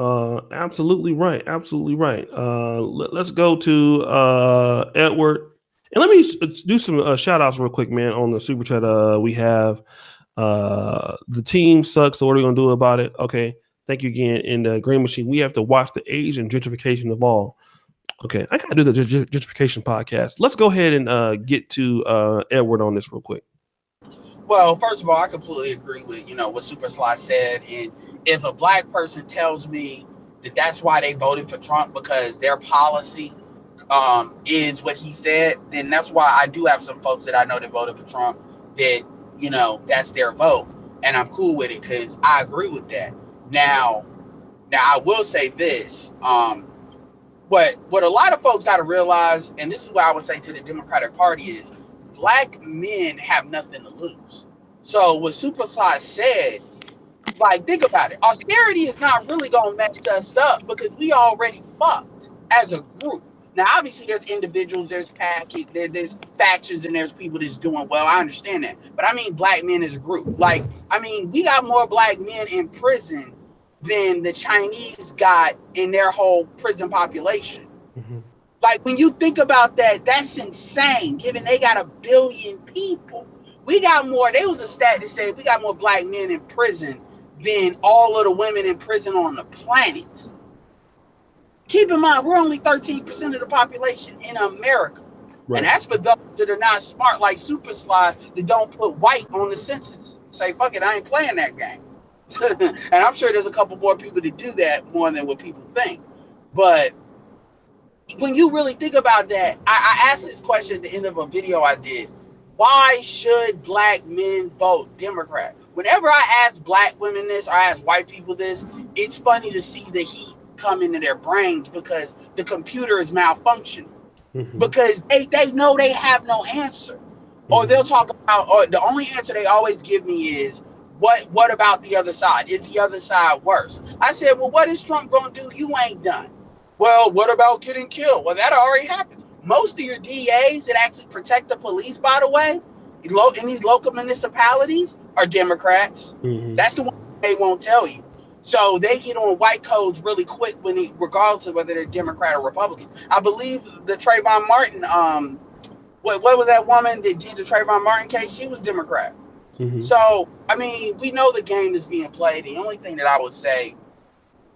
Absolutely right. Absolutely right. Let's go to Edward. And let me do some shout outs real quick, man, on the super chat. We have the team sucks. So what are we going to do about it? Okay. Thank you again. In the Green Machine, we have to watch the age and gentrification evolve. Okay. I got to do the gentrification podcast. Let's go ahead and get to Edward on this real quick. Well, first of all, I completely agree with, what Super Sly said. And if a black person tells me that that's why they voted for Trump, because their policy is what he said, then that's why I do have some folks that I know that voted for Trump that, that's their vote. And I'm cool with it because I agree with that. Now I will say this. What a lot of folks got to realize, and this is what I would say to the Democratic Party, is black men have nothing to lose. So what Super Sly said, like, think about it. Austerity is not really going to mess us up because we already fucked as a group. Now, obviously, there's individuals, there's there's factions, and there's people that's doing well. I understand that. But I mean black men as a group. Like, I mean, we got more black men in prison than the Chinese got in their whole prison population. Mm-hmm. Like, when you think about that, that's insane, given they got 1 billion people. We got more. There was a stat that said we got more black men in prison than all of the women in prison on the planet. Keep in mind, we're only 13% of the population in America. Right. And that's for those that are not smart, like Super Sly, that don't put white on the census. Say, fuck it, I ain't playing that game. And I'm sure there's a couple more people that do that more than what people think. But when you really think about that, I asked this question at the end of a video I did. Why should black men vote Democrat? Whenever I ask black women this, or I ask white people this, it's funny to see the heat come into their brains because the computer is malfunctioning. Mm-hmm. Because they know they have no answer. Mm-hmm. Or they'll talk about, or the only answer they always give me is, what about the other side? Is the other side worse? I said, well, what is Trump going to do? You ain't done. Well, what about getting killed? Well, that already happens. Most of your DAs that actually protect the police, by the way, in these local municipalities are Democrats. Mm-hmm. That's the one they won't tell you. So they get on white codes really quick regardless of whether they're Democrat or Republican. I believe the Trayvon Martin, what was that woman that did the Trayvon Martin case? She was Democrat. Mm-hmm. So, I mean, we know the game is being played. The only thing that I would say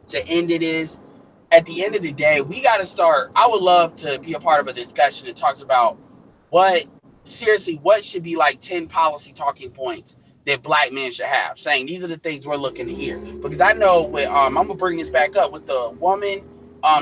to end it is, at the end of the day, we got to start. I would love to be a part of a discussion that talks about what should be like 10 policy talking points that black men should have, saying these are the things we're looking to hear. Because I know with, I'm going to bring this back up with the woman,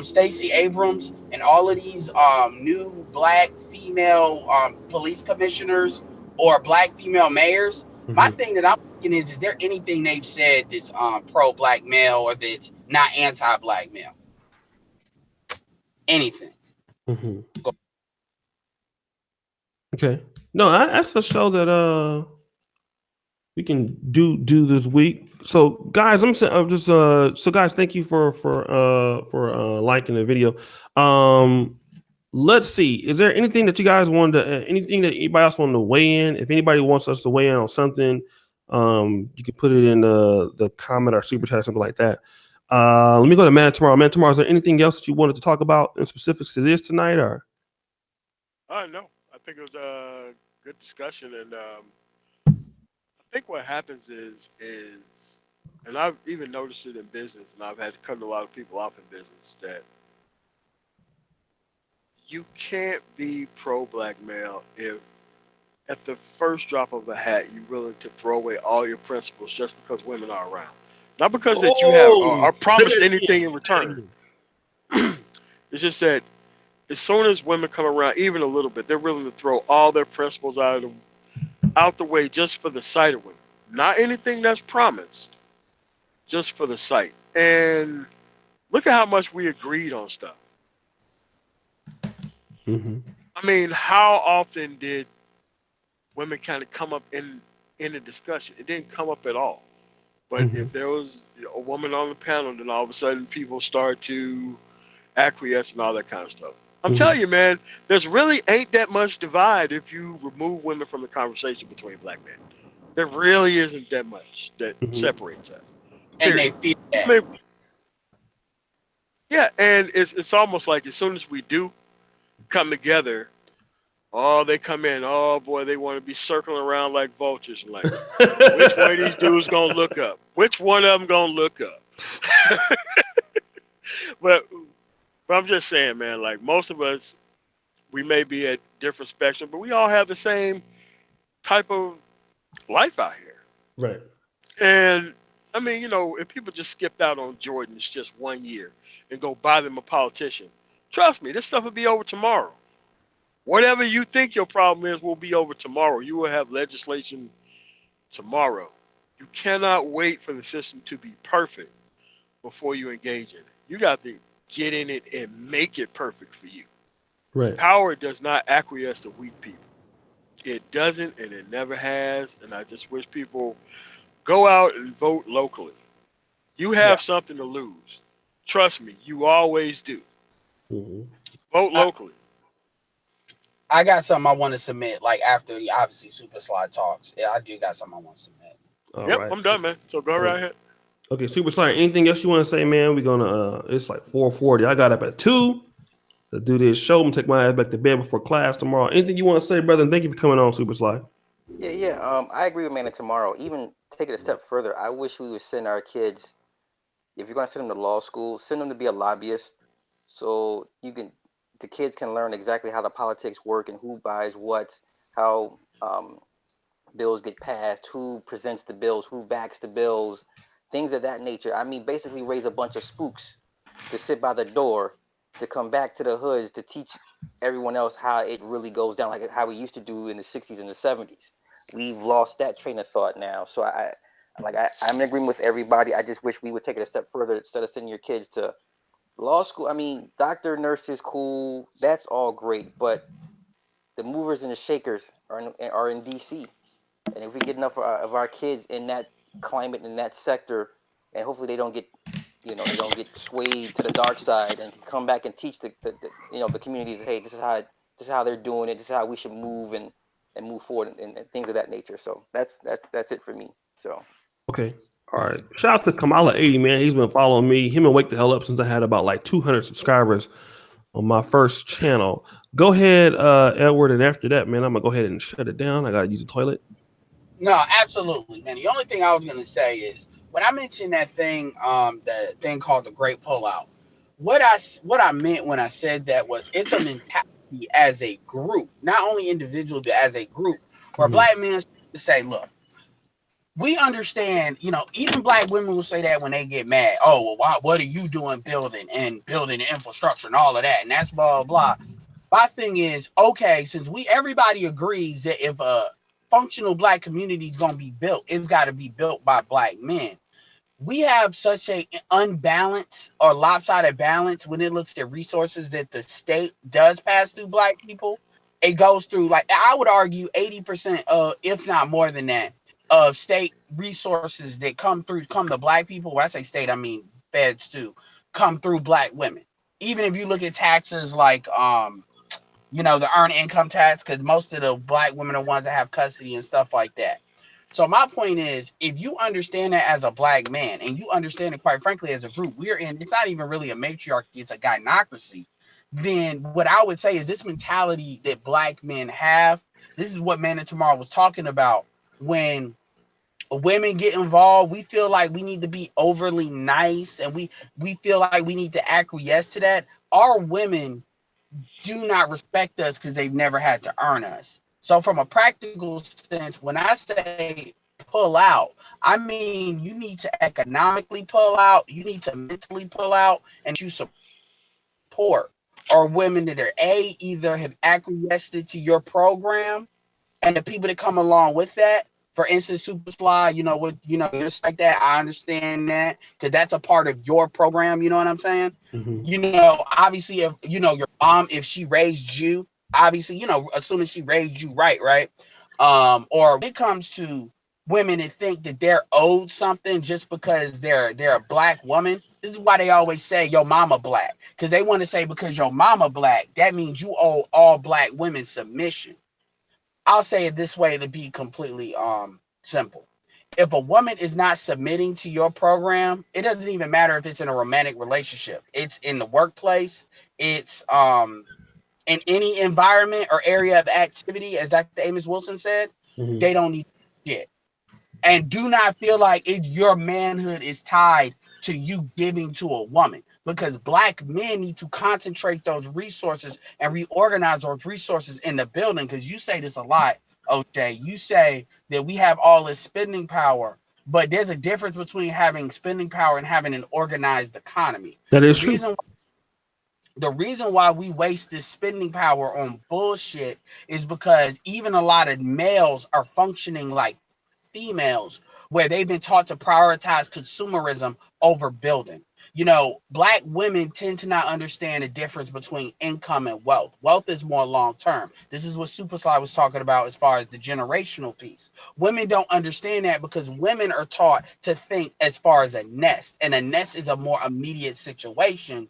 Stacey Abrams, and all of these new black female police commissioners or black female mayors. Mm-hmm. My thing that I'm thinking is there anything they've said that's pro-black male or that's not anti-black male? Anything. Mm-hmm. Okay. No, that's a show that we can do this week. So guys, guys, thank you for liking the video. Let's see. Is there anything that you guys wanted to anything that anybody else wanted to weigh in? If anybody wants us to weigh in on something, you can put it in the comment or super chat or something like that. Let me go to Man Tomorrow. Man Tomorrow, is there anything else that you wanted to talk about in specifics to this tonight, or? No. I think it was a good discussion, and I think what happens is, and I've even noticed it in business, and I've had to cut a lot of people off in business, that you can't be pro-black male if at the first drop of a hat you're willing to throw away all your principles just because women are around. Not because that you have are promised anything in return. It's just that as soon as women come around, even a little bit, they're willing to throw all their principles out the way just for the sight of women. Not anything that's promised, just for the sight. And look at how much we agreed on stuff. Mm-hmm. I mean, how often did women kind of come up in a discussion? It didn't come up at all. But Mm-hmm. if there was a woman on the panel, then all of a sudden people start to acquiesce and all that kind of stuff. I'm Mm-hmm. telling you, man, there's really ain't that much divide if you remove women from the conversation between black men. There really isn't that much that Mm-hmm. separates us. And they Period. feel I that. mean, yeah, and it's almost like as soon as we do come together, oh, they come in, oh boy, they want to be circling around like vultures, like which one of these dudes gonna look up? Which one of them gonna look up? but but I'm just saying, man, like most of us, we may be at different spectrum, but we all have the same type of life out here. Right. And I mean, if people just skipped out on Jordans just 1 year and go buy them a politician, trust me, this stuff will be over tomorrow. Whatever you think your problem is will be over tomorrow. You will have legislation tomorrow. You cannot wait for the system to be perfect before you engage in it. You got to get in it and make it perfect for you. Right. Power does not acquiesce to weak people. It doesn't, and it never has. And I just wish people go out and vote locally. You have Yeah. something to lose. Trust me, you always do. Mm-hmm. Vote I, locally. I got something I want to submit, like after obviously Super Slide talks. Yeah, I do got something I want to submit. All Yep, right. I'm done, man. So go right ahead. Okay, Super Saiyan. Anything else you want to say, man? We're gonna. It's like 4:40. I got up at 2 to do this show. I'm gonna take my ass back to bed before class tomorrow. Anything you want to say, brother? And thank you for coming on, Super Slide. Yeah. I agree with Manny tomorrow. Even take it a step further. I wish we would send our kids. If you're going to send them to law school, send them to be a lobbyist, so the kids can learn exactly how the politics work and who buys what, how bills get passed, who presents the bills, who backs the bills, things of that nature. I mean, basically raise a bunch of spooks to sit by the door to come back to the hoods to teach everyone else how it really goes down, like how we used to do in the 60s and the 70s. We've lost that train of thought now. So I'm in agreement with everybody. I just wish we would take it a step further instead of sending your kids to law school. I mean, doctor, nurse is cool. That's all great. But the movers and the shakers are in DC. And if we get enough of our kids in that climate, in that sector, and hopefully they don't get swayed to the dark side and come back and teach the communities, hey, this is how they're doing it. This is how we should move and move forward and things of that nature. So that's it for me. So Okay. All right. Shout out to Kamala80, man. He's been following me. Him and Wake the Hell Up since I had about like 200 subscribers on my first channel. Go ahead, Edward. And after that, man, I'm going to go ahead and shut it down. I got to use the toilet. No, absolutely, man. The only thing I was gonna say is when I mentioned that thing, the thing called the Great Pullout. What I meant when I said that was it's a mentality as a group, not only individual, but as a group, where Mm-hmm. black men say, "Look, we understand." Even black women will say that when they get mad. Oh, well, what are you doing building the infrastructure and all of that, and that's blah blah blah. My thing is, okay, since everybody agrees that if a functional black community is going to be built, it's got to be built by black men. We have such a unbalanced or lopsided balance when it looks at resources that the state does pass through black people. It goes through, like, I would argue 80% of, if not more than that, of state resources that come to black people. When I say state, I mean feds too, come through black women. Even if you look at taxes like the earned income tax, because most of the black women are ones that have custody and stuff like that. So my point is, if you understand that as a black man, and you understand it, quite frankly, as a group, it's not even really a matriarchy, it's a gynocracy. Then what I would say is this mentality that black men have, this is what Man and Tomorrow was talking about. When women get involved, we feel like we need to be overly nice, and we feel like we need to acquiesce to that. Our women do not respect us because they've never had to earn us. So from a practical sense, when I say pull out, I mean you need to economically pull out, you need to mentally pull out, and you support are women that are either have acquiesced to your program and the people that come along with that. For instance, Superfly, just like that. I understand that because that's a part of your program. You know what I'm saying? Obviously, if your mom, if she raised you, obviously, assuming she raised you right. Or when it comes to women that think that they're owed something just because they're a black woman. This is why they always say your mama black, because they want to say because your mama black, that means you owe all black women submission. I'll say it this way to be completely simple. If a woman is not submitting to your program, it doesn't even matter if it's in a romantic relationship. It's in the workplace. It's in any environment or area of activity, as Dr. Amos Wilson said, they don't need shit. And do not feel like your manhood is tied to you giving to a woman, because black men need to concentrate those resources and reorganize those resources in the building. Because you say this a lot, OJ. You say that we have all this spending power, but there's a difference between having spending power and having an organized economy. That is true. The reason why we waste this spending power on bullshit is because even a lot of males are functioning like females, where they've been taught to prioritize consumerism over building. Black women tend to not understand the difference between income and wealth. Wealth is more long term. This is what Superfly was talking about as far as the generational piece. Women don't understand that because women are taught to think as far as a nest, and a nest is a more immediate situation.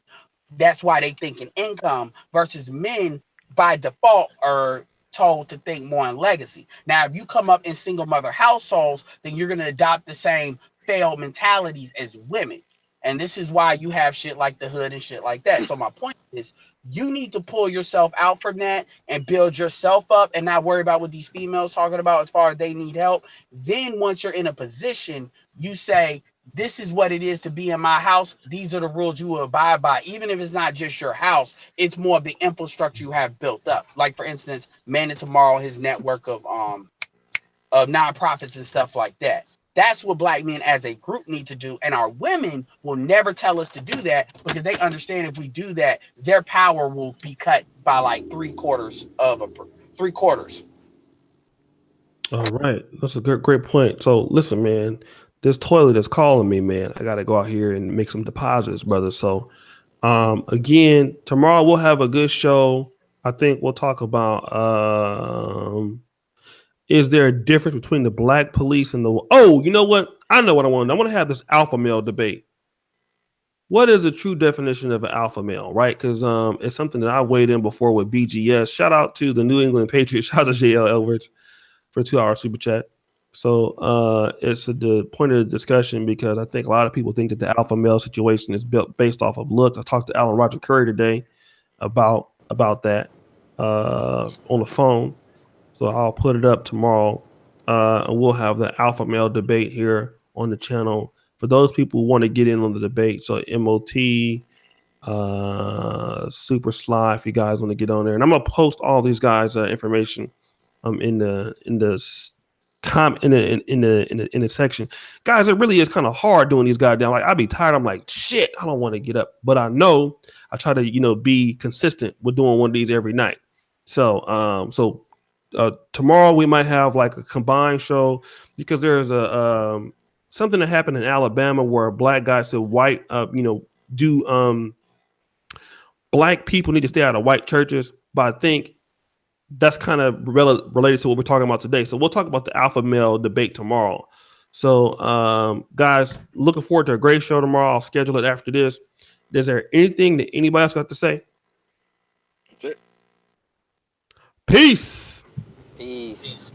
That's why they think in income, versus men by default are told to think more in legacy. Now, if you come up in single mother households, then you're going to adopt the same failed mentalities as women. And this is why you have shit like the hood and shit like that. So my point is, you need to pull yourself out from that and build yourself up and not worry about what these females talking about as far as they need help. Then once you're in a position, you say, this is what it is to be in my house. These are the rules you will abide by. Even if it's not just your house, it's more of the infrastructure you have built up. Like, for instance, Man of Tomorrow, his network of nonprofits and stuff like that. That's what black men as a group need to do. And our women will never tell us to do that because they understand if we do that, their power will be cut by like three quarters. All right. That's a great point. So listen, man, this toilet is calling me, man. I gotta go out here and make some deposits, brother. So again, tomorrow we'll have a good show. I think we'll talk about is there a difference between the black police and you know what? I know what I want. I want to have this alpha male debate. What is the true definition of an alpha male, right? Because it's something that I weighed in before with BGS. Shout out to the New England Patriots. Shout out to JL Edwards for a 2-hour super chat. So it's the point of the discussion because I think a lot of people think that the alpha male situation is built based off of looks. I talked to Alan Roger Curry today about that on the phone. So I'll put it up tomorrow, and we'll have the alpha male debate here on the channel for those people who want to get in on the debate. So MOT, Super Sly, if you guys want to get on there, and I'm gonna post all these guys' information in the section. Guys, it really is kind of hard doing these goddamn, like, I'd be tired. I'm like, shit, I don't want to get up, but I know I try to be consistent with doing one of these every night. So tomorrow we might have like a combined show because there's a something that happened in Alabama where a black guy said black people need to stay out of white churches, but I think that's kind of related to what we're talking about today. So we'll talk about the alpha male debate tomorrow. So guys, looking forward to a great show tomorrow. I'll schedule it after this. Is there anything that anybody else got to say? That's it. Peace. Peace.